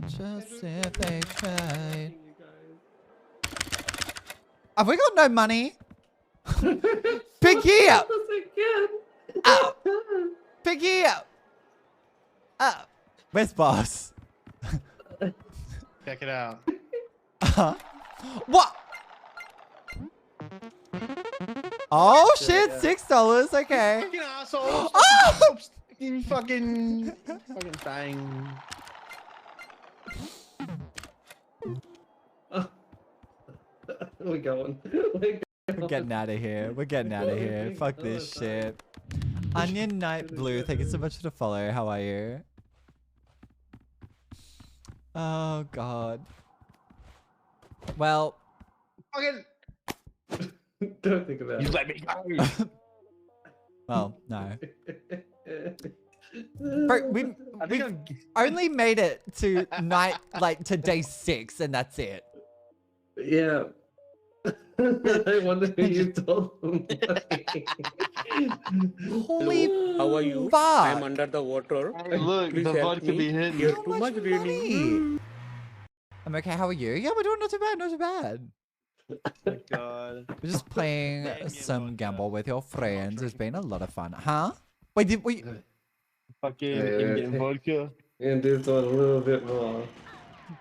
Just if they tried. Have we got no money? Picky up! Up! Picky up! Up! Where's boss? Check it out. What? Oh shit, $6, okay. Fucking assholes! Oh! Fucking bang. We're going. We're getting out of here. We're getting out of here. Fuck this shit. Onion Night Blue, thank you so much for the follow. How are you? Oh god. Well, Fucking. Don't think about You it. let me go. well, no. Bro, we I think I'm. only made it to night, like to day 6, and that's it. Yeah. I wonder who you told them. Holy How are you? fuck. I am under the water. Hey, look, Please the help VOD could me. be hidden. Here How too much much raining. money? I'm okay, how are you? Yeah, we're doing not too bad, not too bad. Oh God. We're just playing Game some vodka. gamble with your friends. It's been a lot of fun. Huh? Wait, did we Fucking Yeah, Indian yeah. vodka. And do one a little bit more.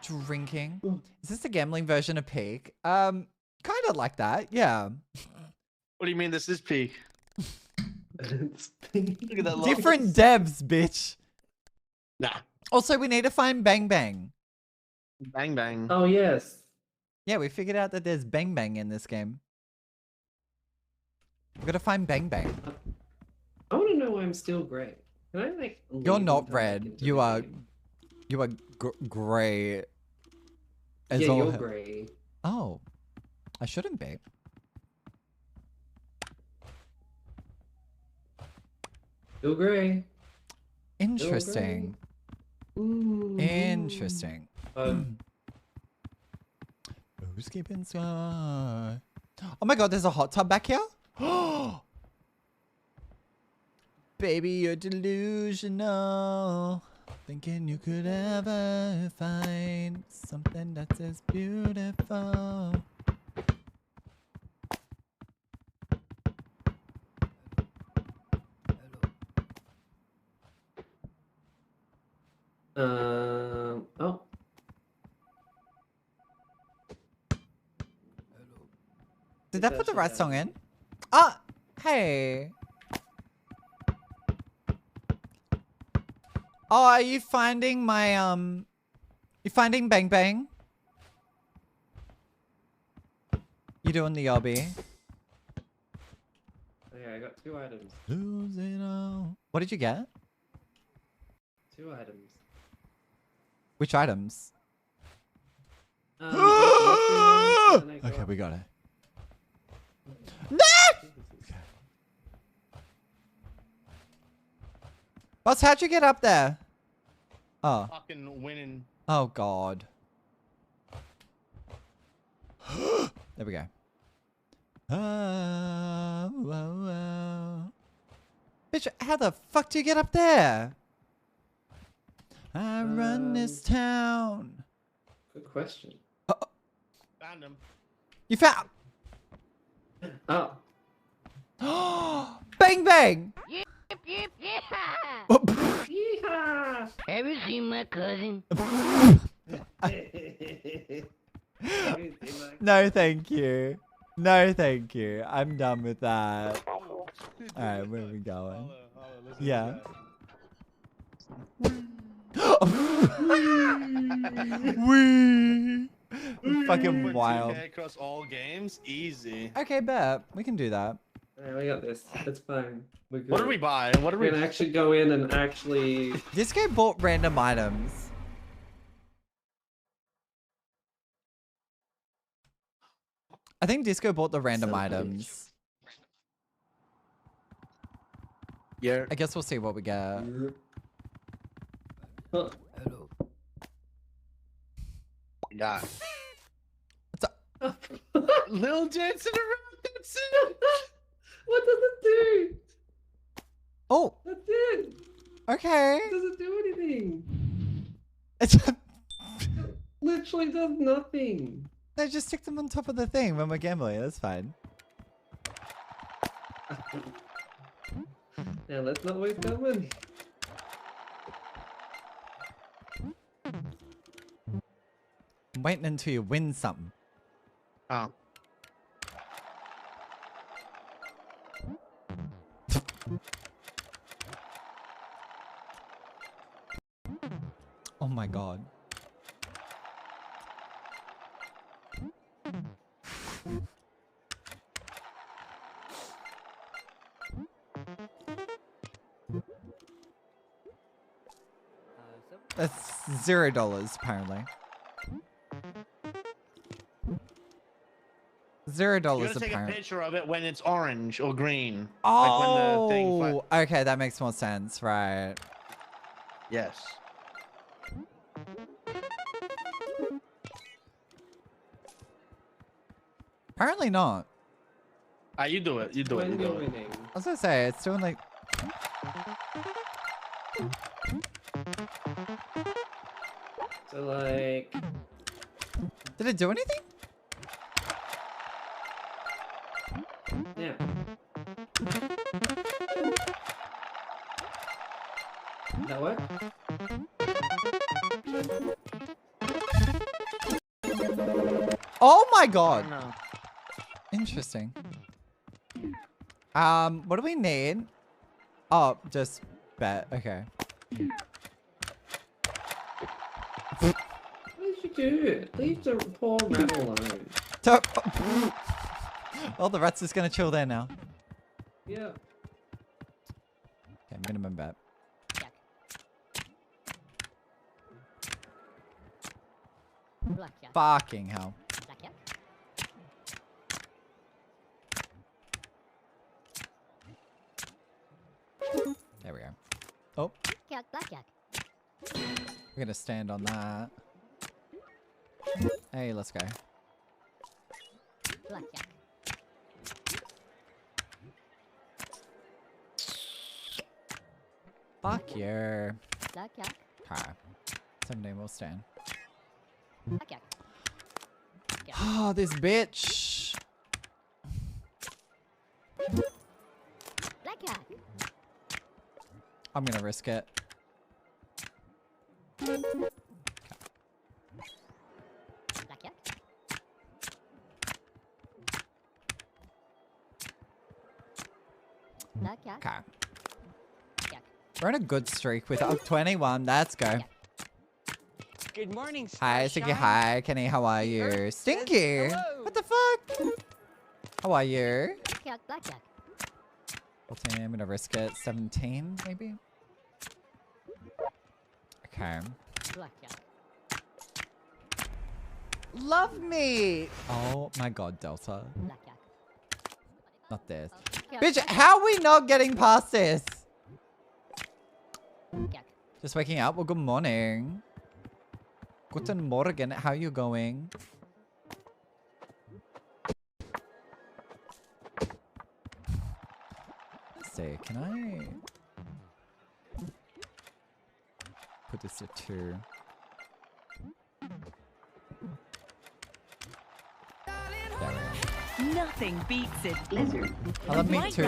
drinking? Is this the gambling version of Peak? Kind of like that, yeah. What do you mean this is peak? Look at that. Different devs, bitch. Nah. Also, we need to find Bang Bang. Bang bang. Oh yes. Yeah, we figured out that there's Bang Bang in this game. We gotta find Bang Bang. I want to know why I'm still grey. Can I like? You're leave not and come back red. into You the are. game? You are grey. As Yeah, all you're he- grey. Oh, I shouldn't be. Still grey. Interesting. Ooh. Interesting. Um, Who's keeping sky? Oh my god, there's a hot tub back here? Baby, you're delusional. Thinking you could ever find something that's as beautiful. oh. Did that put the right song in? Ah, hey. Oh, are you finding my, you finding Bang Bang? You doing the obby? Okay, I got 2 items. Lose it all. What did you get? 2 items. Which items? Okay, Okay, we got it. No! Boss, how'd you get up there? Oh. Fucking winning. Oh, God. There we go. Bitch, how the fuck do you get up there? I run this town. Good question. Found him. You found... Oh. Bang Bang! Yeehaw! Have you seen my cousin? No, thank you. No, thank you. I'm done with that. Alright, where are we going? Yeah. Wee! Fucking wild. 2K across all games, easy. Okay, bet. We can do that. Alright, we got this. It's fine. We're good. What did we buy? What did We're we? gonna actually go in and actually. Disco bought random items. I think Disco bought the random items. Yeah. I guess we'll see what we get. Huh. Got. What's up? Lil Jensen around. That's it. What does it do? Oh, That's it. okay. It doesn't do anything. It's Literally does nothing. no, just stick them on top of the thing when we're gambling. That's fine. Now let's not waste our money. I'm waiting until you win something. Oh. Oh my god. That's $0 apparently. $0 You gotta take a apparently. picture of it when it's orange or green. Oh, Like when the thing okay, that makes more sense, right? yes. Apparently not. You do it. You do it. You When you're do it. winning. I was gonna say it's doing like. So like, Did it do anything? yeah. That work? Oh my god! No. Interesting. What do we need? Oh, just bet. Okay. What did you do? Leave the poor rat alone. Oh, the rat's just gonna chill there now. Yeah. Okay, minimum bet. Fucking hell. There we go. Oh, we're gonna stand on that. Hey, let's go. Fuck you. Okay. 17 will stand. Oh, this bitch. I'm gonna risk it. Okay. We're on a good streak with up 21. Let's go. Good morning, Hi, Stinky. Hi, Kenny. How are you? Stinky. What the fuck? How are you? 14. I'm gonna risk it. 17, maybe. Okay. Love me. Oh my god, Delta. Not this. Bitch, how are we not getting past this? Just waking up? Well, good morning. Guten Morgen. How are you going? Let's see. Can I put this to 2? There we go. Nothing beats it. Blizzard. I love me too.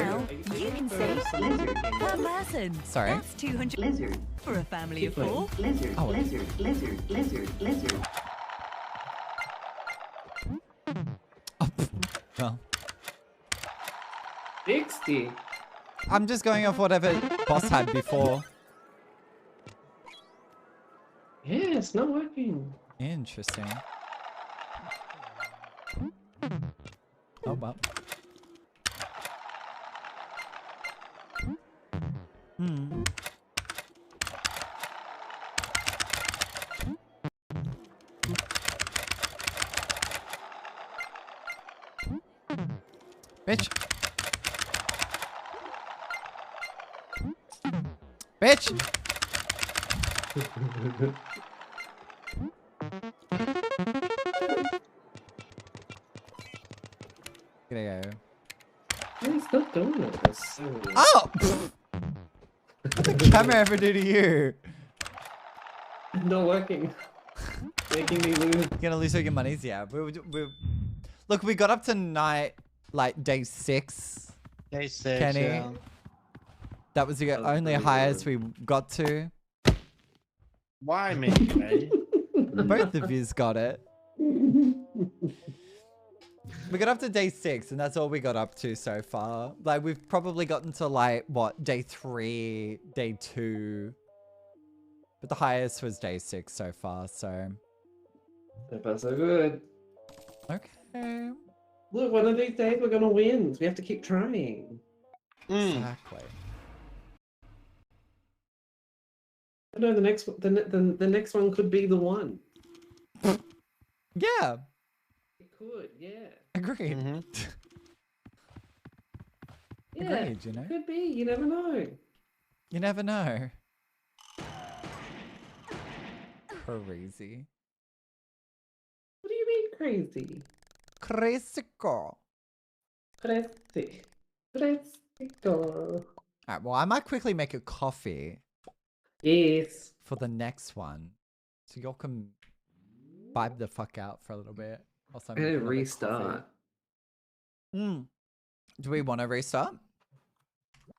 You can save Blizzard per person. Sorry. That's 200 Blizzard for a family of 4. Blizzard, oh. Blizzard. Well, 60. I'm just going off whatever boss had before. Yeah, it's not working. Interesting. Oh, well. Hmm. Bitch. Bitch. Gonna go. It's not doing it. It's so weird. Oh! What did the camera ever do to you? Not working. Making me lose. You're gonna lose all your monies? Yeah. Look, we got up to like day 6. Day 6. Kenny. Yeah. That was the That was only pretty highest good. we got to. Why me, Ray? Both of yous got it. We got up to day 6, and that's all we got up to so far. Like, we've probably gotten to, like, what, day 3, day 2. But the highest was day 6 so far, so... So far, so good. Okay. Look, one of these days we're gonna win. We have to keep trying. Mm. Exactly. No, the next one, the next one could be the one. Yeah, It could, yeah. agreed. Mm-hmm. Yeah, Agreed, you know? could be. You never know. You never know. Crazy. What do you mean crazy? Crazy girl. Crazy. Crazy girl. Alright, well, I might quickly make a coffee Yes. for the next one. So y'all can vibe the fuck out for a little bit. Also, I'm gonna restart. Do we want to restart?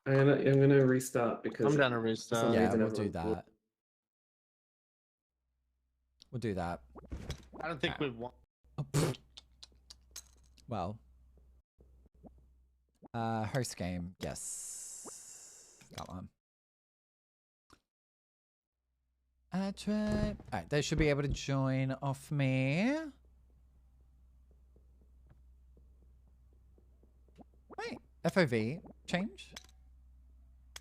I'm gonna restart because I'm down to for some restart. Yeah, reason we'll do everyone- that. We'll do that. I don't think we've won. Well. Host game, yes. That one. Alright, they should be able to join off me. Wait, FOV change?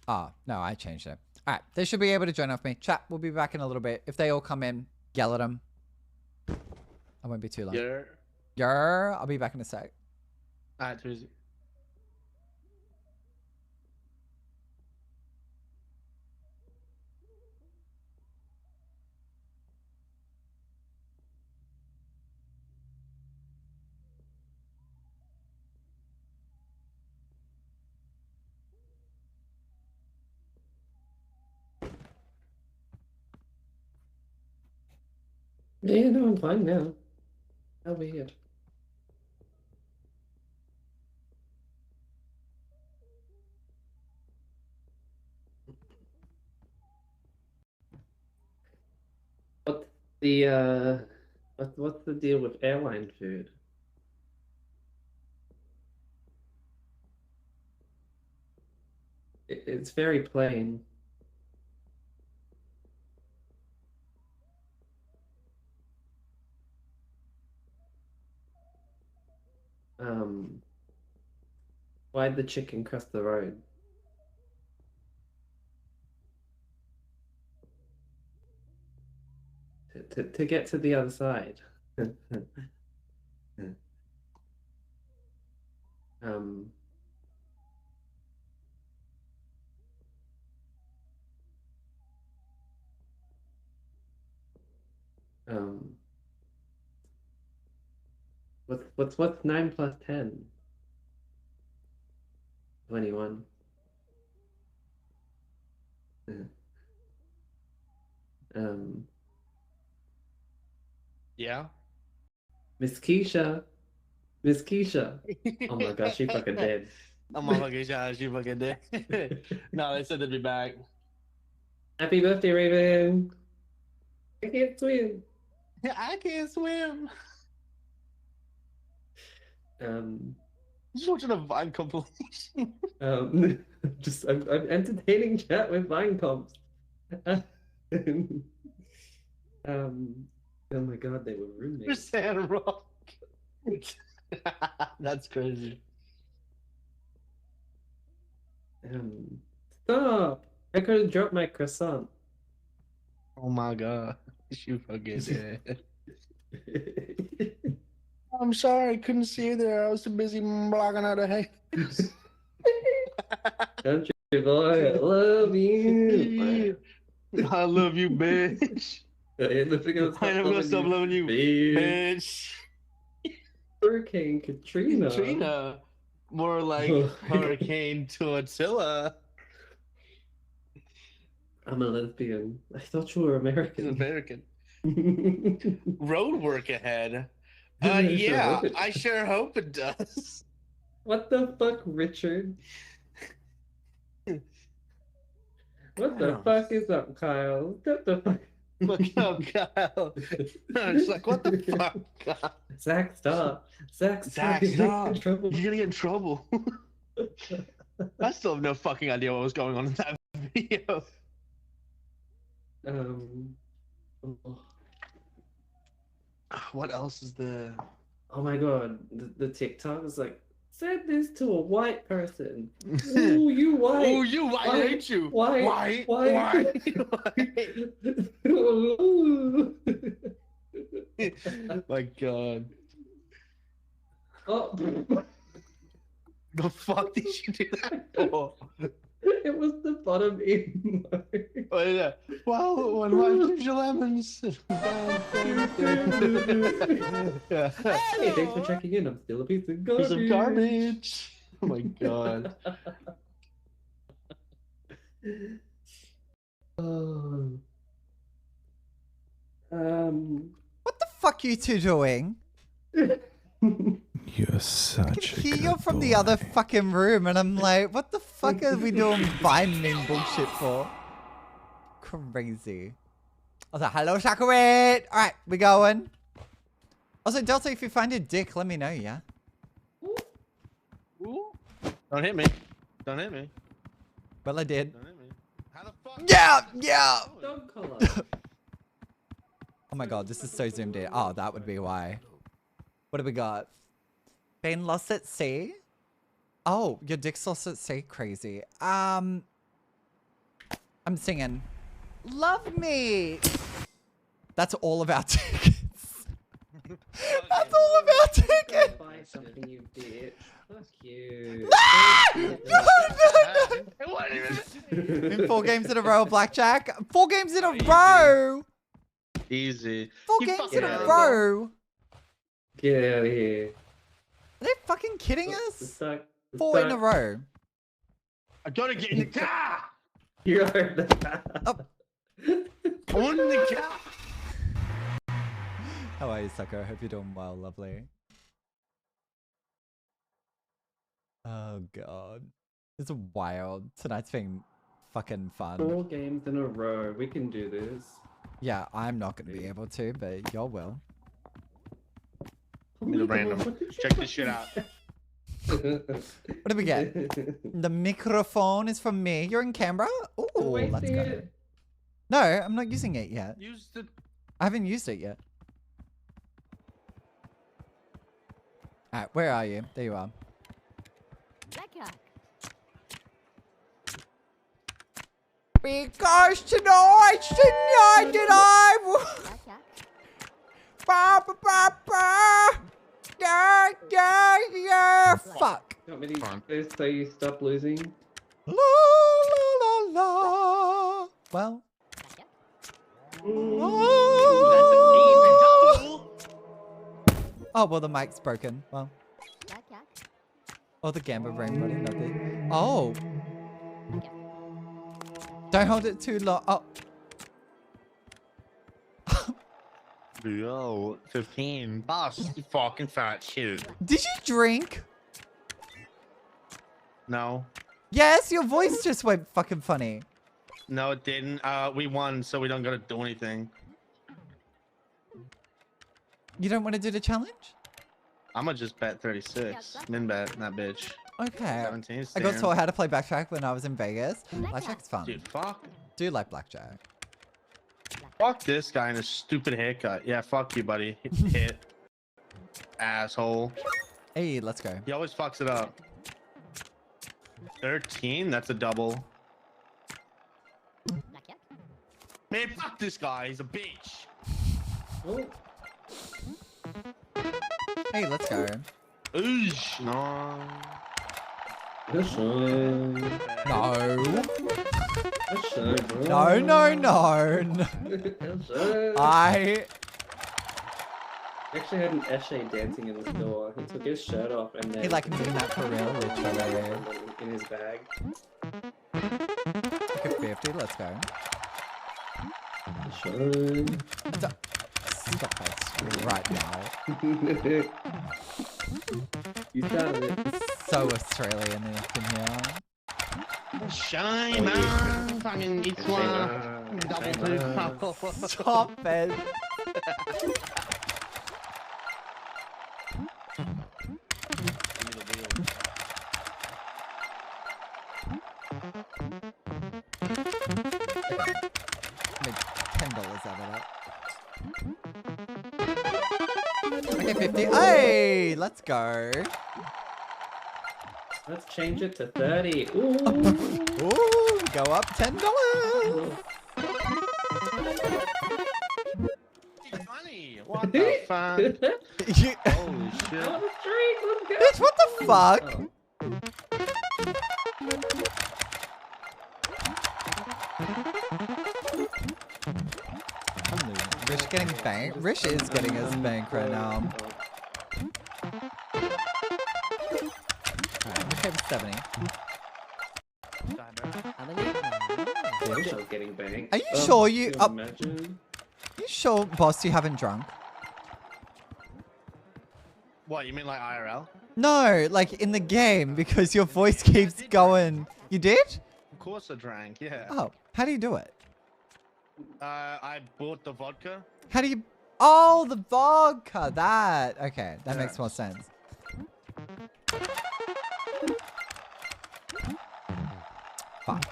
Ah, no, I changed it. Alright, they should be able to join off me. Chat, we'll be back in a little bit. If they all come in, yell at them. I won't be too long. Yeah. Yer, I'll be back in a sec. Alright, Tuesday. Yeah, no, I'm fine now. How weird. What's the what's the deal with airline food? It's very plain. Why'd the chicken cross the road? To get to the other side. um um what's 9 plus 10? 21. Yeah. Miss Keisha. Miss Keisha. Oh my gosh, she fucking dead. I'm a fucking shot. She fucking dead. No, they said they'd be back. Happy birthday, Raven. I can't swim. I can't swim. Just watching a Vine compilation. Just I'm entertaining chat with Vine comps. Oh my god, they were roommates. Sand Rock. That's crazy. Stop! I could have dropped my croissant. Oh my god. You fucking dead. I'm sorry, I couldn't see you there. I was too busy blocking out a hay. Country boy, I love you. I love you, bitch. I ain't never gonna stop loving you, bitch. Hurricane Katrina. Katrina. More like Hurricane Tortilla. I'm a lesbian. I thought you were American. American. Road work ahead. Yeah, I sure hope it does. What the fuck, Richard? What the fuck is up, Kyle? What the fuck? Look up, Kyle. It's like, what the fuck, Kyle? Zach, stop. Zach, Zach, stop. You're gonna get in trouble. I still have no fucking idea what was going on in that video. Oh. What else is the... Oh my god, the TikTok is like said this to a white person. Ooh, you white. Oh, you white, ain't you? White. White. Ooh. My God. Oh. The fuck did you do that for? It was the bottom emote. Oh, yeah. Well, when my ginger lemons. Yeah. Hey, thanks for checking in. I'm still a piece of garbage. Piece of garbage. Oh my God. Oh. What the fuck you two doing? You're such I can hear you from the other fucking room, and I'm like, what the fuck are we doing binding bullshit for? Crazy. I was like, hello, Shakuit! Alright, we going. Also, Delta, if you find a dick, let me know, yeah? Ooh. Don't hit me. Don't hit me. Well, I did. Don't hit me. How the fuck? Yeah! Yeah! Don't call us. Oh my God, this is so zoomed in. Oh, that would be why. What do we got? Been lost at sea? Oh, your dick's lost at sea? Crazy. I'm singing. Love me! That's all of our tickets. That's all of our tickets! Buy something, you bitch. Fuck you. No! In 4 games in a row, blackjack. 4 games in a row! Easy. 4 games in a row! Get out of here. Are they fucking kidding us? Stuck. 4 in a row. I gotta get in the car. You're the Oh. On the car. How are you, sucker? Hope you're doing well, lovely. Oh God, it's wild. Tonight's been fucking fun. 4 games in a row. We can do this. Yeah, I'm not gonna be able to, but y'all will. Need a random. Check this shit out. What do we get? The microphone is from me. You're in Canberra? Ooh, let's go. It. No, I'm not using it yet. Use the. I haven't used it yet. Alright, where are you? There you are. Because tonight's the night that I will. Ba ba ba ba. Yeah, yeah, yeah. Fuck. Want me to use this so you stop losing? La la la la. Well. Oh, well, the mic's broken. Well. Oh, the gamba brain running, nothing. Oh. Don't hold it too long. Oh. Yo, 15 boss, you fucking fat shit. Did you drink? No. Yes, your voice just went fucking funny. No, it didn't. We won, so we don't gotta do anything. You don't want to do the challenge? I'm gonna just bet 36. Min bet, that bitch. Okay. 17. I got taught how to play blackjack when I was in Vegas. Blackjack's fun. Dude, fuck. Do like blackjack. Fuck this guy and his stupid haircut. Yeah, fuck you, buddy. Hit. Asshole. Hey, let's go. He always fucks it up. 13? That's a double. Man, fuck this guy. He's a bitch. Oh. Hey, let's go. Oosh. No. This one. No. This one, bro. No, no, no. No. This one. I actually had an Eshe dancing in the store. He took his shirt off and then... He like doing that for real, literally. In his bag. Okay, 50, let's go. This one. Stop that right now. You started it. So Australian up in here. Shine on. Fucking each one. Double two. Stop it. Make $10 out of that. Okay, 50. Hey, let's go. Let's change it to 30. Ooh. Ooh, go up $10. Funny. What the fuck? You- Holy shit. On the street, let's go. Bitch, what the fuck? Oh. Rish getting bank. Rish is getting his bank right now. Alright, we have 70. Rachel's getting banked. Are you sure you- can imagine? You sure, boss, you haven't drunk? What, you mean like IRL? No, like in the game, because your voice keeps going. You did? Of course I drank, yeah. Oh, how do you do it? I bought the vodka. How do you... Oh, the vodka, that. Okay, that makes more sense. Fuck.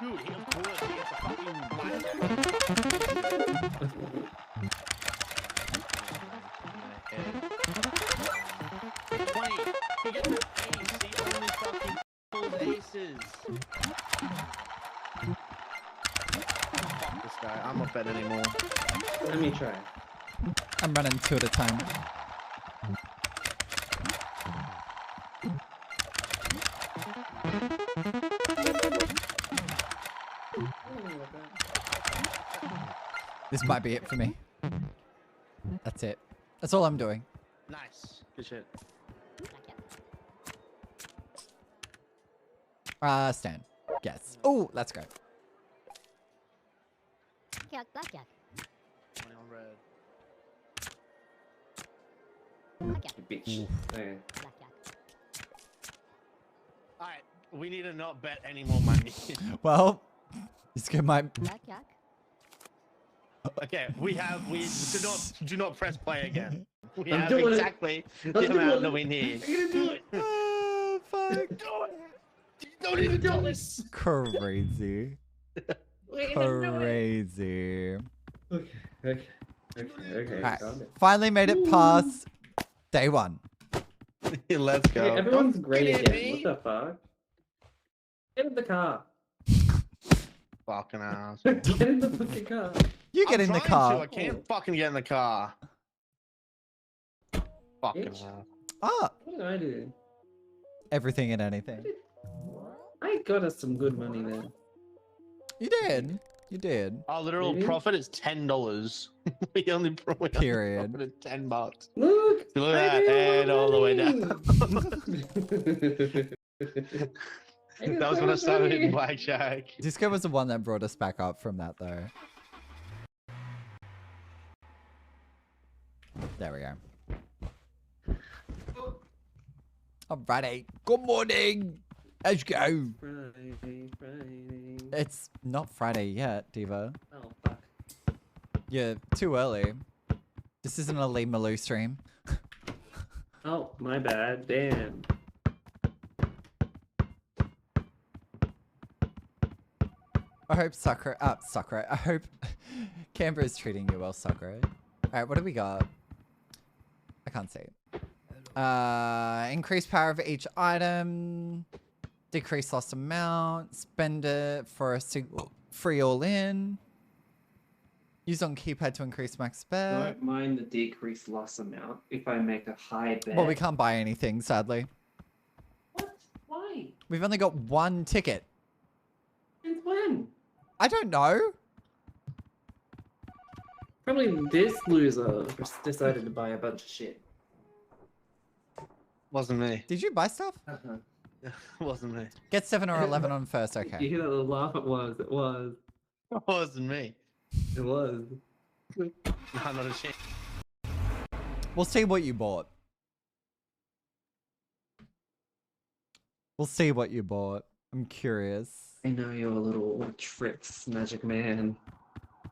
Dude, he of course he gets a fucking black. 20. He gets an ace. He only fucking pulls aces. Fuck this guy. I'm not bet anymore. Let me try. I'm running 2 at a time. This might be it for me. That's it. That's all I'm doing. Nice. Good shit. Stan. Yes. Oh, let's go. Blackjack. 20 on red. You bitch. There. Alright, we need to not bet any more money. Well, this game might... Blackjack. Okay, we do not press play again. We I'm have doing it. exactly the I'm doing amount it. that we need. I'm gonna do it. Oh, fuck. Don't even do this. Crazy. Crazy. Okay. Alright, calm down. finally made it past day 1. Let's go. Hey, everyone's Don't great get again. me. What the fuck? Get in the car. Fucking ass. Get in the fucking car. You get I'm in the trying to, car. I can't fucking get in the car. Fucking Bitch. ass. Ah, What did I do? everything and anything. I got us some good money there. You did. You did. Our literal Maybe? profit is $10. we only Period. profited $10. Look! Look I at that, made and all the way down. money. That was when I started hitting blackjack. Disco was the one that brought us back up from that, though. There we go. Alrighty. Good morning. Let's go. Friday. It's not Friday yet, Diva. Oh, fuck. You're too early. This isn't a Lee Malou stream. Oh, my bad. Damn. I hope Sakura. I hope Canberra is treating you well, Sakura. Alright, what do we got? I can't see. Increase power of each item. Decrease lost amount. Spend it for a free all in. Use on keypad to increase max bet. Don't mind the decreased loss amount if I make a high bet. Well, we can't buy anything, sadly. What? Why? We've only got 1 ticket. Since when? I don't know. Probably this loser just decided to buy a bunch of shit. Wasn't me. Did you buy stuff? Wasn't me. Get 7 or 11 on first, You okay. hear that little laugh? It was. Wasn't me. It was. No, not a chance. We'll see what you bought. We'll see what you bought. I'm curious. I know your little tricks, Magic Man.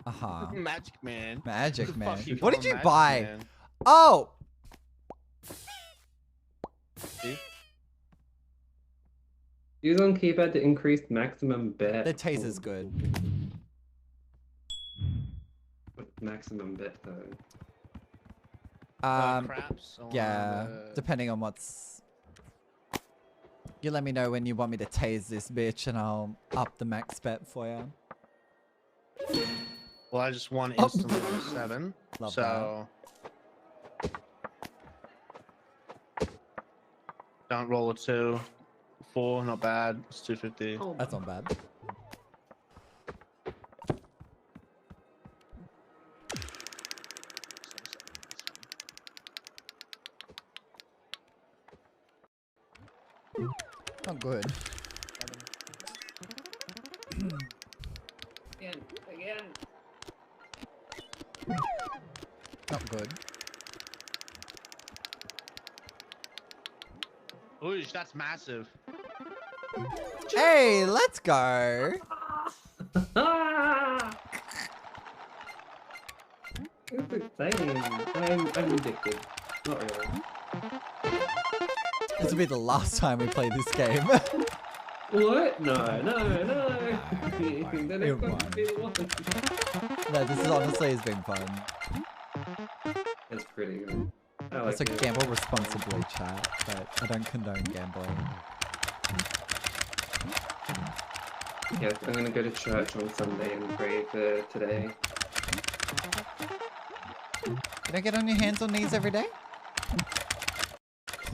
Uh-huh. Magic Man. Magic What the Man. fuck you What call did you Magic buy? Man? Oh! See? Use on keypad to increase maximum bet. The taser's good. Maximum bet though. Craps? Yeah, depending on what's... You let me know when you want me to tase this bitch and I'll up the max bet for you. Well, I just won Oh. instantly with 7. Love so don't roll a 2. 4, not bad. It's 250. Oh, That's not bad. Not good. Again. Not good. Ooh, that's massive. Hey, let's go. Ah! It's insane. I'm addicted. Not really. This will be the last time we play this game. What? No. Then It it's going won. to be the one. No, this is honestly has been fun. It's pretty good. I like Also, it. gamble responsibly, chat, but I don't condone gambling. Yeah, I'm gonna go to church on Sunday and pray for today. You don't get on your hands or knees every day?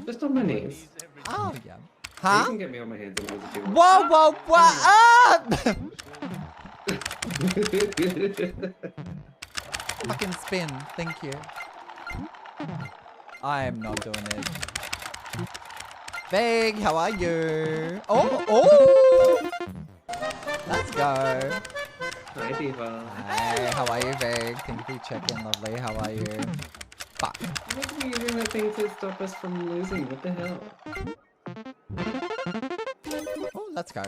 Just on my knees. Oh, yeah. You Huh? can get me on my hands and knees if you want. Whoa, what up? Fucking spin, thank you. I am not doing it. Big, how are you? Oh! Let's go. Hi, Diva. Hi, how are you, Big? Thank you for checking, lovely. How are you? Fuck. Why are you using that thing to stop us from losing? What the hell? Oh, let's go.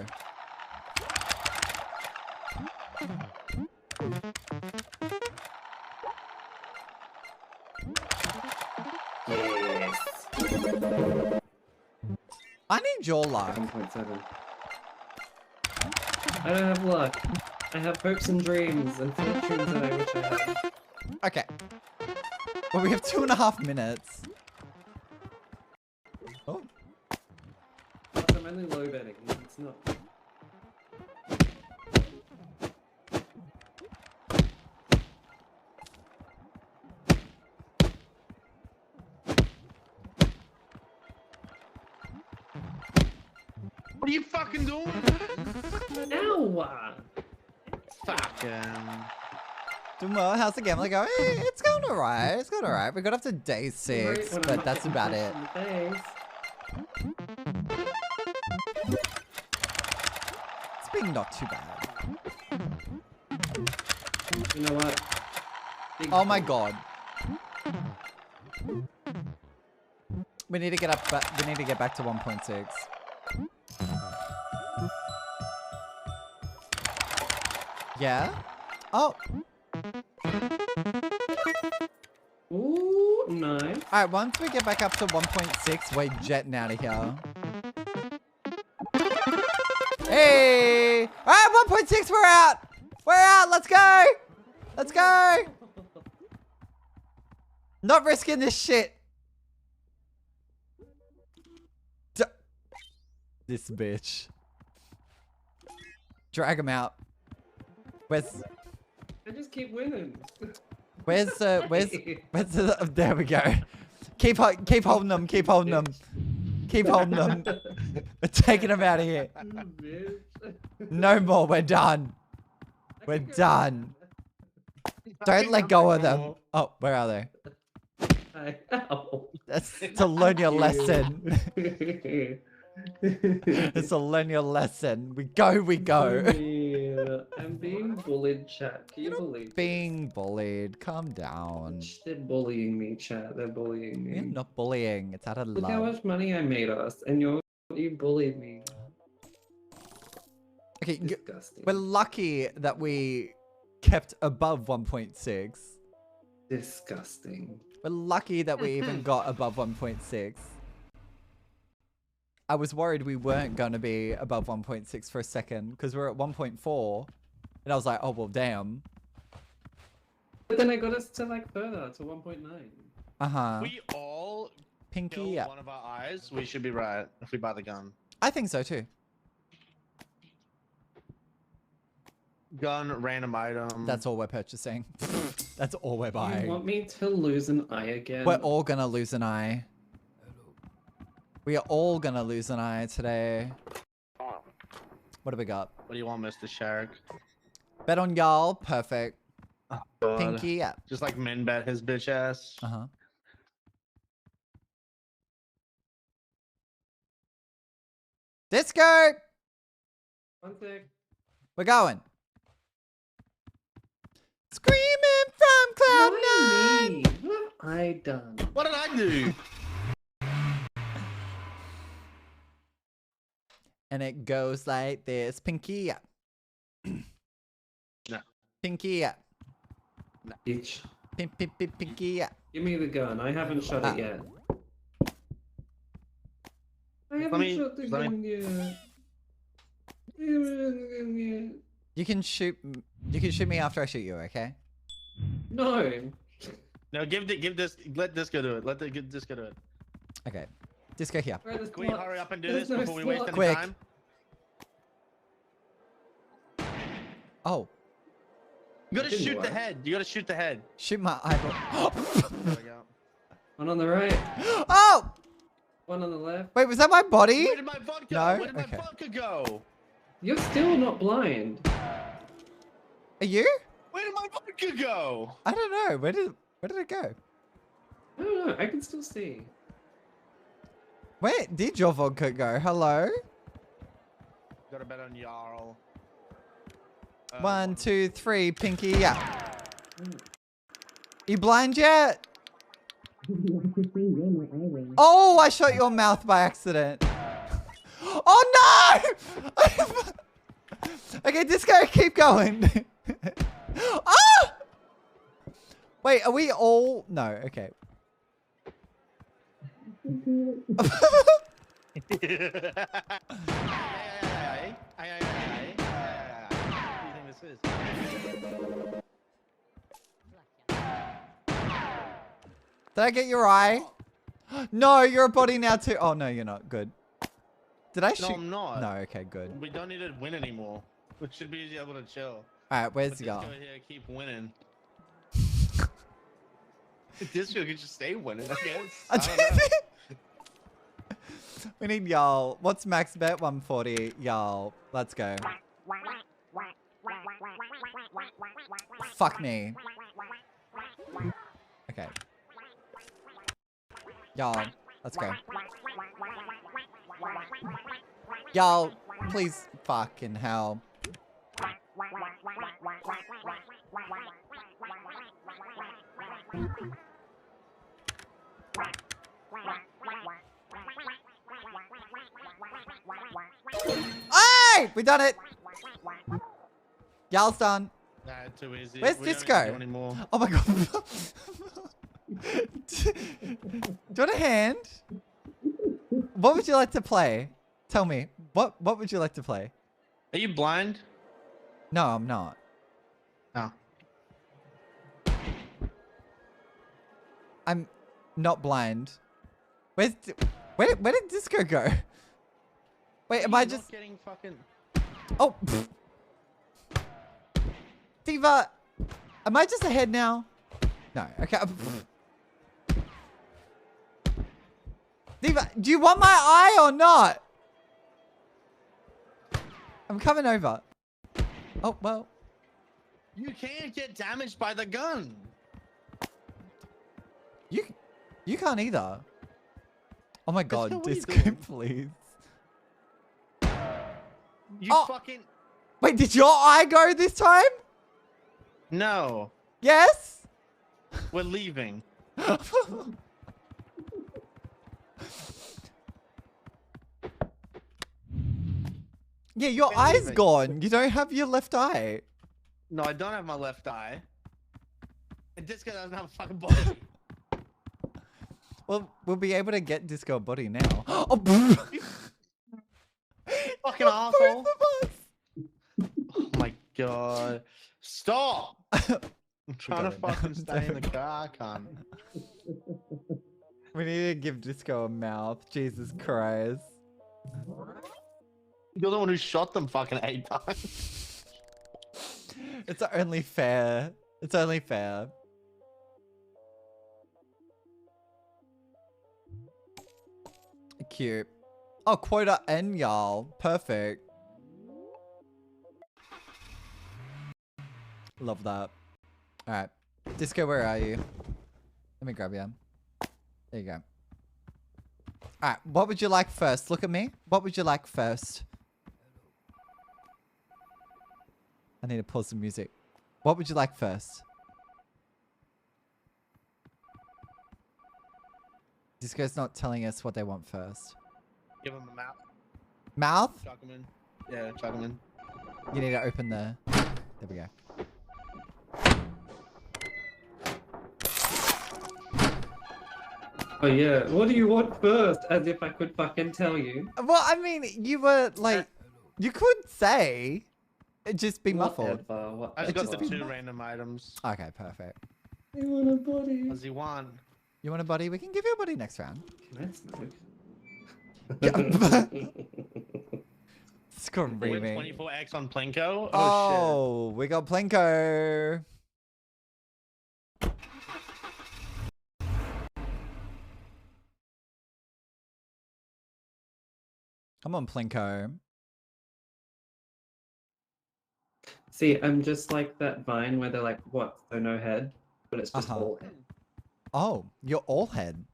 Yes. I need your luck. 1.7. I don't have luck. I have hopes and dreams and fortunes that I wish I had. Okay. Well, we have 2.5 minutes. Oh. Plus, I'm only low betting. It's not. What are you fucking doing? Ow! Fucking. Dumo, how's the gambling going? It's going alright. It's going alright. We got up to day 6, Right when I'm but not that's getting about punched it. in the face. It's been not too bad. You know what? Big Oh my ball. god. We need to get up. We need to get back to 1.6. Yeah. Oh. Ooh, nice. All right. Once we get back up to 1.6, we're jetting out of here. Hey. All right. 1.6. We're out. We're out. Let's go. Let's go. Not risking this shit. This bitch. Drag him out. Where's I just keep winning. where's the there we go. Keep holding them. Keep holding them. Keep holding them. We're taking them out of here. No more. We're done. We're done. Don't let go of them. Oh, where are they? Ow. That's to learn your lesson. It's to learn your lesson. We go. Yeah, I'm being bullied, chat. Can you believe it? Being bullied. Calm down. They're bullying me, chat. They're bullying me. You're not bullying. It's out of Look how love. much money I made us, and you bullied me. Okay, Disgusting. we're lucky that we kept above 1.6. Disgusting. We're lucky that we even got above 1.6. I was worried we weren't going to be above 1.6 for a second because we're at 1.4. And I was like, oh, well, damn. But then I got us to like further to 1.9. Uh-huh. We all Pinky kill up. one of our eyes. We should be right if we buy the gun. I think so too. Gun, random item. That's all we're purchasing. That's all we're You buying. want me to lose an eye again? We're all gonna lose an eye. We are all gonna lose an eye today. What do we got? What do you want, Mr. Shark? Bet on y'all. Perfect. God. Pinky up. Just like men bet his bitch ass. Uh-huh. Disco! One sec. We're going. Screaming from Cloud Why 9. me? What have I done? What did I do? And it goes like this. Pinky up. No. Pinky up. Bitch. Pinky up. Give me the gun. I haven't shot it yet. I haven't me- shot the let me- gun yet. I haven't shot the gun yet. You can shoot me after I shoot you, okay? No. No, let Disco do it. Let Disco do it. Okay. Disco here. Where the Can we slot? hurry up and do There's this no before we waste slot. any Quick. time? Oh, You gotta Didn't shoot the work. head. You gotta shoot the head. shoot my eyeball. There we go. One on the right. Oh! One on the left. Wait, was that my body? Where did my vodka? No? Where did my Okay. vodka go? You're still not blind. Are you? Where did my vodka go? I don't know. Where did it go? I don't know. I can still see. Where did your vodka go? Hello? Got to bet on Jarl. 1, 2, 3, Pinky, yeah. You blind yet? Oh, I shot your mouth by accident. Oh no! Okay, Disco, keep going. Ah! Wait, are we all? No, okay. Did I get your eye? No, you're a body now too. Oh no, you're not. Good. Did I shoot? No, I'm not. No, okay, good. We don't need to win anymore. We should be able to chill. Alright, where's But y'all? Disco here keep winning. Disco could just stay winning, I guess. I don't know. We need y'all. What's max bet? 140. Y'all. Let's go. Fuck me. Okay. Y'all. Let's go. Y'all. Please. Fucking hell. Hey! We done it! Y'all's done. Nah, too easy. Where's We don't need to Disco? do anymore. Oh my god. Do you want a hand? What would you like to play? Tell me. What would you like to play? Are you blind? No, I'm not. No. I'm not blind. Where did Disco go? Wait, am I You're just... not getting fucking... Oh! Diva! Am I just ahead now? No, okay. Diva, do you want my eye or not? I'm coming over. Oh, well. You can't get damaged by the gun. You can't either. Oh my god, what are you Disco, doing? please. You Oh. fucking... Wait, did your eye go this time? No. Yes? We're leaving. Yeah, your We're eye's leaving. gone. You don't have your left eye. No, I don't have my left eye. And Disco doesn't have a fucking body. Well, we'll be able to get Disco a body now. Oh, Fucking asshole. Oh my god. Stop! I'm trying to fucking stay in the car, I can't. We need to give Disco a mouth. Jesus Christ. You're the one who shot them fucking 8 times. It's only fair. It's only fair. Cute. Oh, quota N, y'all. Perfect. Love that. Alright. Disco, where are you? Let me grab you. There you go. Alright, what would you like first? Look at me. What would you like first? I need to pause the music. What would you like first? Disco's not telling us what they want first. Give them a mouth. Mouth? Chuck them in. Yeah, chuck them in. You need to open the... There we go. Oh yeah, what do you want first? As if I could fucking tell you. Well, I mean, you were like... You could say... Just be muffled. Whatever, I just got just the be 2 random items. Okay, perfect. You want a body? What does he want? You want a buddy? We can give you a buddy next round. That's nice. Screaming. 24x on Plinko? Oh, we got Plinko. Come on, Plinko. See, I'm just like that Vine where they're like, what? So no head? But it's just all head. Oh, you're all head.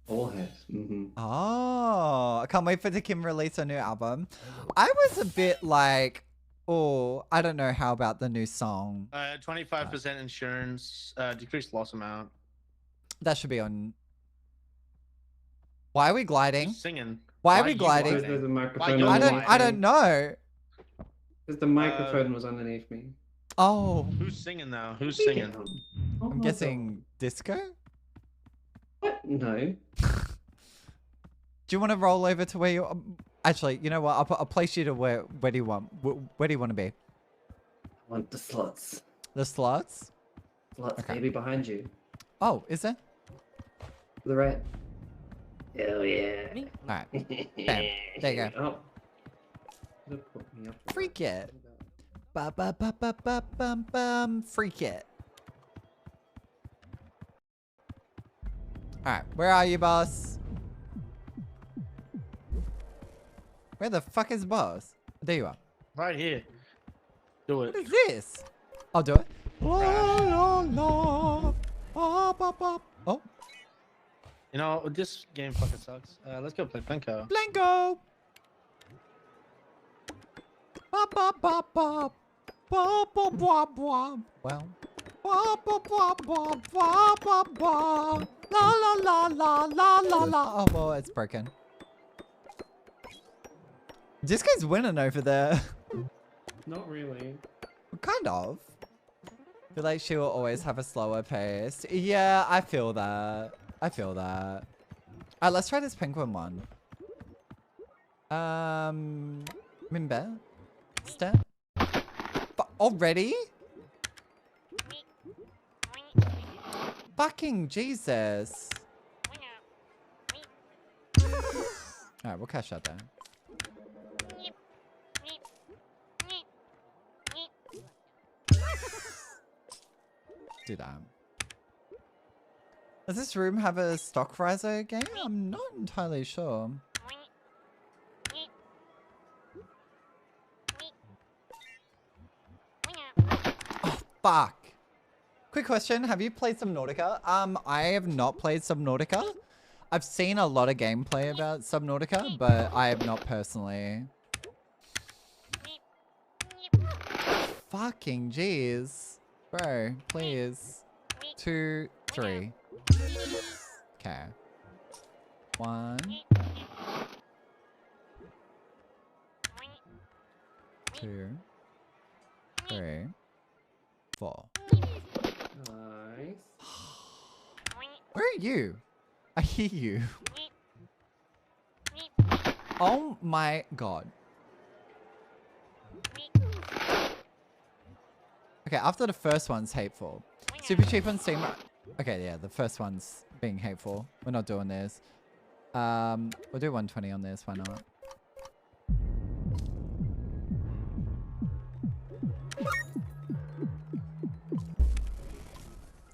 All head. Mm-hmm. Oh, I can't wait for the Kim release a new album. I was a bit like, oh, I don't know how about the new song. 25% insurance, decreased loss amount. That should be on. Why are we gliding? Who's singing? Why are we you gliding? Because there's a Why microphone you I underneath don't me. know. Because the microphone was underneath me. Oh, Who's singing though? Who's singing? Oh I'm my guessing Disco? God. What? No. Do you want to roll over to where you... Actually, you know what? I'll place you to where do you want? Where do you want to be? I want the slots. The slots? Slots, Okay. maybe behind you. Oh, is there? To the right. Hell yeah. Alright. Bam. There you go. Oh. Look, put me up. Freak it. Ba ba ba ba ba bum bum. Freak it. Alright, where are you, boss? Where the fuck is boss? There you are. Right here. Do it. What is this? I'll do it. La, la, la. Ba, ba, ba. Oh, You know, this game fucking sucks. Let's go play Plinko. Blanco. Ba ba ba ba. Ba ba ba ba. Well. Ba ba ba ba ba ba ba. La la la la la la la. Oh well, it's broken. This guy's winning over there. Not really. Kind of. I feel like she will always have a slower pace. Yeah, I feel that. I feel that. Alright, let's try this penguin one. Mimbe? Step? But already? Fucking Jesus. Alright, we'll cash out there. Do that. Does this room have a stock riser game? I'm not entirely sure. Oh, fuck. Quick question. Have you played Subnautica? I have not played Subnautica. I've seen a lot of gameplay about Subnautica, but I have not personally. Fucking jeez. Bro, please. 2, 3. Okay. 1. 2. 3. 4. Nice. Where are you? I hear you. Oh my god. Okay, after the first one's hateful. Super cheap on Steam. Okay, yeah, the first one's being hateful. We're not doing this. We'll do 120 on this. Why not?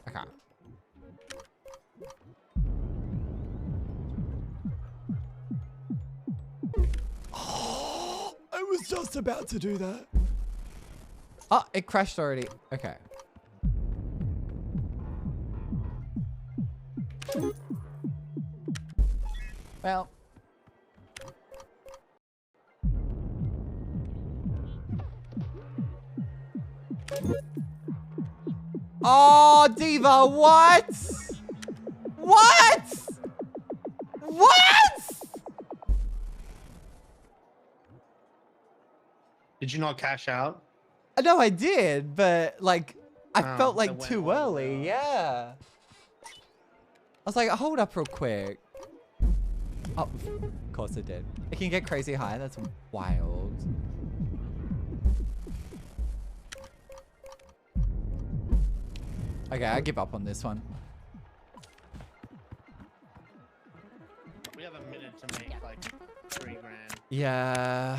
Okay. Oh, I was just about to do that. Oh, it crashed already. Okay. Well. Oh, Diva, what? What? What? Did you not cash out? No, I did, but like, I felt it like went too all early. down. Yeah. I was like, hold up real quick. Oh, of course it did. It can get crazy high. That's wild. Okay, I give up on this one. We have a minute to make like 3 grand. Yeah.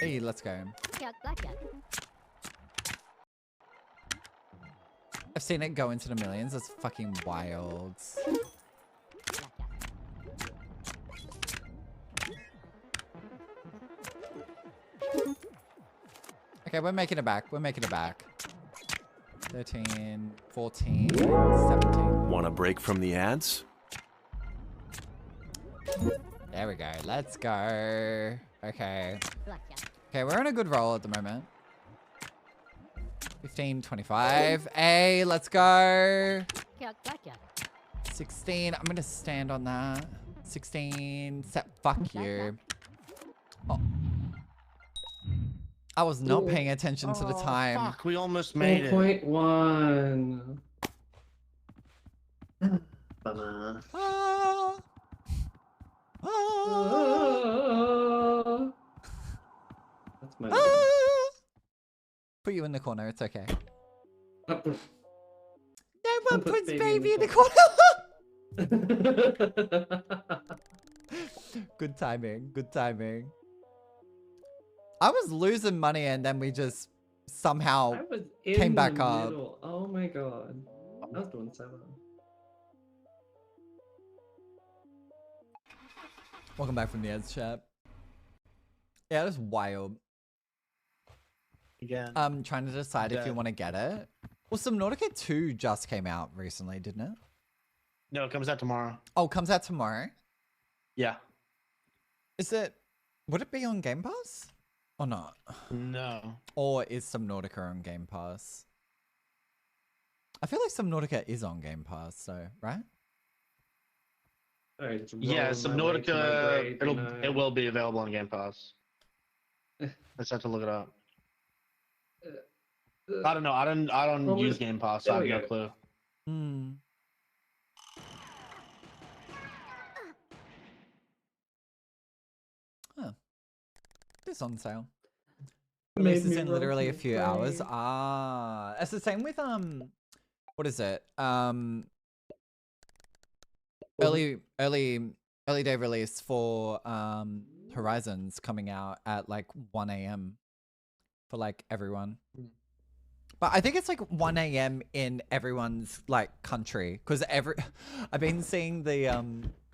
Hey, let's go. I've seen it go into the millions. It's fucking wild. Okay, we're making it back. We're making it back. 13, 14, 17. Want a break from the ads? There we go. Let's go. Okay. Okay, we're on a good roll at the moment. 15, 25. Hey, let's go. 16. I'm going to stand on that. 16. Set. Fuck you. Oh. I was not paying attention to the time. Fuck, we almost made it. 4.1. Bummer. Ah. Ah. That's my Ah. Put you in the corner. It's okay. No one puts baby in the corner. Good timing. Good timing. I was losing money and then we just somehow I was in came back the up. middle. Oh my god. I was doing 7. Welcome back from the ads chat. Yeah, it was wild. Again. Trying to decide if you want to get it. Well, Subnautica 2 just came out recently, didn't it? No, it comes out tomorrow. Oh, it comes out tomorrow. Yeah. Is it? Would it be on Game Pass? Or not? No. Or is Subnautica on Game Pass? I feel like Subnautica is on Game Pass, so right? Alright, Yeah, Subnautica. It will be available on Game Pass. Let's have to look it up. I don't know. I don't use Game Pass, so I have no clue. Hmm. Huh. It's on sale. Release is in literally a few hours. Ah, it's the same with what is it? Early day release for Horizons coming out at like 1 AM for like everyone. But I think it's like 1 AM in everyone's like country because I've been seeing the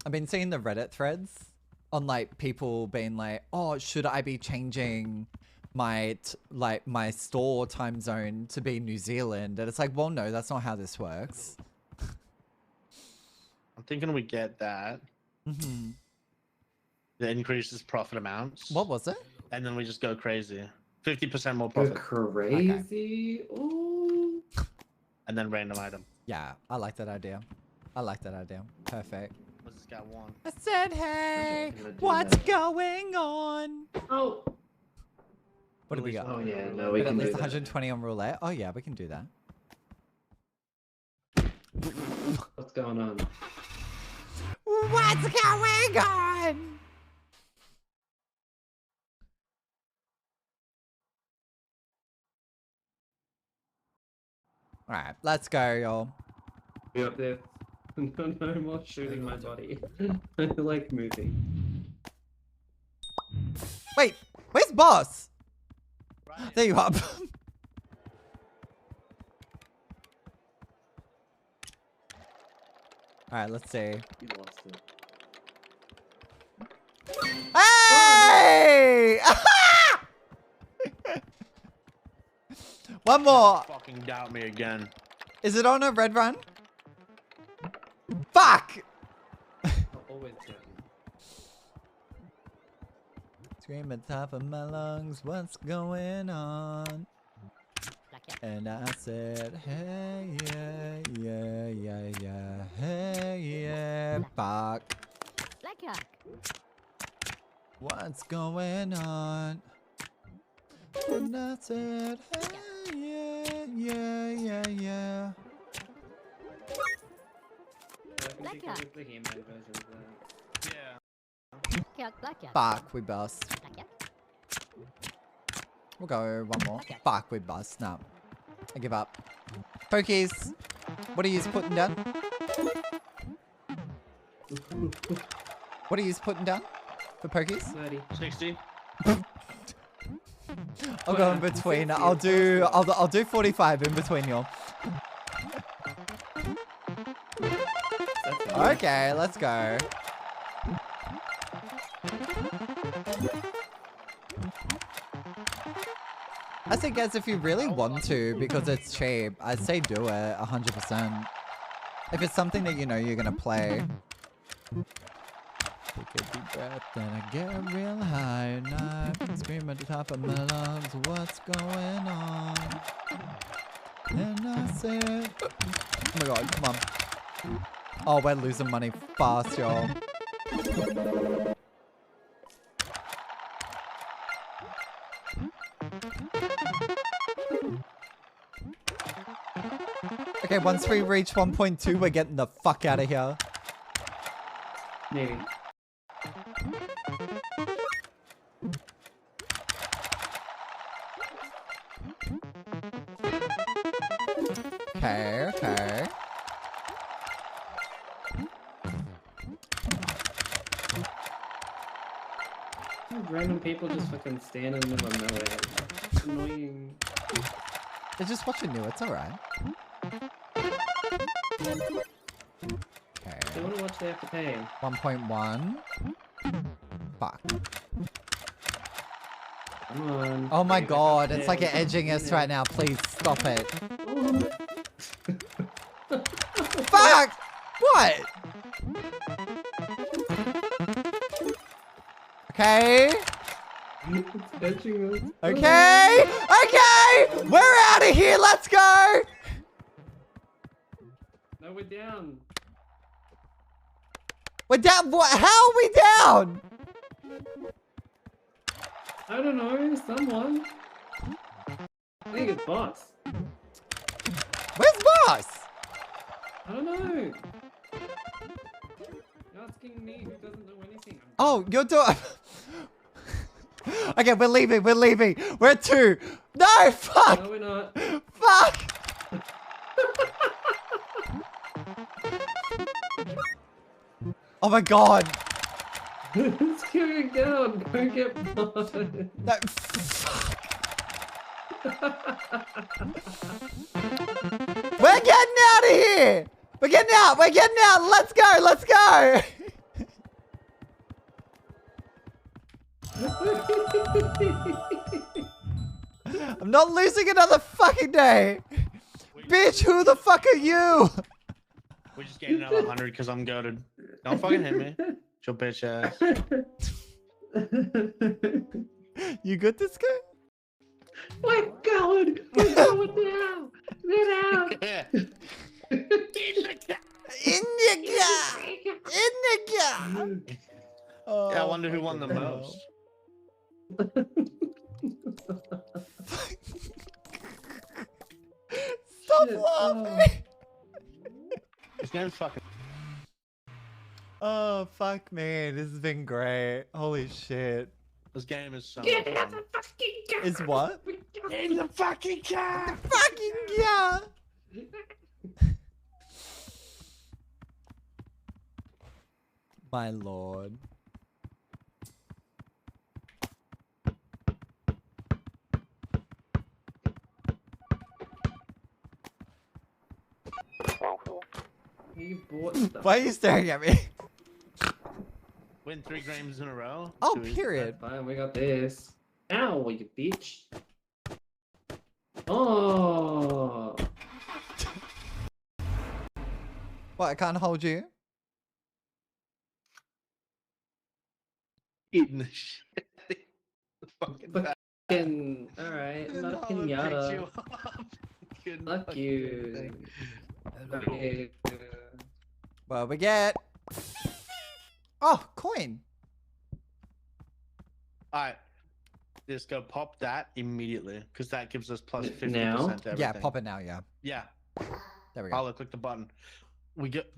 Reddit threads on like people being like, oh, should I be changing my store time zone to be New Zealand? And it's like, well, no, that's not how this works. I'm thinking we get that. Mm-hmm. That increases profit amounts. What was it? And then we just go crazy. 50% more profit. Crazy? Okay. Ooh. And then random item. Yeah, I like that idea. I like that idea. Perfect. What's this guy want? I said, hey, what's going on? Oh. What do we got? Oh yeah, no, we But can at least do that. 120 on roulette. Oh yeah, we can do that. What's going on? What's going on? Alright, let's go, y'all. Be up there. No more shooting my body. I like moving. Wait, where's boss? There you are. Alright, let's see. You lost it. Hey! One more. Fucking doubt me again. Is it on a red run? Fuck! I'll always get you. Scream at the top of my lungs, what's going on? And I said, hey, yeah, yeah, yeah, yeah, hey, yeah, fuck. What's going on? And I said, hey, yeah, yeah, yeah, yeah. I think you can get the He-Man version of that. Yeah. Fuck, we bust. We'll go one more. Fuck, we bust. No. I give up. Pokies, what are you putting down? What are you putting down for pokies? 30. 60. I'll go in between. I'll do 45 in between y'all. Okay, let's go. I say, guys, if you really want to, because it's cheap, I'd say do it 100%. If it's something that you know you're gonna play. Take a deep breath, then I get real high, and I scream at the top of my lungs, what's going on? And I said, oh my god, come on. Oh, we're losing money fast, y'all. Okay, once we reach 1.2, we're getting the fuck out of here. Maybe. Okay, okay. Random people just fucking stand in the middle of nowhere. It's annoying. They're just watching you, it's alright. Okay. If they want to watch, they have to pay. 1.1. Fuck. Come on. Oh my You got god, that it's like you're tail. edging us right now. Please stop it. Oh. Fuck! What? Okay. It's edging us. Okay. Okay. We're out of here. Let's go. No, we're down. We're down. What? How are we down? I don't know. Someone. I think it's boss. Where's boss? I don't know. You're asking me who doesn't know anything. Oh, you're doing. Okay, we're leaving. We're leaving. We're at 2. No, fuck. No, we're not. Fuck. Oh my god. It's going down. Go get boss. No. Fuck. We're getting out of here. We're getting out. We're getting out. Let's go. Let's go. I'm not losing another fucking day. Bitch, who the fuck are you? We're just getting another 100 because I'm goated. Don't fucking hit me. Your bitch ass. You good, this guy? We're going. We're going down. We're down. Indica! Indica! Oh, Yeah, I wonder who won the most. Stop Shit, laughing! His name's fucking. Oh, fuck me. This has been great. Holy shit. This game is so Get much in fun. the fucking car. Is what? In the fucking car! Fucking yeah. My lord. You bought stuff. Why are you staring at me? Win 3 games in a row. Oh, Too easy. period. Fine, we got this. Ow, you bitch. Oh. What, I can't hold you? Eating the shit. Fucking Fucking. Alright, No, fucking it picks yada. you up. Good Fuck fucking you. thing. Fuck you. What we get? Oh, coin. Alright. Just go pop that immediately, because that gives us plus 50% Now? to everything. Yeah, pop it now, yeah. Yeah. There we go. I'll click the button. We get.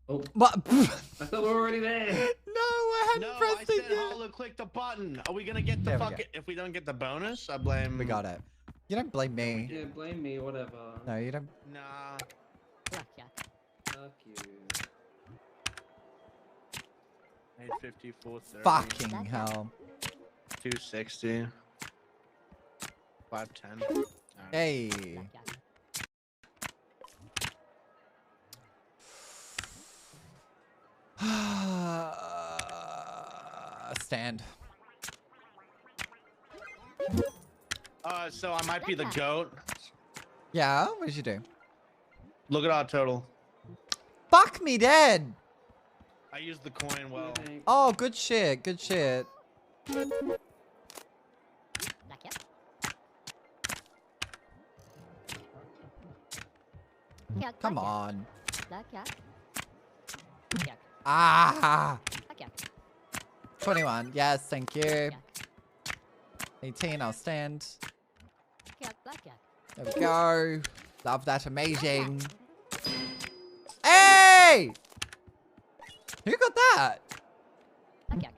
Oh, What? I thought we were already there. No, I hadn't No, I pressed said it yet. Hollow click the button. Are we gonna get the There we fucking? If we don't get the bonus, I blame. We got it. You don't blame me. Yeah, blame me, whatever. No, you don't. Nah. Blackjack. Fuck you. 850, 430. Fucking hell. 260. 510. Hey. Blackjack. Stand. So I might be the goat. Yeah, what did you do? Look at our total. Fuck me dead. I used the coin well. Oh, good shit, good shit. Blackjack. Blackjack. Come on. Blackjack. Blackjack. Ah. Blackjack. 21. Yes, thank you. Blackjack. 18, I'll stand. Blackjack. Blackjack. There we go. Love that. Amazing. Hey! Who got that? Blackjack.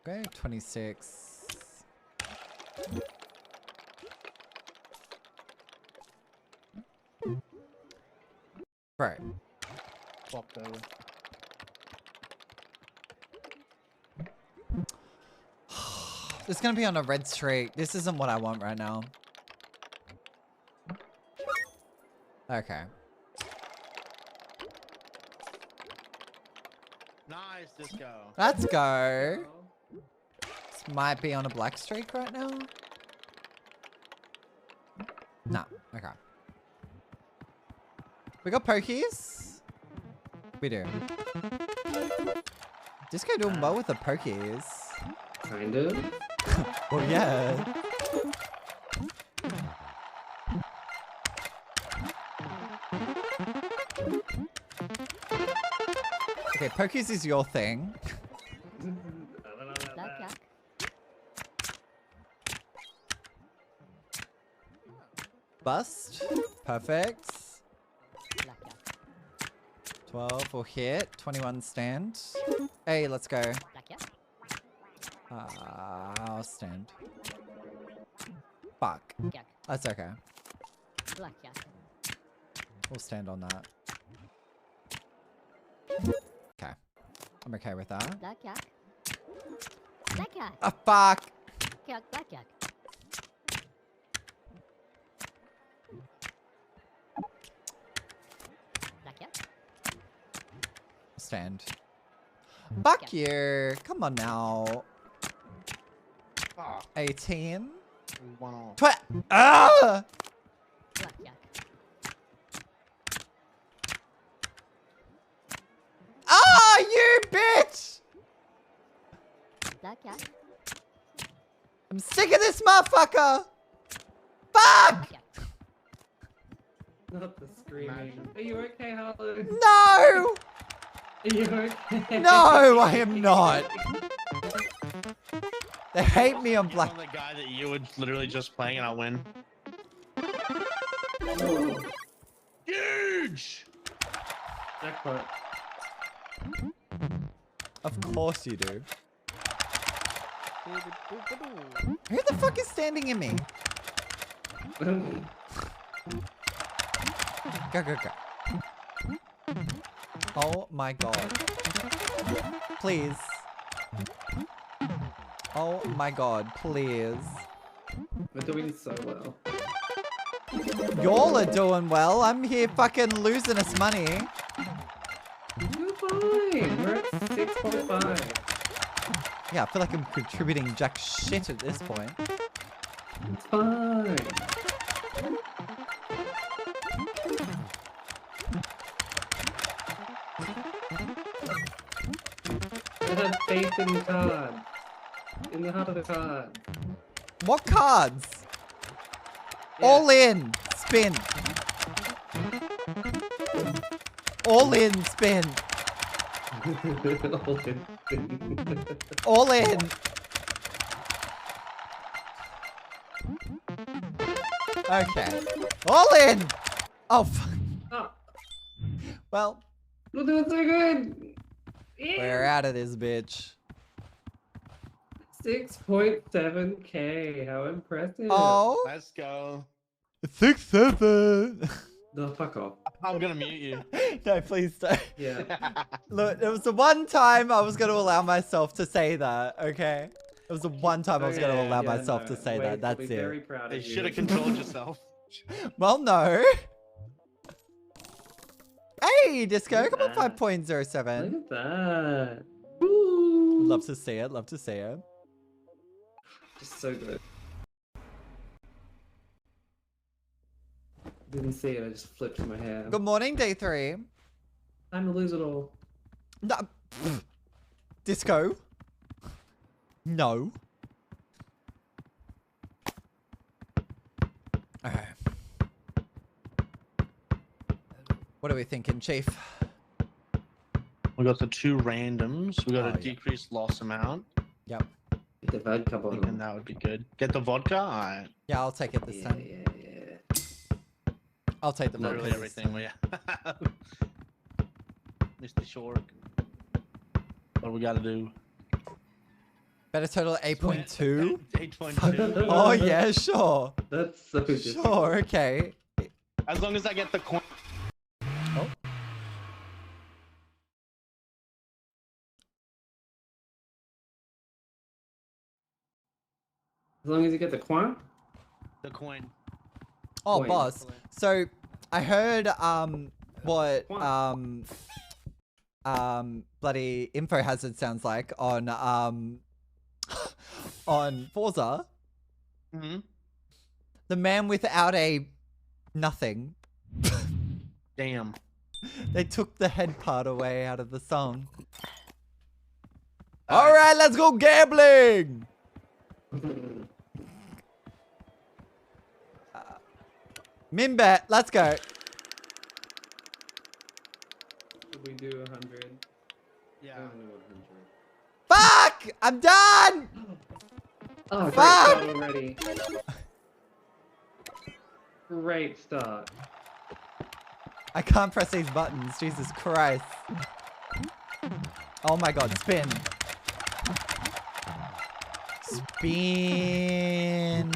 Go 26. Right. Swapped over. It's gonna be on a red streak. This isn't what I want right now. Okay. Nice, disco. Let's go. This might be on a black streak right now. No. Okay. We got pokies? We do. Disco doing well with the pokies. Kind of. Well, yeah. Okay, pokies is your thing. Blackjack. Bust. Perfect. Blackjack. 12 will hit. 21 stand. Hey, let's go. Blackjack. I'll stand. Fuck. Blackjack. That's okay. Blackjack. We'll stand on that. Okay. I'm okay with that. Blackjack. Blackjack. Ah, fuck! Blackjack. Blackjack. Blackjack. Stand. Fuck you! Come on now. Oh, 18. one off. Ah! Blackjack. Ah, you bitch! Blackjack. I'm sick of this motherfucker! Fuck! Blackjack. Not the screaming. Are you okay, Harlow? No! you okay? No, I am not. They hate me on He's Black. on the guy that you were literally just playing and I win. Huge! Jackpot. Of course you do. Who the fuck is standing in me? Go, go, go. Oh my god. Please. Oh my god, please. We're doing so well. Y'all are doing well. I'm here fucking losing us money. You're fine. We're at 6.5. Yeah, I feel like I'm contributing jack shit at this point. It's fine. I have faith in the card. In the heart of the card. What cards? Yeah. All in. Spin. All in. Spin. All in. Okay. All in. Oh, fuck. Oh, Well, we're doing so good. we're out of this bitch. 6.7k. How impressive. Oh. Let's go. 6, 7. No, fuck off. I'm gonna mute you. No, please don't. Yeah. Look, it was the one time I was going to allow myself to say that, okay? It was the one time I was going to allow myself to say that. That's I'll be very it. proud You of you. should have controlled yourself. Well, no. Hey, Disco, Look come at on, that. 5.07. Look at that. Woo. Love to see it. Love to see it. Just so good. Didn't see it. I just flipped my hair. Good morning, day 3. Time to lose it all. No. Disco. No. Okay. What are we thinking, Chief? We got the 2 randoms. We got Oh, a yeah. decreased loss amount. Yep. Get the vodka Thinking bottle. that would be good. Get the vodka. Alright. Yeah, I'll take it this Yeah, time. yeah, yeah. I'll take the Literally vodka this everything. time. Yeah. Mr. Shork. What do we gotta do? Better total 8.2. 8.2. Oh yeah, sure. That's so good. Sure, okay. As long as I get the coin. Oh. As long as you get the coin. The coin. Oh, Coin. boss. So I heard what Coin. bloody Info Hazard sounds like on on Forza. Mm-hmm. The man without a nothing. Damn. They took the head part away out of the song. All right, let's go gambling. Minbet, let's go. Should we do 100? Yeah. Only 100. Fuck! I'm done. Oh, great Fuck! start already. Great start. I can't press these buttons. Jesus Christ. Oh my god, spin. Spin.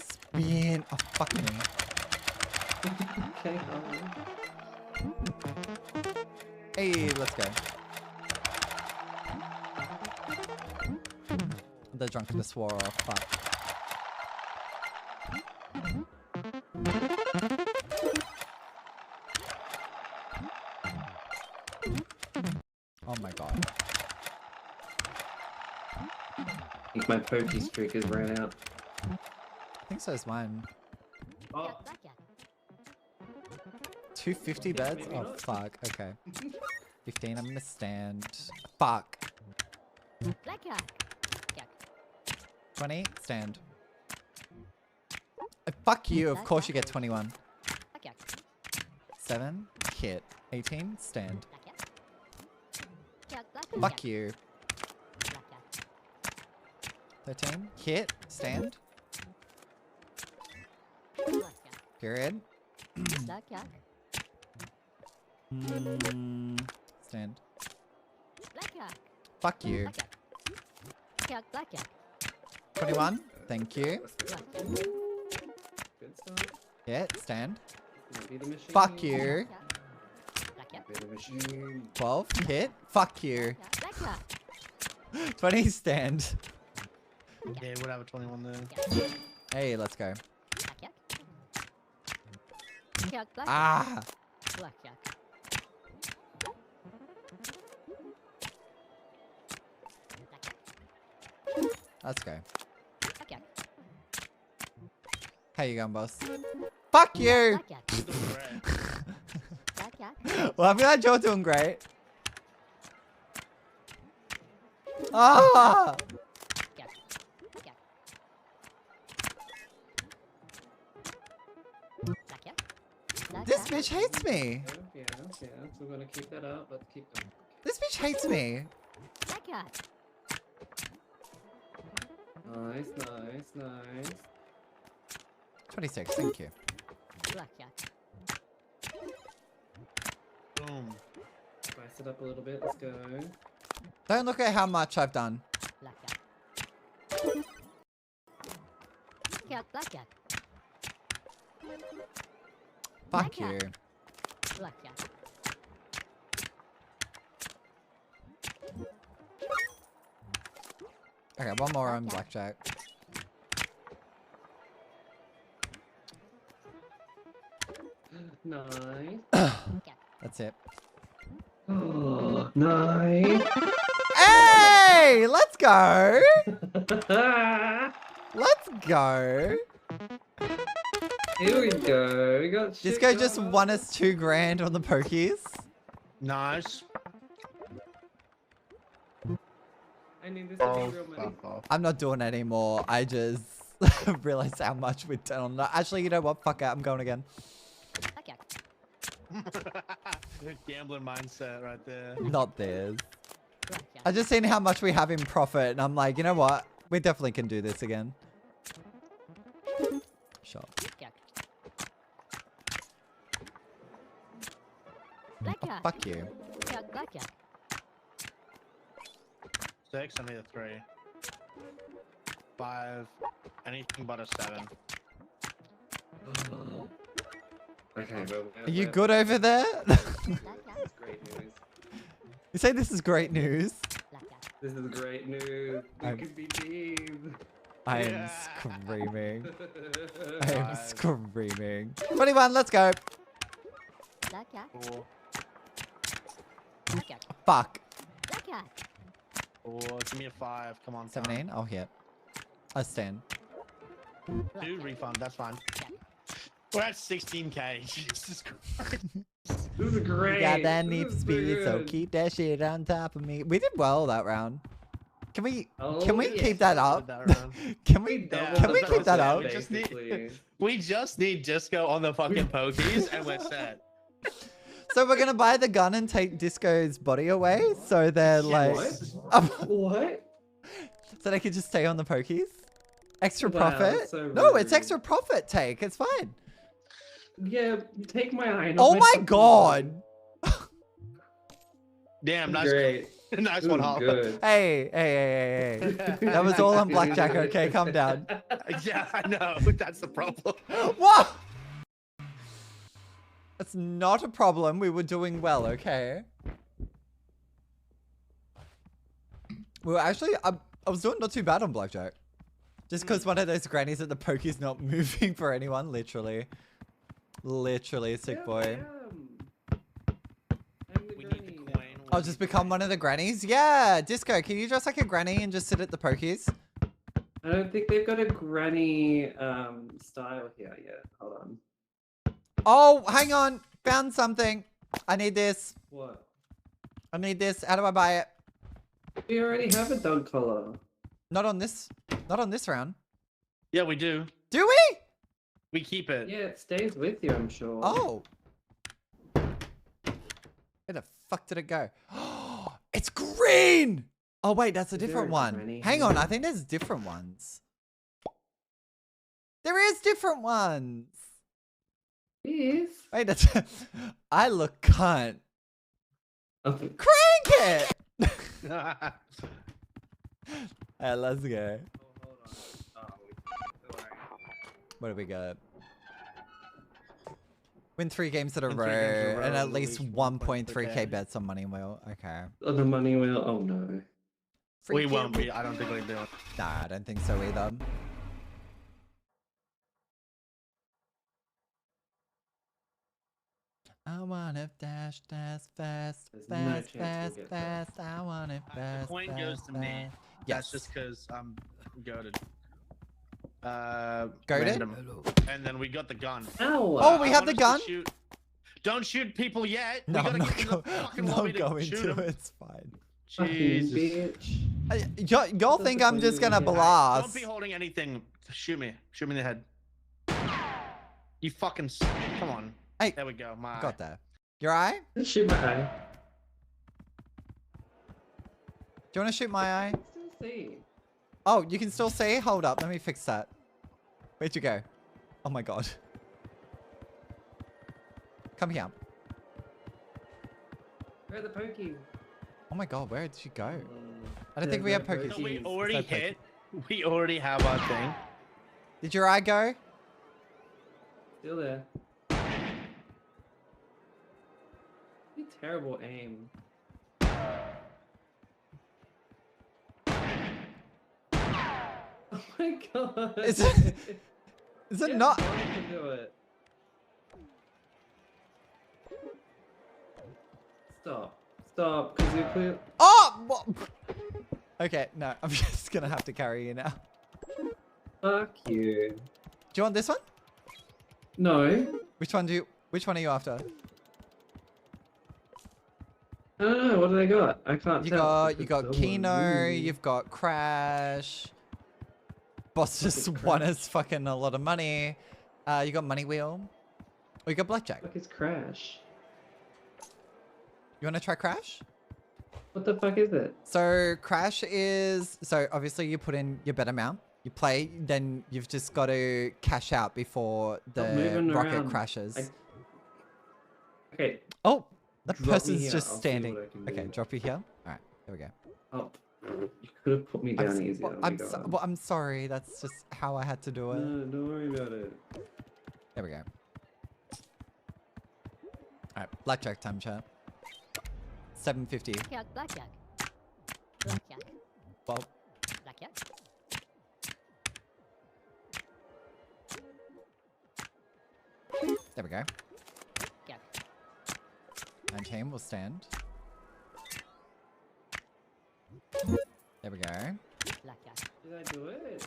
Spin. Oh, fuck me. Okay. Hey, let's go. The drunkenness swore off. Fuck. Oh my god. I think my pokey streak has ran out. I think so is mine. Oh, Blackjack. 250 beds? maybe Oh, not. fuck. Okay. 15, I'm gonna stand. Fuck. Blackjack. 20, stand. Fuck you, of course you get 21. Blackjack. 7, hit. 18, stand. Blackjack. Jack, blackjack. Fuck you. Blackjack. 13, hit, stand. Blackjack. Period. Blackjack. Stand. Blackjack. Fuck you. Blackjack. Jack, blackjack. 21, thank you. Blackjack. Good stuff. Hit, stand. Might be the machine. Fuck you. Blackjack. Be the machine. 12, hit. Fuck you. Blackjack. 20, stand. Yeah, would have a 21 there. Hey, let's go. Blackjack. Jack, blackjack. Ah! Blackjack. Let's go. Blackjack. How you going, boss? Fuck you! Blackjack. Doing great. Blackjack. Well, I'm glad you're doing great. Ah! Blackjack. Blackjack. Blackjack. This Blackjack. bitch hates me. Yeah, so we're gonna keep that up. Let's keep going. This bitch hates me. Blackjack. Nice, nice, nice. 26, thank you. Blackjack. Boom. Spice it up a little bit. Let's go. Don't look at how much I've done. Blackjack. Jack, blackjack. Fuck you. Blackjack. Okay, one more on blackjack. Nice. That's it. Oh, nice. Hey! Let's go! Let's go! Here we go. We got shit Disco just going on. won us 2 grand on the pokies. Nice. I need this to Oh, be real money. fuck off. I'm not doing it anymore. I just realized how much we've done on that. Actually, you know what? Fuck it. I'm going again. Blackjack. Gambling mindset right there. Not this. Blackjack. I just seen how much we have in profit, and I'm like, you know what? We definitely can do this again. Sure. Blackjack. Oh, Blackjack. fuck you. Jack, blackjack. 6, I need a 3. 5, anything but a 7. Okay, well, Are you good over there? Blackjack. Great news. You say this is great news? Blackjack. This is great news. We I'm- could be teams. I am Yeah. screaming. I am Five. screaming. 21, let's go. Blackjack. 4, Blackjack. Fuck. Blackjack. 4, give me a 5. Come on. 17, I'll hit. I stand. 2, refund, that's fine. We're at 16k. Jesus Christ. This is great. You got that This neat is speed, so good. keep that shit on top of me. We did well that round. Can we Oh, can we yes. keep that Did up? that round. Can We we doubled can the we keep that profit, up? We just need- basically. We just need Disco on the fucking pokies and we're set. So we're gonna buy the gun and take Disco's body away, so they're like, What? so they can just stay on the pokies. Extra Wow, profit? that's so No, it's rude. extra profit. Take. It's fine. Yeah, take my iron. Oh my god. Damn, nice, Great. nice This one, is Hop. good. Hey. That was all on blackjack. Okay, calm down. Yeah, I know. That's the problem. What? That's not a problem. We were doing well, okay? We were actually, I was doing not too bad on blackjack. Just because one of those grannies at the pokey's not moving for anyone, literally. Literally, sick Yeah, boy. I'm the We need the granny. coin. I'll just become one of the grannies? Yeah, Disco, can you dress like a granny and just sit at the pokies? I don't think they've got a granny style here yet. Hold on. Oh, hang on. Found something. I need this. What? I need this. How do I buy it? We already have a dog collar. Not on this round. Yeah, we do. Do we? We keep it. Yeah, it stays with you, I'm sure. Oh. Where the fuck did it go? It's green! Oh, wait, that's a Is there different a one. granny Hang here? on, I think there's different ones. There is different ones. Yes. Wait, that's... I look cunt. Okay. Crank it! Alright, let's go. What do we got? Win 3 games in a Win 3 games in a row row and at and least release 1.3k 1.3K. bets on Money Wheel. Okay. On the money wheel. Oh no. We won't be. I don't think we do. Nah, I don't think so either. I want it fast, fast, fast, There's no fast, chance we'll fast, get that. fast. I want it The fast. point goes to me. fast. That's Yes. just because I'm goaded. Goated? Random. And then we got the gun. Ow. Oh, we I have want the us to gun? shoot- Don't shoot people yet. No, we I'm gotta not, get in the fucking not lobby to going shoot to. 'em. It's fine. Fucking Jesus. bitch. Y'all That's think the I'm point just of gonna it. Don't blast? be holding anything. Shoot me. Shoot me in the head. You fucking. Come on. Hey, There we go. My. got that. Your eye? Do Shoot my eye. you want to shoot my eye? Still see. Oh, you can still see? Hold up. Let me fix that. Where'd you go? Oh my god. Come here. Where are the pokies? Oh my god, where did you go? I don't think we have pokies. So we Jeez, already no poke. hit. We already have our thing. Did your eye go? Still there. You terrible aim. Oh my god. Is it- Is it Get not? Bob to do it. Stop. Stop, because you clear. Oh! What? Okay, no. I'm just gonna have to carry you now. Fuck you. Do you want this one? No. Which one are you after? I don't know. What do they got? I can't You tell. got Kino, you've got Crash. Boss just Fucking won Crash. us fucking a lot of money. You got Money Wheel. Oh, you got Blackjack. Fuck is Crash? You wanna try Crash? What the fuck is it? So Crash is, so obviously you put in your bet amount, you play, then you've just got to cash out before the moving rocket around. crashes. Okay. Oh, the Drop me person's here, just I'll see standing. what I can Okay, do. drop you here. All right, there we go. Oh. You could have put me I'm, down s- easier. well, Oh my I'm, so, God. well, I'm sorry, that's just how I had to do it. No, don't worry about it. There we go. All right, blackjack time, chat. 750. Blackjack, blackjack. Blackjack, Well, blackjack. there we go. Jack. And team will stand. There we go. Blackjack. Did I do it?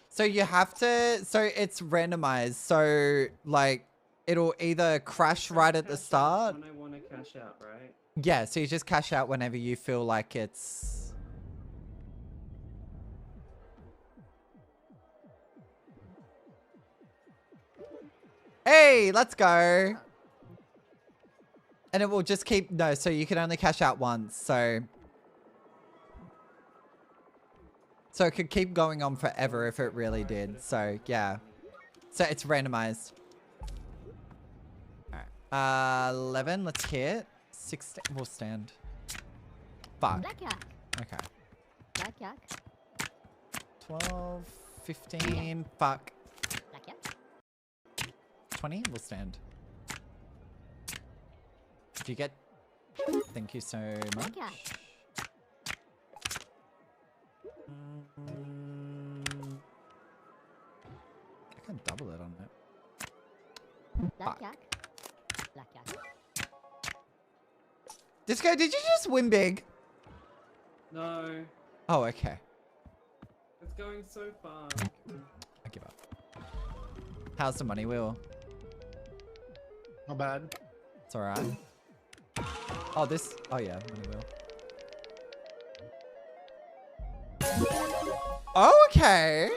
So you have to, so it's randomized. So like it'll either crash right at the Cash out start. When I want to cash out, right? Yeah, so you just cash out whenever you feel like it's... Hey, let's go. And it will just keep, no, so you can only cash out once, so... So it could keep going on forever if it really did, so yeah. So it's randomized. Alright, 11, let's hit. 16, we'll stand. Fuck. Blackjack. Okay. Blackjack. 12, 15, fuck. Blackjack. 20, we'll stand. Do you get... Thank you so much. Blackjack. I can double it on it. Blackjack. Blackjack. Disco, did you just win big? No. Oh, okay. It's going so far. I give up. How's the money wheel? Not bad. It's alright. Oh, this... Oh, yeah, money wheel. Oh, okay.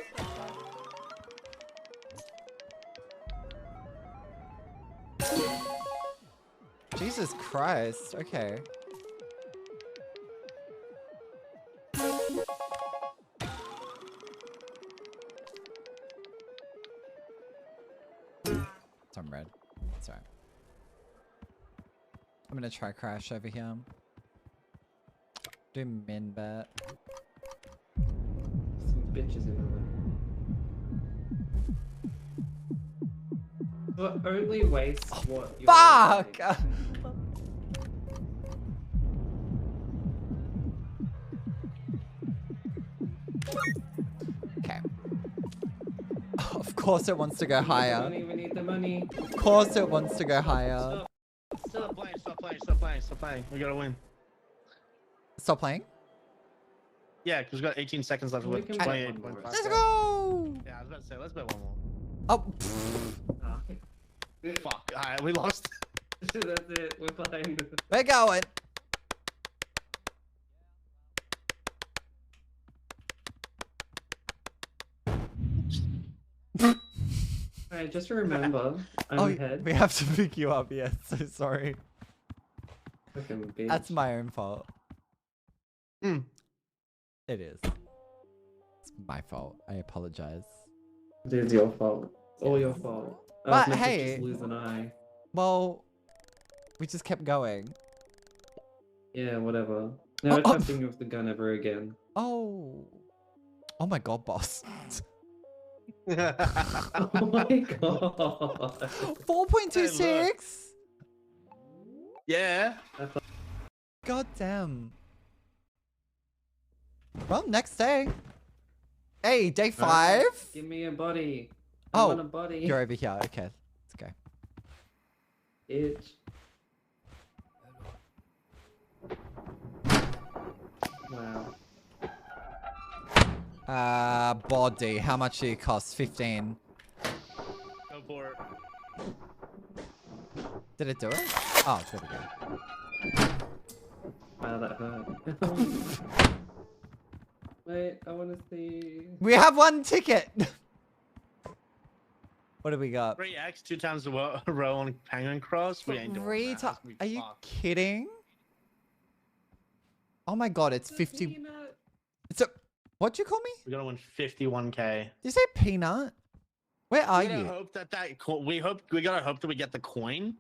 Jesus Jesus Christ. Okay. Some red. Sorry. I'm gonna try crash over here. Do min bet. Some bitches in there. But only waste what you're Fuck! like. Okay. Of course it wants to go higher. Money, we need the money. Of course it wants to go higher. Stop. Stop playing. We gotta win. Stop playing? Yeah, because we got 18 seconds left We with can bet 28.5. one more. Let's go! Yeah, I was about to say, let's bet one more. Oh, Ah. Fuck. Alright, we lost. That's it. We're fine. we're going. Alright, just remember, I'm Oh, ahead. we have to pick you up. Yes, so sorry. Fucking bitch. That's my own fault. Hmm. It is. It's my fault. I apologize. It is your fault. All your fault. I But was meant to hey- just lose an eye. Well, we just kept going. Yeah, whatever. Never Oh, touching you with the gun ever again. Oh. Oh my god, boss. Oh my god. 4.26? Yeah. God damn. Well, next day. Hey, day 5? Give me a body. Oh, I want a body. You're over here. Okay, let's go. Bitch. Wow. Body. How much do you cost? 15. Go for it. Did it do it? Oh, there we go. Wow, that hurt. Wait, I want to see. We have one ticket. What do we got? 3x, 2 times a row on Penguin Cross. We ain't doing Three that. ti- That's gonna be Are you fucked. kidding? Oh my god, it's 50. Peanut. It's a. What'd you call me? We're gonna win 51k. Did you say peanut? Where are We gotta you? hope that we gotta hope that we get the coin,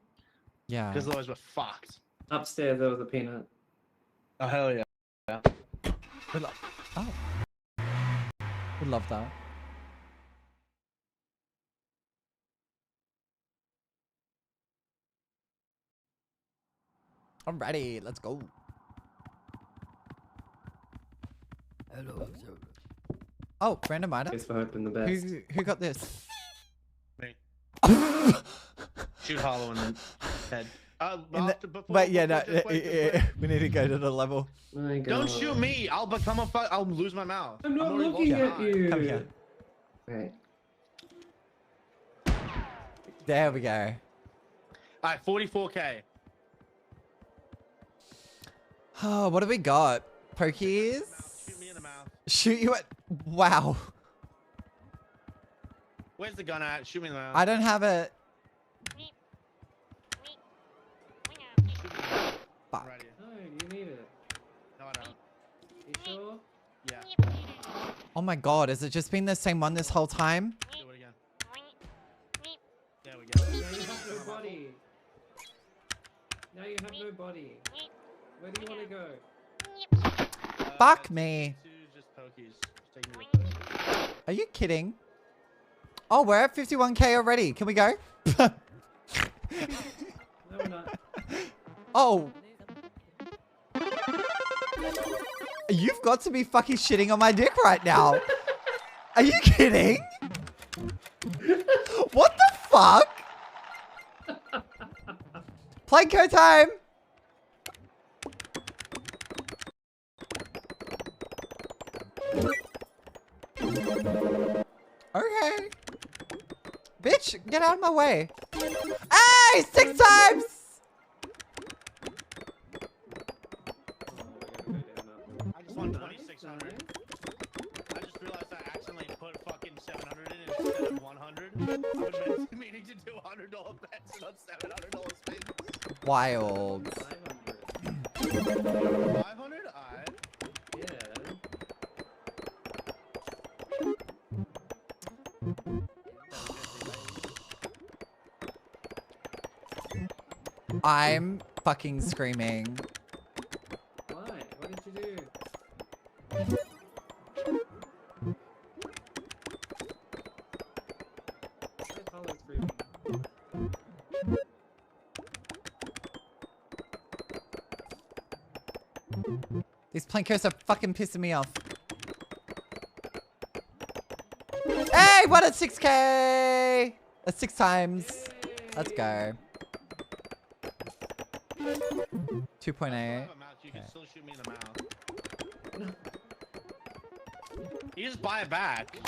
Yeah. because otherwise we're fucked. Upstairs, there was a peanut. Oh hell yeah. We lo- oh. We love that. Alrighty, let's go. Hello, sir. Oh, random item. Thanks for hoping the best. Who got this? Me. Shoot Hollow in the head. Wait, yeah, no, we need to go to the level. My God. Don't shoot me. I'll become a I'll lose my mouth. I'm not already looking lost at my eye. you. Come here. Right. There we go. Alright, 44k. Oh, what do we got? Pokies? Shoot me in the mouth. Shoot you at. Wow. Where's the gun at? Shoot me in the mouth. I don't have it. Fuck. Right here. No, you need it. No, I don't. You sure? Yeah. Oh my god, has it just been the same one this whole time? Do it again. There we go. Now you have no body. Now you have no body. Where do you want to go? Fuck me. Just pokies. Just take me to pokies. Are you kidding? Oh, we're at 51k already. Can we go? No, we're not. Oh. You've got to be fucking shitting on my dick right now. Are you kidding? What the fuck? Planko time. Okay. Bitch, get out of my way. Hey, 6 times! I just won 2600. I just realized I accidentally put fucking 700 in instead of 100. I was meaning to do $100 bets, not $700 spins. wild. 500? Yeah. I'm fucking screaming. Why? What did you do? Why is Hollow screaming? These plankers are fucking pissing me off. Hey, what at 6K? That's 6 times. Let's go. 2.8. You can still shoot me in the mouth. You just buy it back.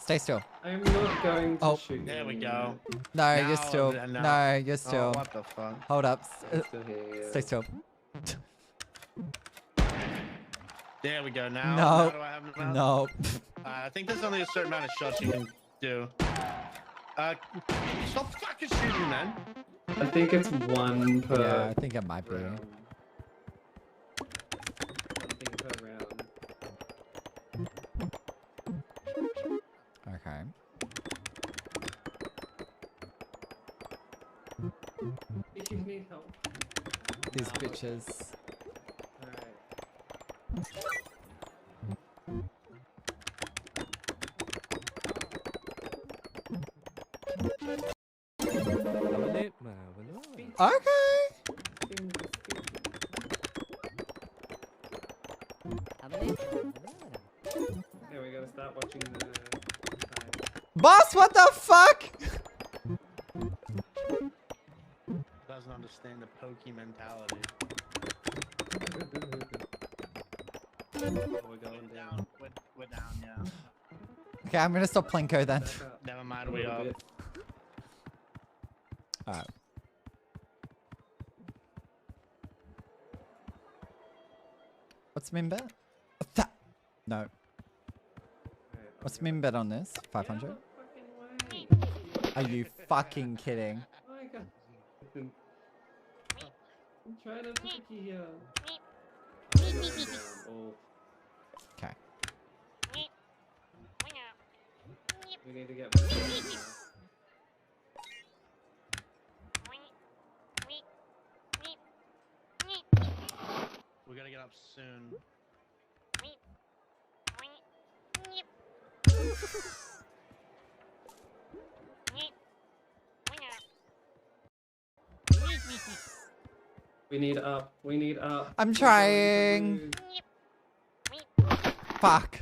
Stay still. I'm not going to shoot you. There we go. No, Now, you're still. no. No, you're still. Oh, what the fuck? Hold up. I'm still here. Stay still. There we go. Now, No. now do I have the mouth? No. I think there's only a certain amount of shots you can do. Stop fucking shooting, man. I think it's one per. Yeah, I think it might be. round. One thing per round. Okay. If you need help. These bitches. Alright. Okay. Okay, we gotta start watching the time. Boss, what the fuck? Doesn't understand the pokey mentality. We're going down. We're down, yeah. Okay, I'm gonna stop Plinko then. Back up. Never mind, A we little are. bit. Alright. What's min bet? No. Alright, What's I'll min go. bet on this? Get 500? out of the fucking way. Are you fucking kidding? Oh my god. I'm trying to pick you here. I'm going down. Oh, Okay. we need to get more now. We gotta get up soon. We need up. We need up. I'm We're going to trying. lose. Fuck.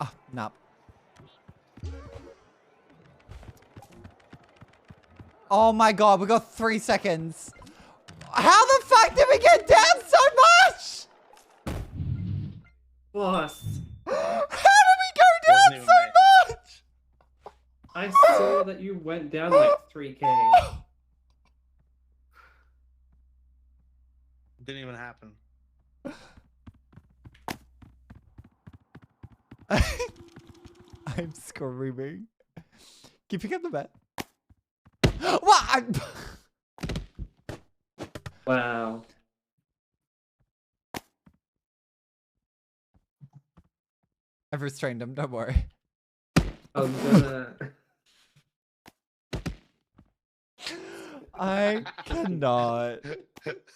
Oh, no. Oh my god, we got 3 seconds. How the fuck did we get down so much? Boss, How did we go Wasn't down even so much? I saw that you went down like 3k. Didn't even happen. I'm screaming. Can you pick up the bet? What? Wow. I've restrained him, don't worry. I'm gonna. I cannot.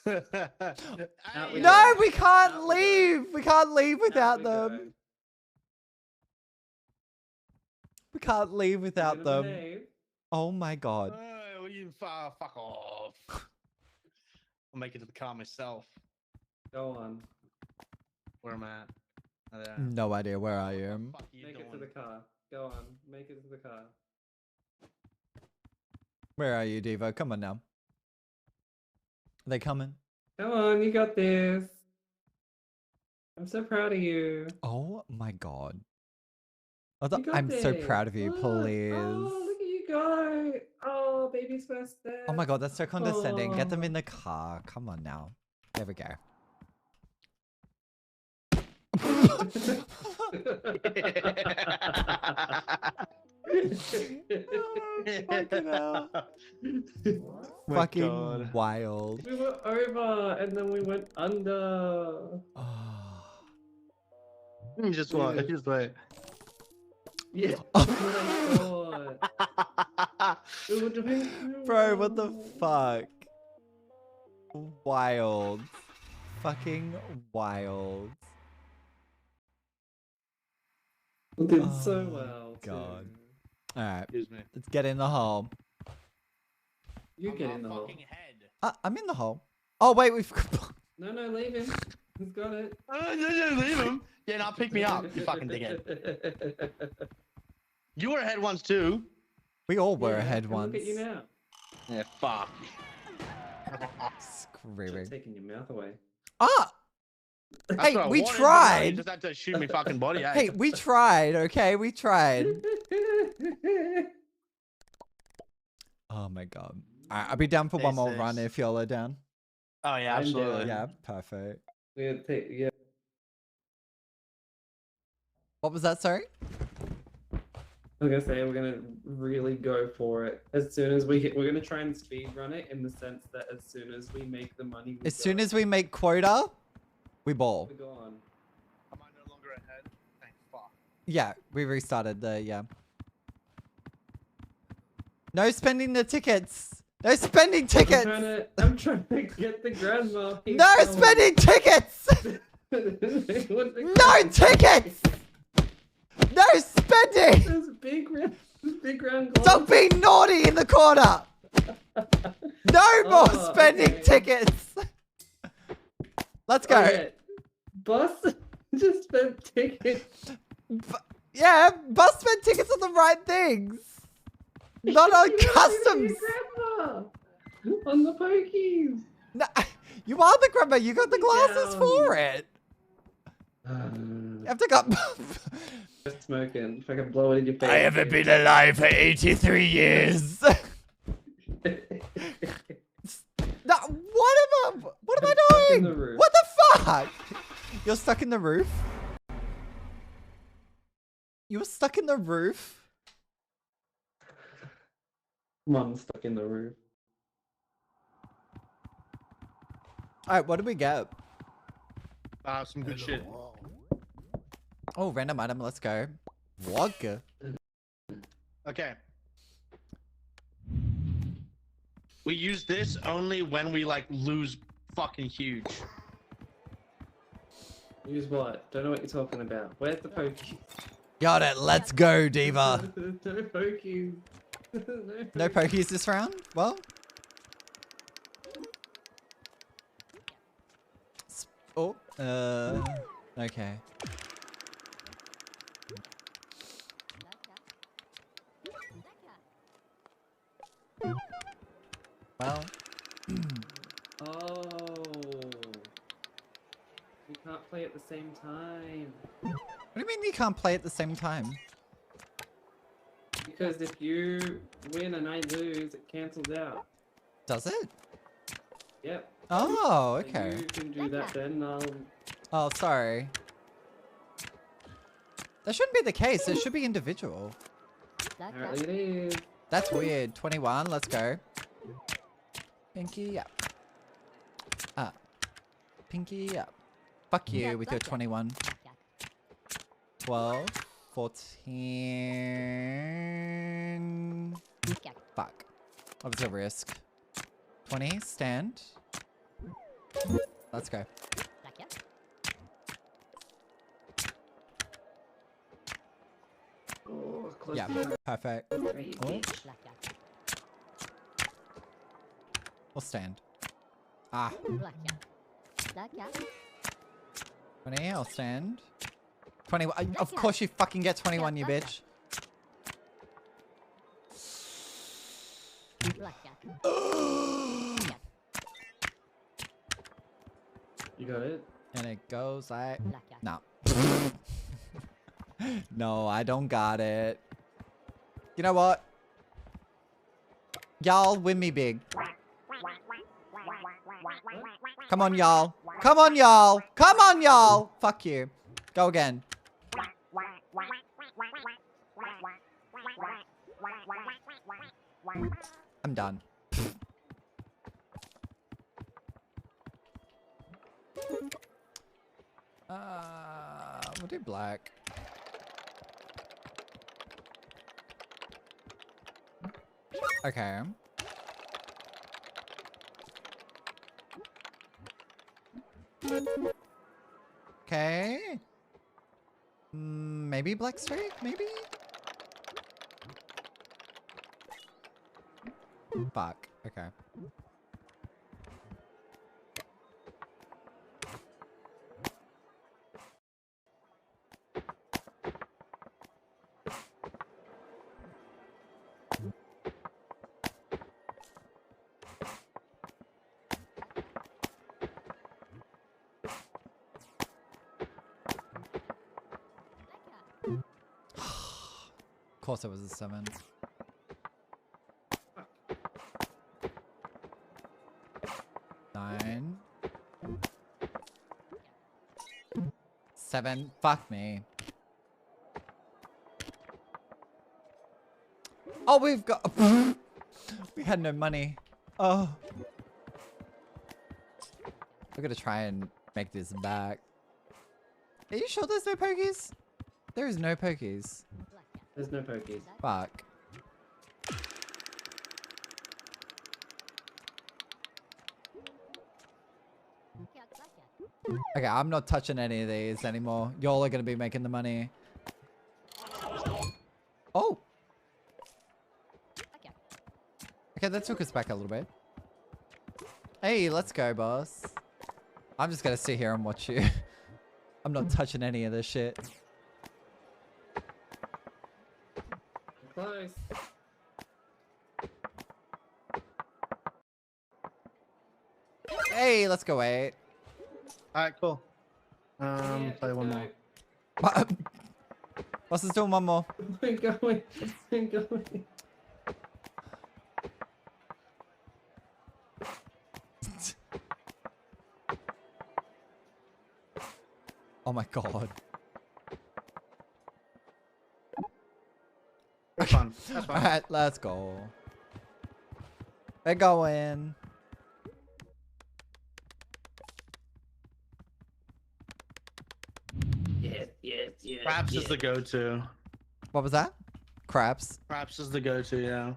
Out we No, go. we can't Out we go. leave. We can't leave Out without we them. go. We can't leave We're without gonna them. behave. Oh my god. Oh, you fuck off. I'll make it to the car myself. Go on. Where am I at? Oh, there. No idea where I am. What the fuck are you Make doing? it to the car. Go on. Make it to the car. Where are you, Devo? Come on now. Are they coming? Come on, you got this. I'm so proud of you. Oh my god. You got I'm so this. proud of you, Look. please. Oh, look at you go. Oh, baby's first step. Oh my god, that's so condescending. Get them Oh. in the car. Come on now. There we go. Fucking hell. My Fucking God. wild. We were over and then we went under. Just wait. Just wait. Yeah. Oh my god. We were doing so Bro, what the well. fuck? Wild. Fucking wild. We did Oh so my well. God. Too. Alright, Excuse me. let's get in the hole. You get in the hole. I'm in the hole. Oh, wait, we've... No, leave him. He's got it. No, leave him. Yeah, now pick me up, you fucking dickhead. You were ahead once too. We all were Yeah, ahead and once. Look at you now. Yeah, fuck. Screaming. Just taking your mouth away. Ah! That's Hey, what I we wanted, but now tried. You just had to shoot me fucking body. Hey, we tried, okay? We tried. Oh my god. Alright, I'll be down for one more This run is- if y'all are down. Oh yeah, I'm absolutely. down. Yeah, perfect. Yeah. What was that, sorry? I was gonna say we're gonna really go for it as soon as we hit. We're gonna try and speed run it in the sense that as soon as we make the money, As soon as we make quota, we ball. we go on. Am I no longer ahead? Thank fuck. Yeah, we restarted the, yeah. No spending the tickets! No spending tickets! I'm trying to get the grandma. No spending tickets! No tickets! No spending! There's big round. Stop being naughty in the corner! No more Oh, spending okay. tickets! Let's go. Okay. Bus just spent tickets. Yeah, bus spend tickets on the right things. Not on customs. Grandma on the pokies. No, you are the grandma. You got the glasses for it. You have to go. Smoking. If I can blow it in your face. I haven't been alive for 83 years. No, what am I stuck in doing? the roof. What the fuck? You're stuck in the roof? You were stuck in the roof? Mom stuck in the roof. Alright, what did we get? Some good shit. Oh, random item, let's go. Vodka. Okay. We use this only when we like lose fucking huge. Use what? Don't know what you're talking about. Where's the pokies? Got it, let's go, Diva. No pokies. No pokies this round? Well. Oh, okay. Well. Oh. We can't play at the same time. What do you mean you can't play at the same time? Because if you win and I lose, it cancels out. Does it? Yep. Oh, So okay. you can do that then. Oh, sorry. That shouldn't be the case. It should be individual. Apparently it is. That's weird. 21, let's go. Pinky up. Up. Pinky up. Fuck you with your 21. 12. 14. Fuck. That was a risk. 20, stand. Let's go. Oh, close Yeah, to perfect. Great. Oh. We'll stand. Ah. 20, I'll stand. 21. Of course you fucking get 21, you bitch. You got it? And it goes like... No. No, I don't got it. You know what? Y'all win me big. Come on, y'all. Come on, y'all. Come on, y'all. Fuck you. Go again. I'm done. We'll do black. Okay. Okay. Maybe black streak, maybe? Fuck. Okay. Of course it was a 7. Nine. 7. Fuck me. Oh, we've got... we had no money. Oh. We're gonna try and make this back. Are you sure there's no pokies? There is no pokies. There's no pokies. Fuck. Okay, I'm not touching any of these anymore. Y'all are gonna be making the money. Oh! Okay, that took us back a little bit. Hey, let's go, boss. I'm just gonna sit here and watch you. I'm not touching any of this shit. Close. Hey, let's go 8. Alright, cool. Yeah, Play one let's more. What? Boss is doing one more. We're going. We're going. Oh my god. That's fun. That's fun. Alright, let's go. We're going. Yes, yes, yes. Craps yes. is the go-to. What was that? Craps. Craps is the go-to, yeah.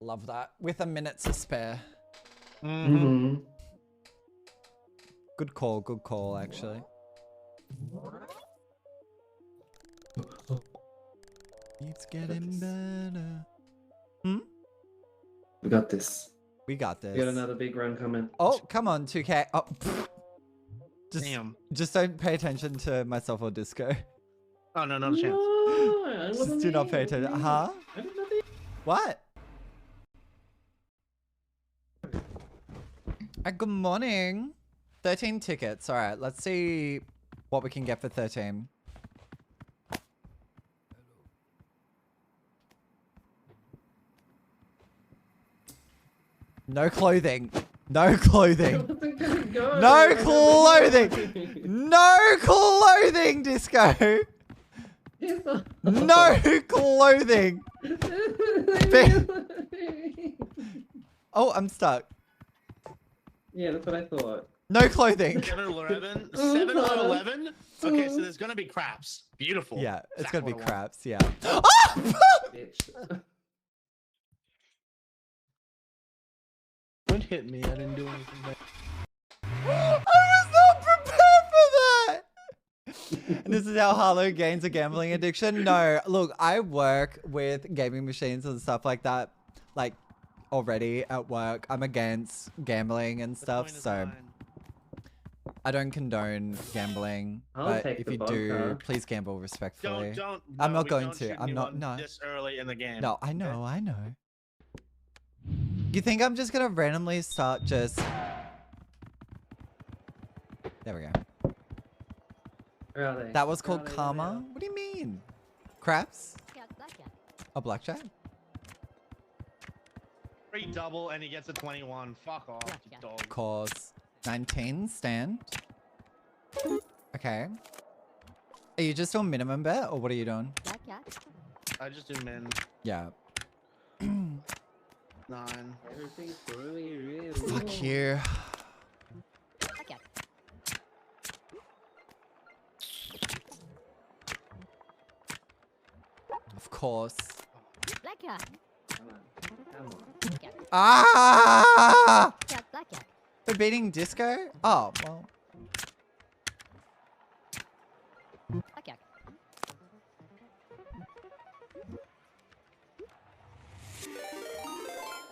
Love that. With a minute to spare. Mm-hmm. Good call, actually. It's getting better. Hmm? We got this. We got this. We got another big run coming. Oh, come on, 2K. Oh, just, Damn. just don't pay attention to myself or Disco. Oh, no, no chance. No, I Just wasn't do not there, pay I wasn't attention. there. Huh? I did nothing. What? Good morning. 13 tickets. All right, let's see what we can get for 13. No clothing. No clothing. I wasn't gonna go. No clothing. No clothing, Disco. Yes, I- No clothing. Oh, I'm stuck. Yeah, that's what I thought. No clothing. 7-Eleven? 7-Eleven? Okay, so there's gonna be craps. Beautiful. Yeah, it's Exactly gonna be what I want. craps. Yeah. Bitch. Don't hit me. I didn't do anything bad. I was not prepared for that. And this is how Harlow gains a gambling addiction. No, look, I work with gaming machines and stuff like that. Like already at work, I'm against gambling and The stuff, point is so mine. I don't condone gambling. I'll but take if the you do, vodka. please gamble respectfully. Don't. I'm no, not we going don't to. shoot I'm not. anyone No. This early in the game. No, I know. I know. You think I'm just gonna randomly start just? There we go. Where are they? That was Where called are they? karma. What do you mean? Craps? A blackjack? Free double and he gets a 21. Fuck off, you dog. Of course. 19 stand. Okay. Are you just on minimum bet or what are you doing? I just do min. Yeah. 9. Everything's really Fuck you. Of course. Come on. Ah! For beating disco? Oh, well.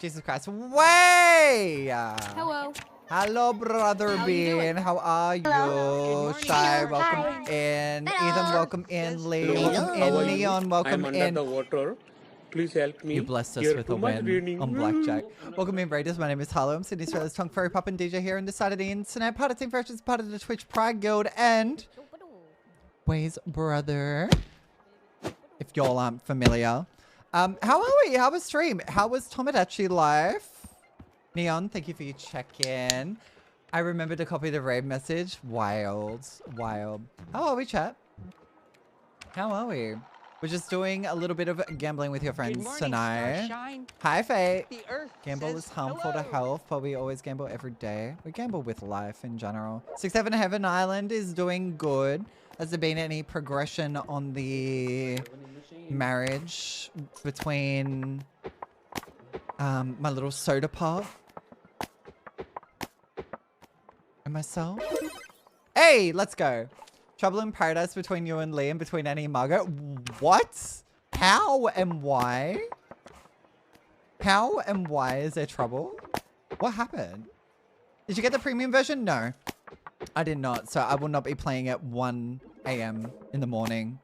Jesus Christ. Way! Hello. Hello, brother How you doing? Bean. How are you? morning. Shy, Hi. welcome in. Ethan, welcome in. Lee, Hello, welcome how in. are you? Neon, I'm welcome under in. the water. Please help me. You blessed us Here with too a much win raining. on Blackjack. Welcome in, Raiders. My name is Harlow. I'm Sydney Australia's Tongue Furry Pop and DJ here on the side of the internet. Part of Team Freshers, part of the Twitch Pride Guild, and Ways brother. If y'all aren't familiar. How are we? How was stream? How was Tomodachi life? Neon, thank you for your check-in. I remembered to copy the raid message. Wild. Wild. How are we, chat? How are we? We're just doing a little bit of gambling with your friends Good morning, tonight. Starshine. Hi, Faye. The Earth Gamble says is harmful to hello. health, but we always gamble every day. We gamble with life in general. 6-7 Heaven Island is doing good. Has there been any progression on the marriage between my little soda pop and myself? Hey, let's go. Trouble in paradise between you and Lee and between Annie and Margot. What? How and why? How and why is there trouble? What happened? Did you get the premium version? No, I did not. So I will not be playing at 1 a.m. in the morning.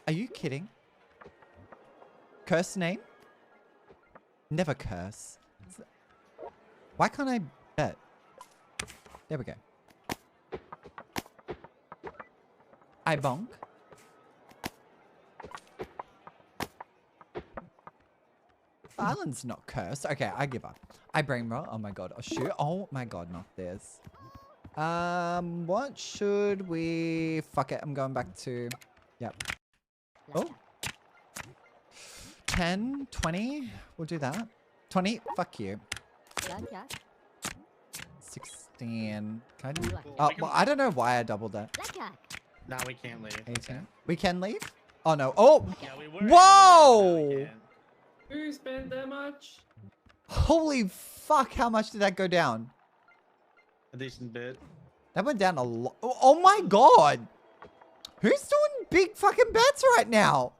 Are you kidding? Curse name? Never curse. Why can't I bet? There we go. I bonk. Island's not cursed. Okay, I give up. I brain rot. Oh my god. Oh shoot. Oh my god, not this. What should we... Fuck it. I'm going back to... Yep. Oh. 10, 20. We'll do that. 20. Fuck you. 16. Can I do... Oh, well, I don't know why I doubled that. Now we can't leave. 18. We can leave? Oh no. Oh! Yeah, we were. Whoa! Who spent that much? Holy fuck, how much did that go down? A decent bit. That went down a lot. Oh my god! Who's doing big fucking bets right now?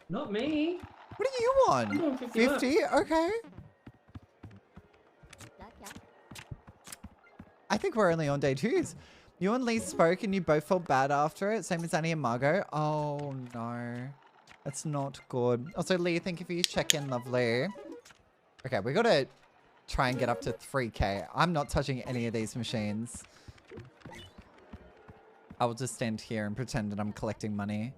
Not me. What are you on? I'm on 50 bucks. 50? Okay. I think we're only on day 2s. You and Lee spoke and you both felt bad after it. Same as Annie and Margot. Oh no. That's not good. Also, Lee, thank you for your check-in, lovely. Okay, we gotta try and get up to 3k. I'm not touching any of these machines. I will just stand here and pretend that I'm collecting money.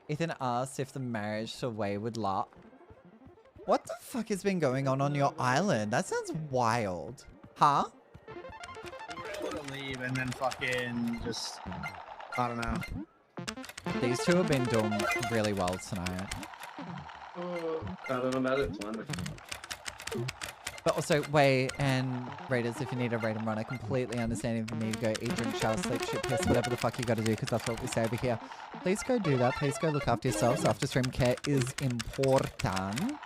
Ethan asked if the marriage to Wei would last. What the fuck has been going on your island? That sounds wild. Huh? We were able to leave and then fucking just... I don't know. These two have been doing really well tonight. I don't know about this one. But also, Wei and Raiders, if you need a raid and run, I completely understand if you need to go eat, drink, shower, sleep, shit, piss, whatever the fuck you gotta do, because that's what we say over here. Please go do that. Please go look after yourselves. After stream care is important.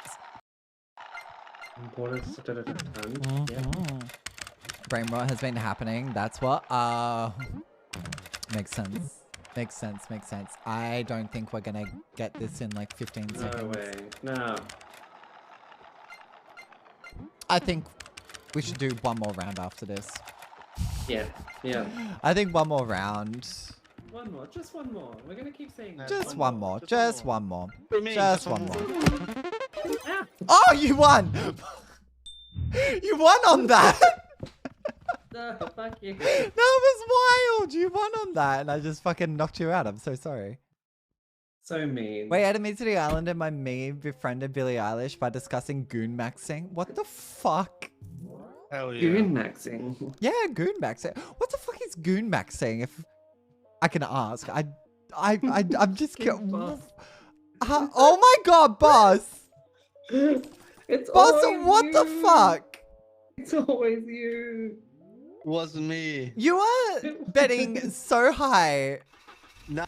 Important. Yeah. Brain rot has been happening. That's what. Makes sense. Makes sense. Makes sense. I don't think we're gonna get this in like 15 No seconds. way. No. I think we should do one more round after this. Yeah. Yeah. I think one more round. One more. Just one more. We're gonna keep saying that. Just one more. Just one more. For me, Just one more. Ah! Oh, you won! You won on that! No, fuck you. That was wild! You won on that, and I just fucking knocked you out. I'm so sorry. So mean. Wait, added me to the island and my me befriended Billie Eilish by discussing goon maxing. What the fuck? Hell yeah. Goon maxing. Yeah, goon maxing. What the fuck is goon maxing? If I can ask, I'm just Goon boss. oh my god, boss! It's Boss, always what the you. fuck? It's always you. Wasn't me. You are betting so high. No.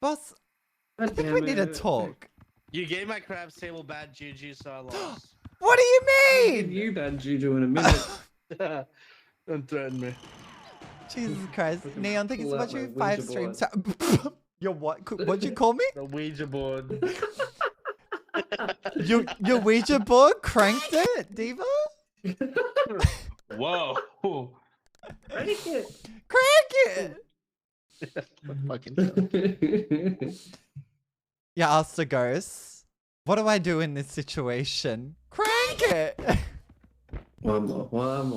Boss, I God think damn we need to it. talk. You gave my crab's table bad juju, so I lost. What do you I'll give mean? you bad juju in a minute. Don't threaten me. Jesus Christ. Fucking Neon, thank you so pull much out for my 5 Ouija streams. Your what? What'd you call me? The Ouija board. Your Ouija board cranked it, Diva? Whoa. Break it. Crank it! Fucking You asked the ghost, what do I do in this situation? Crank it! One more. One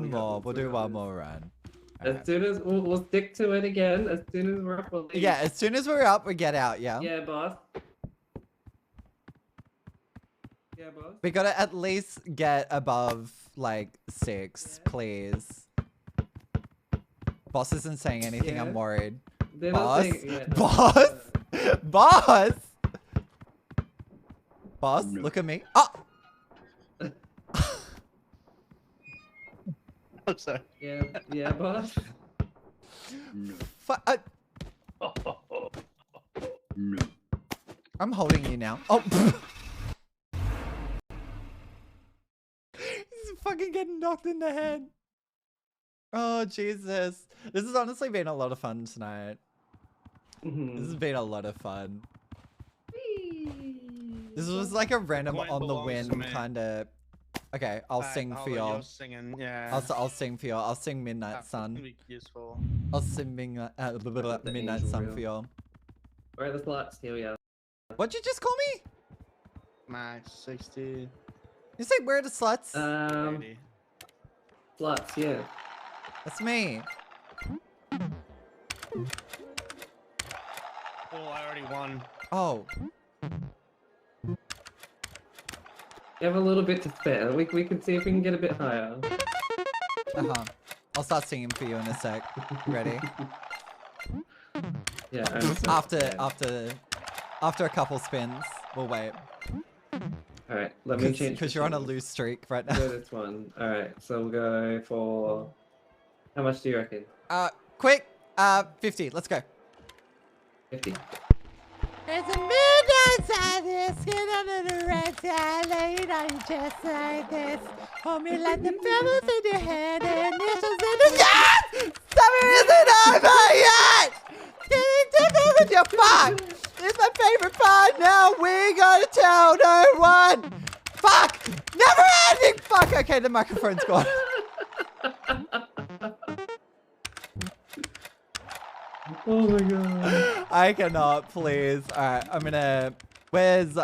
more. We'll do one more run. As soon as we'll stick to it again. As soon as we're up, we'll leave. Yeah, as soon as we're up, we get out, yeah? Yeah, boss. Yeah, boss. We gotta at least get above, like, 6, please. Boss isn't saying anything, I'm Yeah. worried. They're not Boss? saying- yeah, no, Boss? Boss? Boss, look at me. Oh! I'm sorry. Yeah, boss. I'm holding you now. Oh! He's fucking getting knocked in the head. Oh, Jesus. This has honestly been a lot of fun tonight. This has been a lot of fun. This was like a random Coin on the belongs to wind me. kind of. Okay, I'll sing for y'all. You're singing, yeah. I'll sing for y'all. I'll sing Midnight That's Sun. gonna be useful. I'll sing Midnight angel Sun reel. for y'all. Alright, let's lots. Here we are. What'd you just call me? Max 60. You say we're the sluts? 80. Sluts, yeah. That's me. Oh, I already won. Oh. You have a little bit to spare. We can see if we can get a bit higher. Uh-huh. I'll start singing for you in a sec. Ready? Yeah. I'm so After scared. after a couple spins, we'll wait. Alright, let me change. Because you're on a loose streak right Go now. this one. Alright, so we'll go for. How much do you reckon? Quick. 50. Let's go. 50. There's a midnight sadness, skin under the red salad, on just like this. Hold me like the pebbles in your hand, and initials in the yes! Summer isn't over yet! Getting together with your fuck! It's my favorite part now, we gotta tell no one! Fuck! Never ending! Fuck! Okay, the microphone's gone. Oh my god. I cannot, please. Alright, I'm gonna... Where's,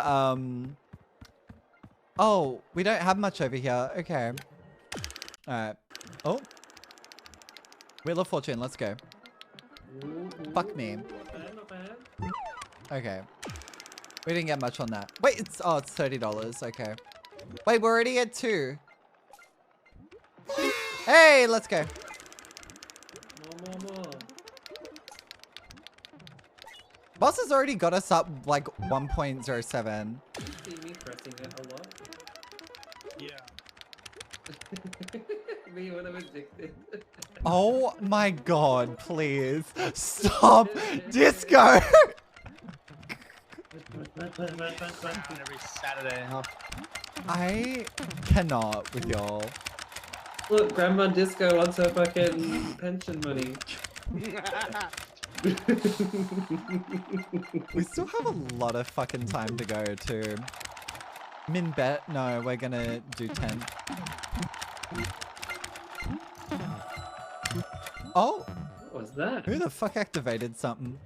Oh, we don't have much over here. Okay. Alright. Oh. Wheel of Fortune, let's go. Fuck me. Not bad, not bad. Okay. We didn't get much on that. Wait, it's... Oh, it's $30. Okay. Wait, we're already at 2. Hey, let's go. More. Boss has already got us up like 1.07. You see me pressing it a lot? Yeah. Me when I'm addicted. Oh my god, please. Stop. Disco. Every Saturday, huh? I cannot with y'all. Look, Grandma Disco wants her fucking pension money. We still have a lot of fucking time to go too. Min bet? No, we're gonna do 10. Oh, What was that? who the fuck activated something?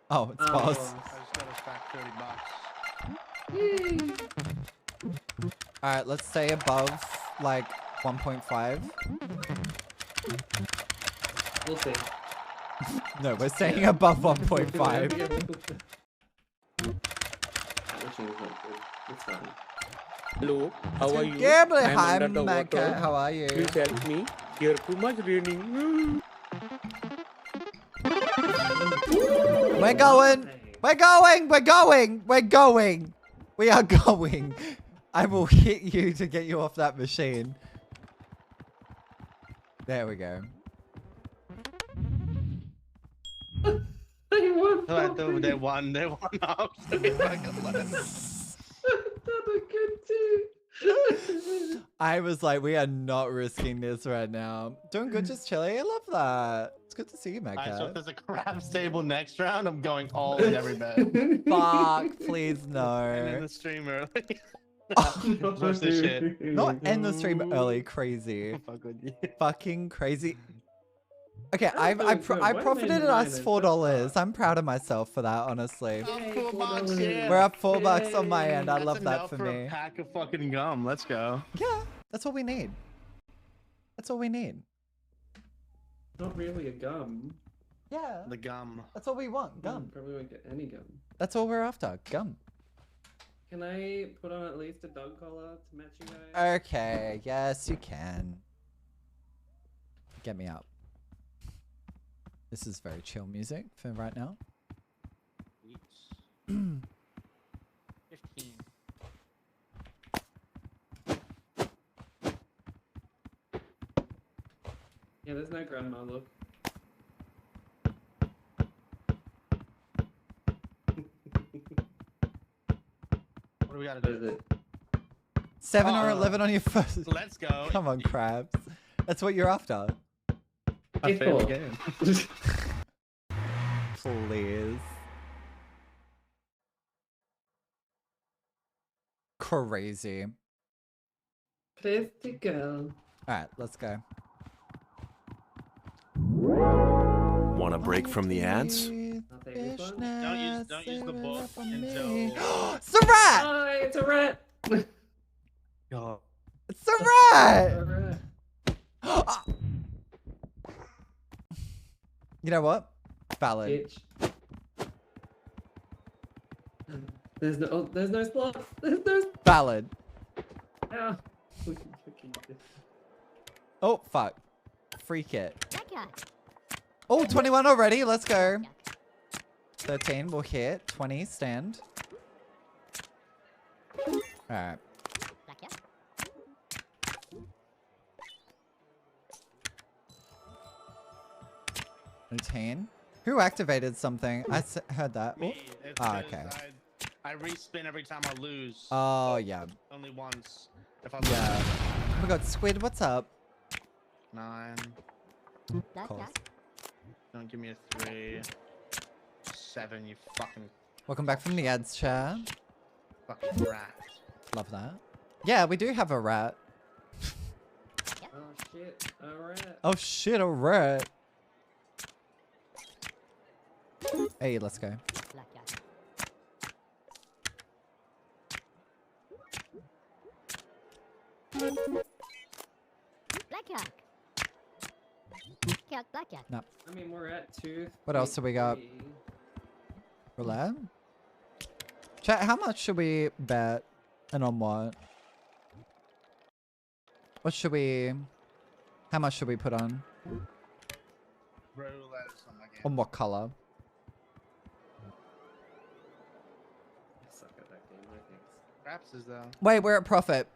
Oh, it's Oh. boss. I just got a stack $30. Alright, let's stay above like 1.5. We'll see. No, we're staying above 1.5. Which everything's not good. It's fine. Hello, how are you? Gambling. I am Hi, under the my cat. water. How are you? Please help me. Here too much raining. We're going. We're going. We're going. We're going. We are going. I will hit you to get you off that machine. There we go. They won. Alright, they won. They won off. So we fucking left. That's a good too. I was like, we are not risking this right now. Doing good, just chilling. I love that. It's good to see you, my Alright, so if cat. there's a crabs table next round, I'm going all in every bet. Fuck, please And in no. the stream early. No, What's this shit? dude. Not end the stream early, crazy. Fuck with you. Fucking crazy. Okay, I doing good. I Why profited made us mine $4. I'm proud of myself for that, honestly. Yay, $4, yeah. We're up $4 on my end. I That's love that enough for for me. a pack of fucking gum. Let's go. Yeah, that's all we need. That's all we need. Not really a gum. Yeah, The gum. that's all we want. Gum. Probably won't get any gum. That's all we're after. Gum. Can I put on at least a dog collar to match you guys? Okay, yes, you can. Get me out. This is very chill music for right now. 15. Yeah, there's no grandma look. What do we gotta What is do? it? 7 or 11 on your first. Let's go. Come on, crabs. That's what you're after. My favorite People. game. Please. Crazy. Pretty girl. Alright, let's go. Want a break from the ads? I'll take this one. Don't use the book until. It's a rat! Oh, it's a rat! God. It's a rat! A rat. You know what? Valid. Bitch. There's no slots. There's no. Valid. Ah. Oh, fuck. Freak it. Oh, 21 already. Let's go. 13 will hit. 20 stand. Alright. 18. Who activated something? I heard that. Me. It's Ah, because okay. I respin every time I lose. Oh, yeah. Only once. If I Yeah. Oh my god, Squid, what's up? 9. Calls. Don't give me a 3. 7. You fucking Welcome back from the ads chair. rat. Love that. Yeah, we do have a rat. Oh shit! A rat. Oh shit, a rat. Hey, let's go. No. I mean, we're at 2. What else do we got? Roulette? Chat, how much should we bet? And on what? What should we... How much should we put on? Roulette is on my game. On what color? I suck at that game. No thanks. Craps is though. Wait, we're at profit.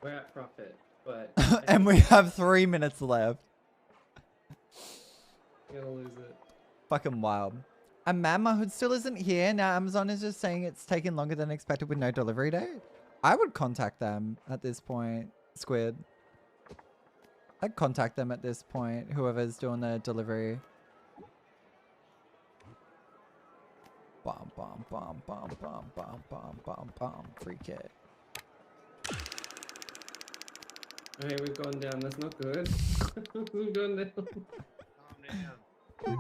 We're at profit, but And we have 3 minutes left. you're gonna lose it. Fucking wild. And man, my hood still isn't here. Now Amazon is just saying it's taking longer than expected with no delivery date. I would contact them at this point, Squid. I'd contact them at this point, whoever's doing the delivery. Bom, bom, bom, bom, bom, bom, bom, bom, bom. Freak it. Okay, we've gone down. That's not good. We've gone down. Calm down.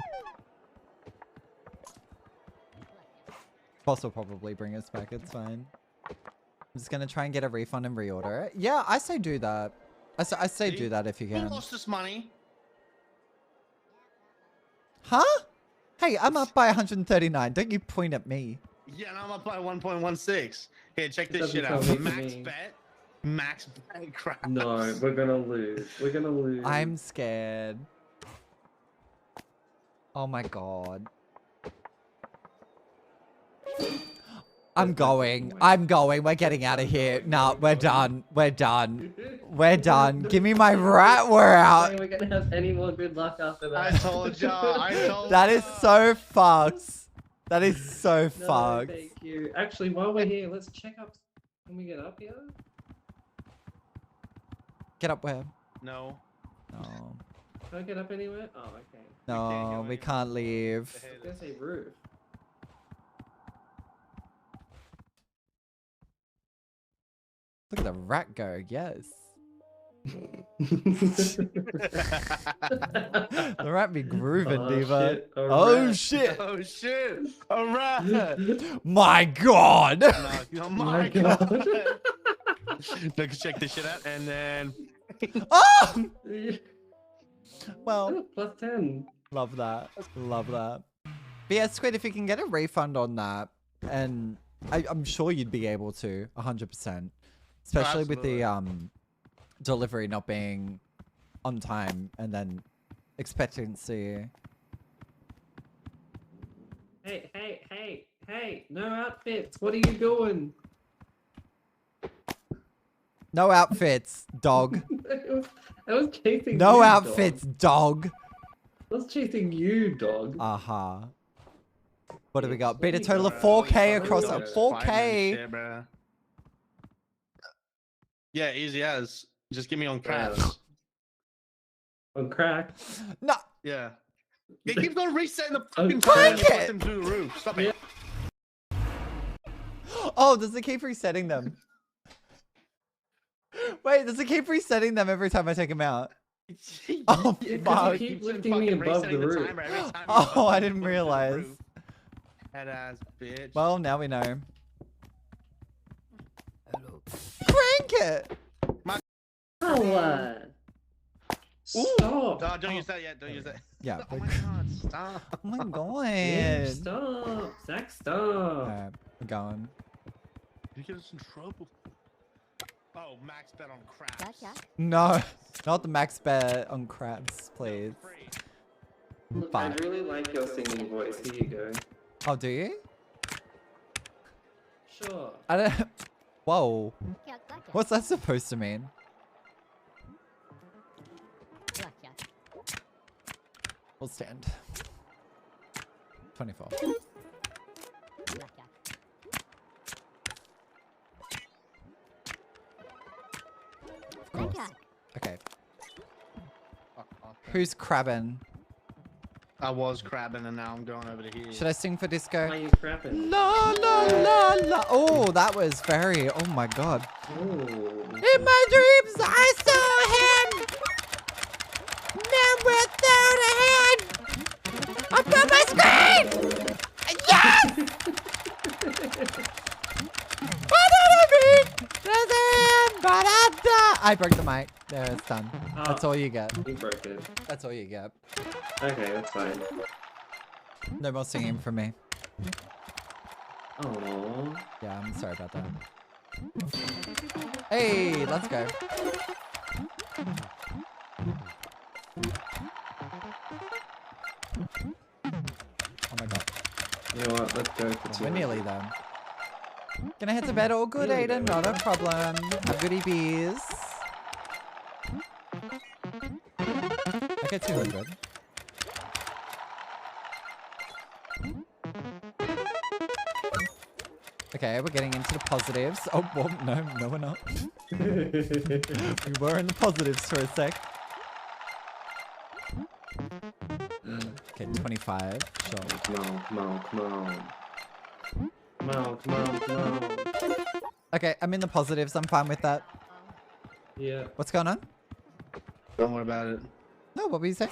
Boss will probably bring us back. It's fine. I'm just gonna try and get a refund and reorder it. Yeah, I say do that. I say See? do that if you Who can. lost this money? Huh? Hey, I'm up by 139. Don't you point at me. Yeah, and I'm up by 1.16. Here, check this Doesn't shit out. sound big to Max me. bet. Max bet crap. No, we're gonna lose. We're gonna lose. I'm scared. Oh my god. I'm going. I'm going. We're getting out of here. No, we're done. We're done. We're done. Give me my rat. We're out. We're gonna have any more good luck after that. I told ya. I told That ya. is so fucked. That is so No, fucked. thank you. Actually, while we're here, let's check up. Can we get up here? Get up where? No. No. Can I get up anywhere? Oh, okay. No, we can't leave. I was gonna say roof. Look at the rat go. Yes. The rat be grooving, Oh, Diva. shit, a Oh rat. shit. Oh shit! A rat! My god. No, oh my god! Let's check this shit out, and then Oh! Well, Plus 10. love that. Love that. But yeah, Squid, if you can get a refund on that, and I'm sure you'd be able to, 100%. Especially with the delivery not being on time and then expectancy. Hey, no outfits. What are you doing? No outfits, dog. I was chasing No you, outfits, dog. I was chasing you, dog. Aha. What do we got? Beat a Sweet. total of 4K across Bro, a just 4K. Shit, bro. Yeah, easy as. Just give me on crabs. On crack. No. Yeah. It keeps on resetting the On fucking crack. time and puts them through the roof. Stop it. Oh, does it keep resetting them? Wait, does it keep resetting them every time I take them out? Oh, fuck. You keep lifting me above the roof. Oh, I didn't realize. Head ass bitch. Well, now we know. Hello. Crank it! Oh, stop. Oh, don't use that yet. Don't use that. Yeah. Oh my god, stop. Oh my Yeah, god. stop. Zach, stop. Alright, we're going. You get us in trouble. Oh, max bet on crabs. No, not the max bet on crabs, please. Look, Fine. I really like your singing voice. Here you go. Oh, do you? Sure. I don't. Whoa. What's that supposed to mean? We'll stand. 24. Of course. Okay. Who's crabbing? I was crabbing and now I'm going over to here. Should I sing for disco? Why are you crapping? La la la la. Oh, that was very. Oh my god. Oh. In my dreams, I saw him. Man without a hand. Up on my screen. Yes. I broke the mic. There, it's done. That's all you get. You broke it. That's all you get. Okay, that's fine. No more singing from me. Oh. Yeah, I'm sorry about that. Hey, let's go. Oh my god. You know what? Let's go for two. We're nearly there. Gonna head to bed. All good, Nearly Aiden. there. Not a problem. Have goody bees. I get 200. Okay, we're getting into the positives. Oh, well, no, we're not. We were in the positives for a sec. Okay, 25. Sure. Come on, come on, come on. Come on, come on, come on. Okay, I'm in the positives. I'm fine with that. Yeah. What's going on? Don't worry about it. No, what were you saying?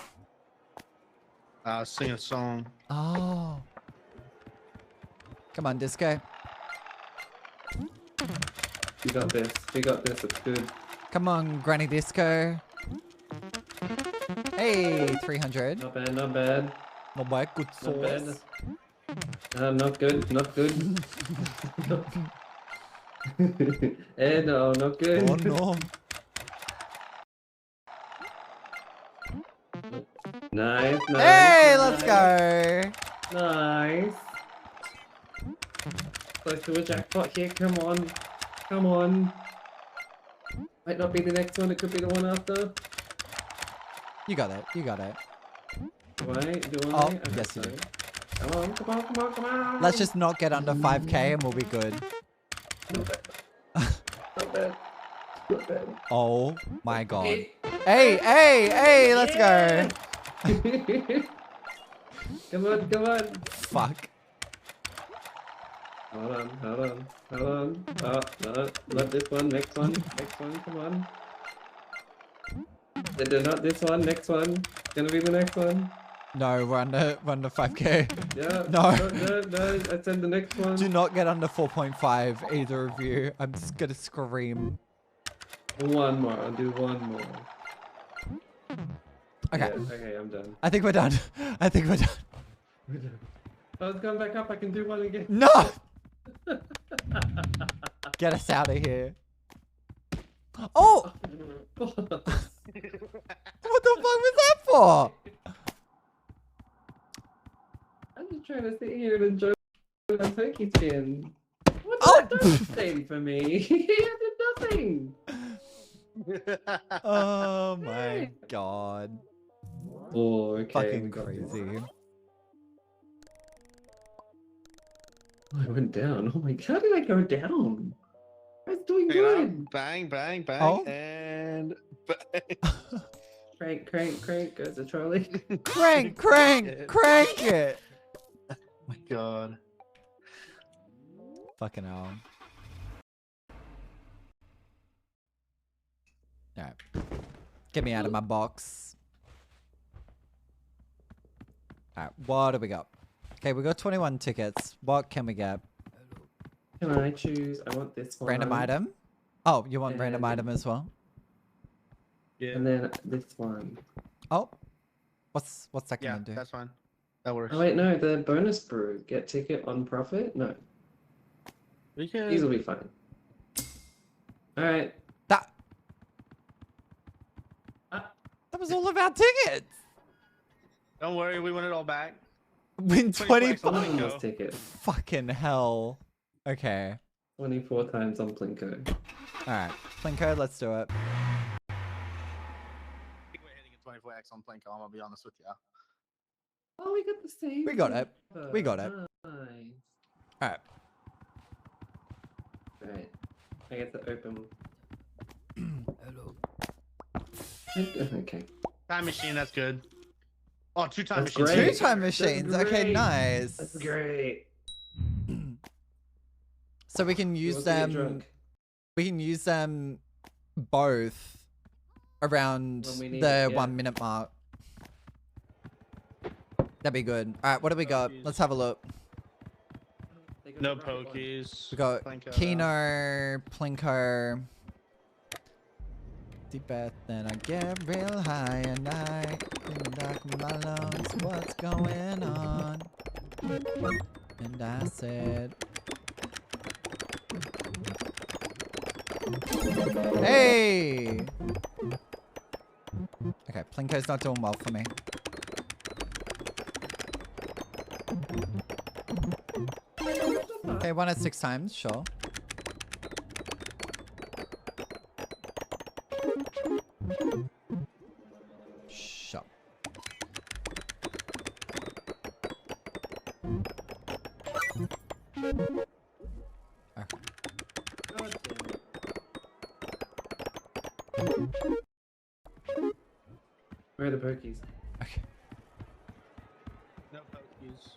Sing a song. Oh. Come on, disco. You got this. You got this. It's good. Come on, Granny Disco. Hey, 300. Not bad, not bad. Not bad, good Not bad. sauce. Not good, not good. No, not good. Oh no. Nice, nice. Hey, let's nice. go. Nice. Close to a jackpot here, come on. Come on. Might not be the next one, it could be the one after. You got it. You got it. Do I? Do I? Oh, I yes you hope do. so. Come on, come on, come on, come on. Let's just not get under 5k and we'll be good. Not bad. Not bad. Oh my god. Hey, hey, hey, let's go. Come on, come on. Fuck. Hold on, hold on, hold on. Oh, no, not this one, next one, come on. Not this one, next one. Gonna be the next one. No, we're under 5k. Yeah. No. No, I said the next one. Do not get under 4.5, either of you. I'm just gonna scream. One more, I'll do one more. Okay. Yeah, okay, I'm done. I think we're done. I think we're done. We're done. Oh, it's gone back up, I can do one again. No! Get us out of here. Oh! What the fuck was that for? I'm just trying to sit here and enjoy my turkey spin. What Oh! did that do for me? He did nothing. Oh my god. Oh, okay. Fucking crazy. I went down. Oh my god, how did I go down? I was doing Check it out. good. Bang, bang, bang, Oh. and bang. Crank, crank, crank goes the trolley. Crank, crank, crank it! Oh my god. Fucking hell. Alright. Get me out of my box. Alright, what do we got? Okay, we got 21 tickets. What can we get? Can I choose? I want this one. Random item? Oh, you want random And- item as well? Yeah. And then this one. Oh. What's that Yeah, gonna do? that's fine. That works. Oh wait, no, the bonus brew. Get ticket on profit? No. We can. These will be fine. Alright. That was all about tickets! Don't worry, we want it all back. Win 25 on 25. Plinko. Bonus ticket. Fucking hell. Okay. 24 times on Plinko. Alright. Plinko, let's do it. I think we're hitting a 24x on Plinko, I'm gonna be honest with you. Oh, we got the same. We got it. We got it. Nice. Alright. Right. I get to open. Hello. Okay. Time machine, that's good. Oh, two-time That's machine. great. 2 time machines. That's Okay, great. nice. That's great. So we can He use wants to get them. drunk. We can use them both around When we need the it, yeah. 1 minute mark. That'd be good. Alright, what do we got? Let's have a look. They got No the right one. pokies. We got Plinko. Kino, Plinko. Deep breath, then I get real high and I think back in my lungs. What's going on? And I said, hey! Okay, Plinko's not doing well for me. Okay, 1 at 6 times, sure. Sure. Okay. God damn it. Where are the pokies? Okay. No pokies.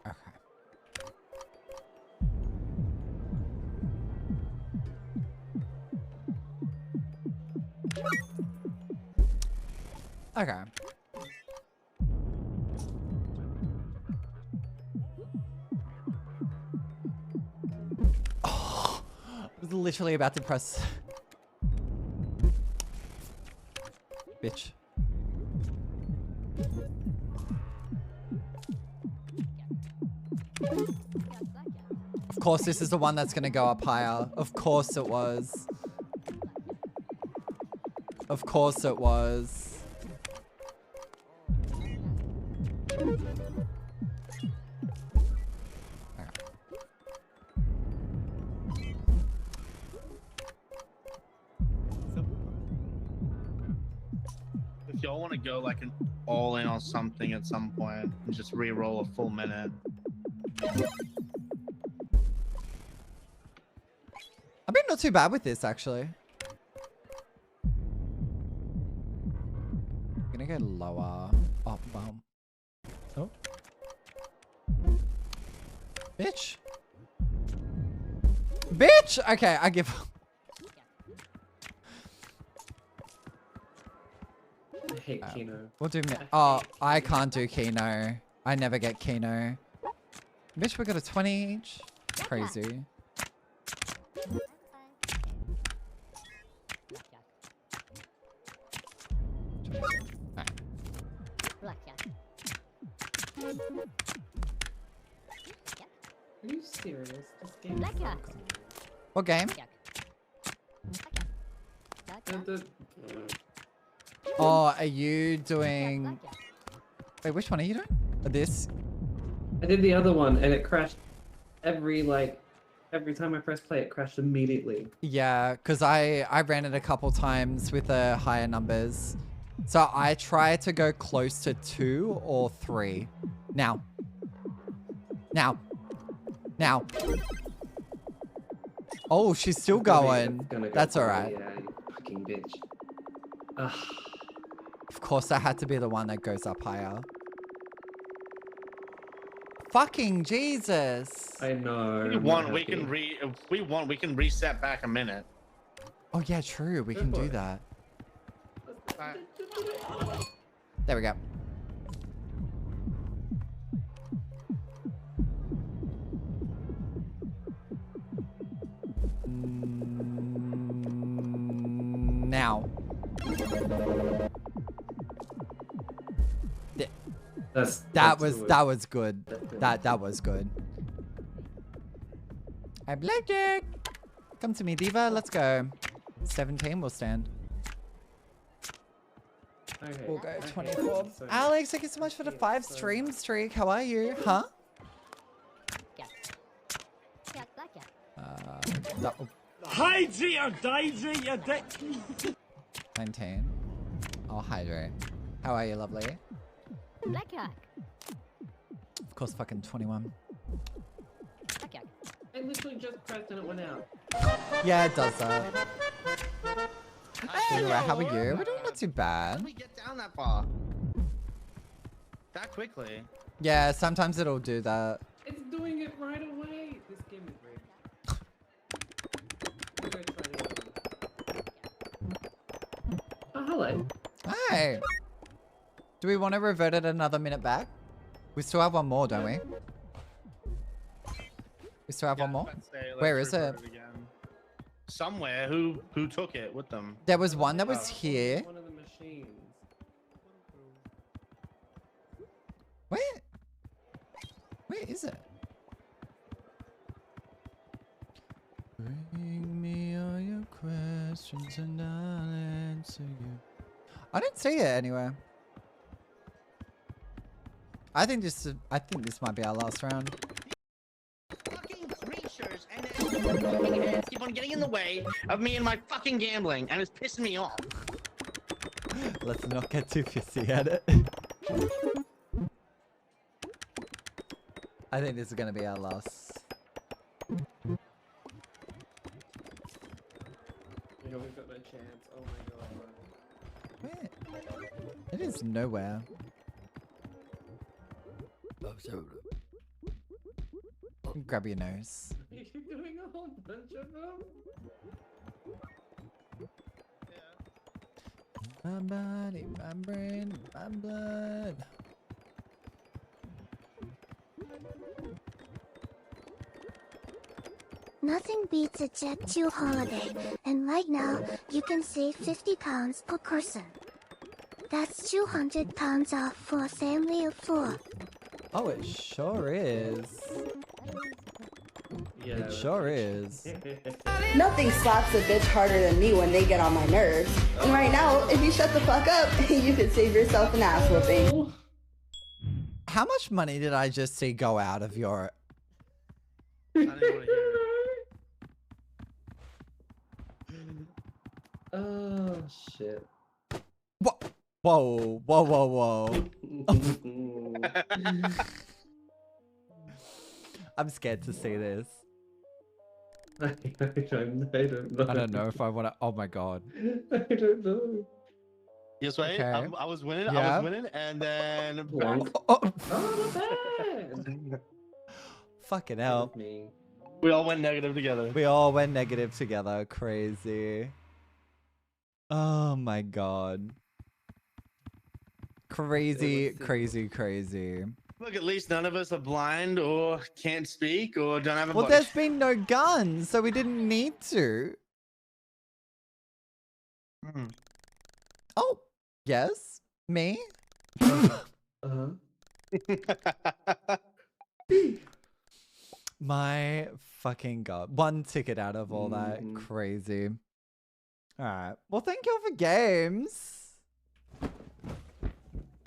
Okay. Okay. Oh, I was literally about to press Bitch. Of course, this is the one that's gonna go up higher. Of course it was. Of course it was. If y'all want to go like an all in on something at some point and just re-roll a full minute. I've been not too bad with this actually. Gonna go lower. Oh, bum. Oh. Bitch. Bitch! Okay, I give up. I hate Kino. We'll do oh, I can't do Kino. I never get Kino. Bitch, we got a 20 each. Crazy. Are you serious? This game is What game? Oh, are you doing... Wait, which one are you doing? This? I did the other one and it crashed every time I pressed play, it crashed immediately. Yeah, because I ran it a couple times with the higher numbers. So I try to go close to 2 or 3. Now. Now. Now. Oh, she's still going. That's alright. Yeah, you fucking bitch. Ugh. Of course, that had to be the one that goes up higher. Fucking Jesus. I know. If we want, we can reset back a minute. Oh yeah, true. We can do that. There we go. Now. That was good. That was good. I blackjack. Come to me, Diva. Let's go. 17 will stand. Okay. We'll go 24. Alex, thank you so much for the 5 stream streak. How are you? Huh? Hydrate or dehydrate, you dick! 19. I'll hydrate. How are you, lovely? Of course, fucking 21. I literally just pressed and it went out. Yeah, it does that. Hey, Laura, how are you? We're doing not too bad. How did we get down that far? That quickly? Yeah, sometimes it'll do that. It's doing it right away. This game is rigged. I'm gonna try the other one. Oh, hello. Hi. Do we want to revert it another minute back? We still have one more, don't we? We still have one more? Where is it? Somewhere. Who took it with them? There was one that was here. One of the machines. Where is it? Bring me all your questions and I'll answer you. I don't see it anywhere. I think this might be our last round. Fucking creatures and keep on getting in the way of me and my fucking gambling, and it's pissing me off. Let's not get too pissy at it. I think this is gonna be our last. Yeah, we've got no chance. Oh my god. Where? It is nowhere. Grab your nose. Are you doing a whole bunch of them? My body, my brain, my blood. Nothing beats a Jet2 holiday, and right now, you can save £50 per person. That's 200 pounds off for a family of 4. Oh, it sure is. Yeah, It sure is. Nothing slaps a bitch harder than me when they get on my nerves. And right now, if you shut the fuck up, you could save yourself an ass whooping. How much money did I just see go out of your... I didn't want to hear it. Oh shit. What? Whoa, whoa, whoa, whoa. I'm scared to see this. I don't know. I don't know if I want to... Oh my god. I don't know. Yes, right. Okay. I was winning. Yeah. I was winning, and then Oh, Oh, not bad. fucking hell. Me. we all went negative together. We all went negative together. Crazy. Oh my god. Crazy, crazy, crazy. Look, at least none of us are blind or can't speak or don't have a Well, body. there's been no guns, so we didn't need to. Hmm. Oh, yes? Me? Uh-huh. My fucking god. One ticket out of all that. Crazy. Alright. Well, thank you for games.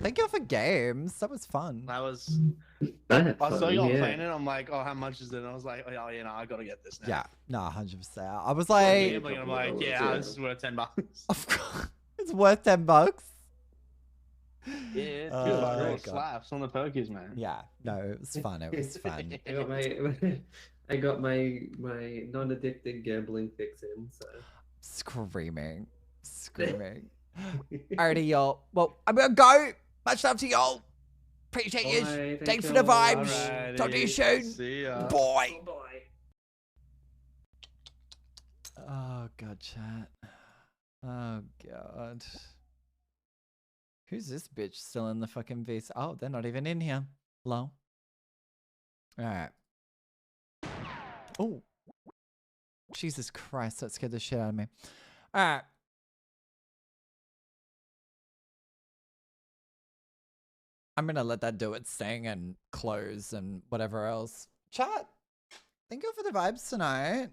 Thank you for games. That was fun. I was. I had I saw fun, y'all yeah. playing it. I'm like, oh, how much is it? And I was like, oh, you know, I gotta get this now. Yeah. No, 100%. I was I'm like, gambling, I'm like, yeah, this is worth $10. of course. It's worth $10. Yeah, it's Oh, good. my Real God. slaps on the pokies, man. Yeah. No, it was fun. It was fun. I got my non-addicted gambling fix in, so Screaming. Screaming. Alrighty, y'all. Well, I'm gonna go. Much love to y'all. Appreciate you. Bye, thank Thanks for you the all. vibes. Talk to you Alrighty. soon. See ya. Bye. bye. Oh god, chat. Oh god. Who's this bitch still in the fucking VC? Oh, they're not even in here. Hello. Alright. Oh. Jesus Christ, that scared the shit out of me. Alright. I'm gonna let that do its thing and close and whatever else. Chat. Thank you for the vibes tonight.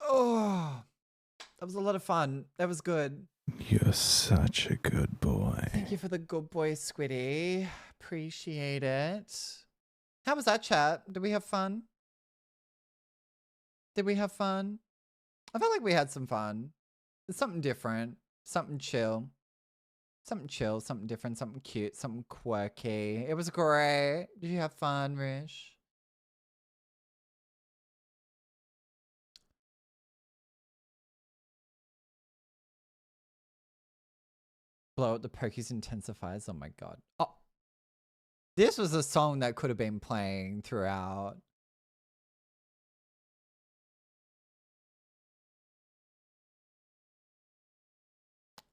Oh, that was a lot of fun. That was good. You're such a good boy. Thank you for the good boy, Squiddy. Appreciate it. How was that, chat? Did we have fun? Did we have fun? I felt like we had some fun. It's something different, something chill. Something chill, something different, something cute, something quirky. It was great. Did you have fun, Rish? Blow up the Pokies intensifiers. Oh my god. Oh. This was a song that could have been playing throughout.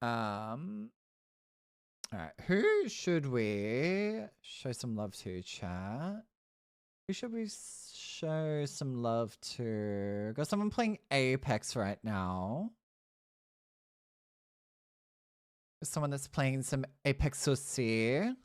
Alright, who should we show some love to, chat? Who should we show some love to? Got someone playing Apex right now. Someone that's playing some Apex Sushi. Let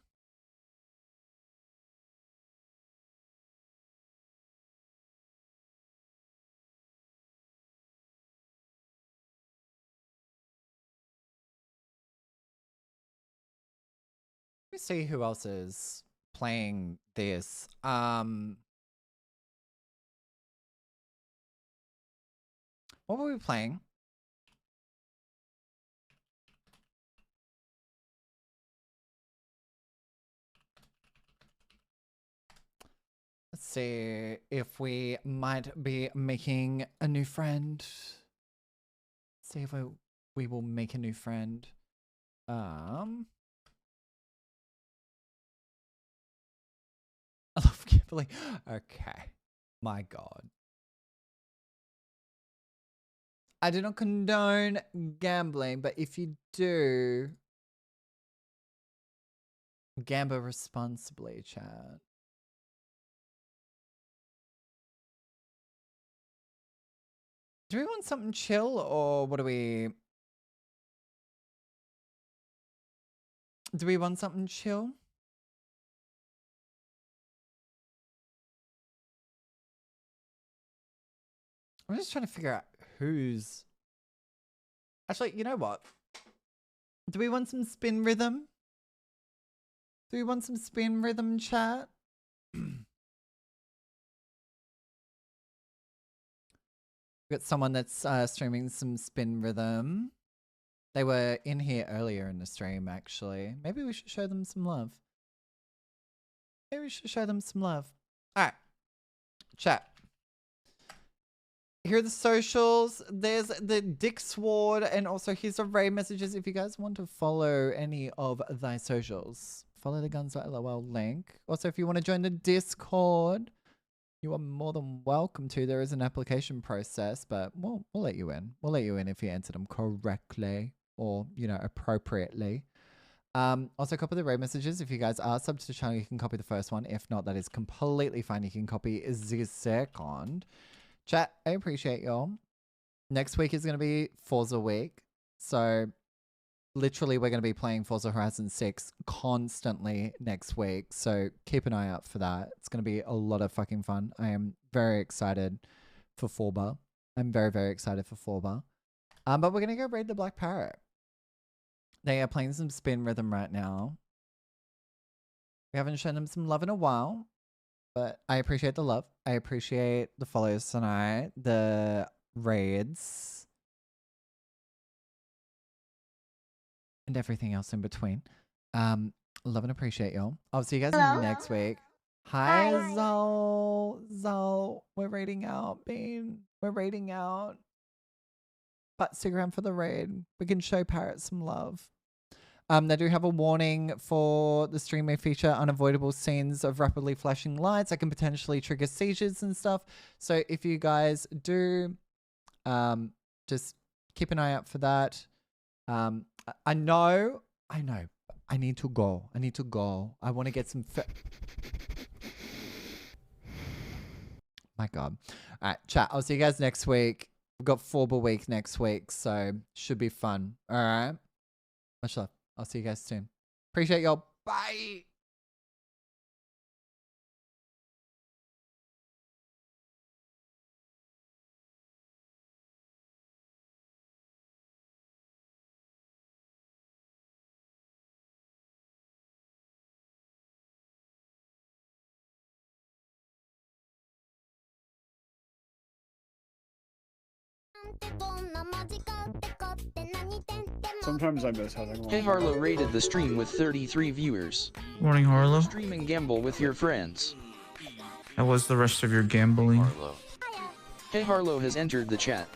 me see who else is playing this. What were we playing? Let's see if we might be making a new friend. See if we will make a new friend. I love gambling. Okay. My god. I do not condone gambling, but if you do, gamble responsibly, chat. Do we want something chill or what do we... Do we want something chill? I'm just trying to figure out who's... Actually, you know what? Do we want some spin rhythm? Do we want some spin rhythm, chat? We got someone that's streaming some spin rhythm. They were in here earlier in the stream, actually. Maybe we should show them some love. Maybe we should show them some love. Alright. Chat. Here are the socials. There's the Dick Sword, and also here's the raid messages. If you guys want to follow any of thy socials, follow the guns.lol link. Also, if you want to join the Discord, you are more than welcome to. There is an application process, but we'll let you in. We'll let you in if you answered them correctly or, you know, appropriately. Also, copy the raid messages. If you guys are subbed to the channel, you can copy the first one. If not, that is completely fine. You can copy the second. Chat, I appreciate y'all. Next week is going to be Forza week. So, literally, we're going to be playing Forza Horizon 6 constantly next week. So, keep an eye out for that. It's going to be a lot of fucking fun. I am very excited for Forza. I'm very, very excited for Forza. But we're going to go raid the Black Parrot. They are playing some spin rhythm right now. We haven't shown them some love in a while. But I appreciate the love. I appreciate the follows tonight. The raids. And everything else in between. Love and appreciate y'all. I'll see you guys next week. Hi, Zol. Zol. We're raiding out, Bean. We're raiding out. But stick around for the raid. We can show Parrot some love. They do have a warning for the stream may feature unavoidable scenes of rapidly flashing lights that can potentially trigger seizures and stuff. So if you guys do, just keep an eye out for that. I know. I need to go. I want to get some... My God. All right, chat. I'll see you guys next week. We've got Forza week next week, so should be fun. All right. Much love. I'll see you guys soon. Appreciate y'all. Bye. Sometimes I miss having one. Hey Harlow rated the stream with 33 viewers. Morning, Harlow. Stream and gamble with your friends. How was the rest of your gambling? Hey Harlow has entered the chat.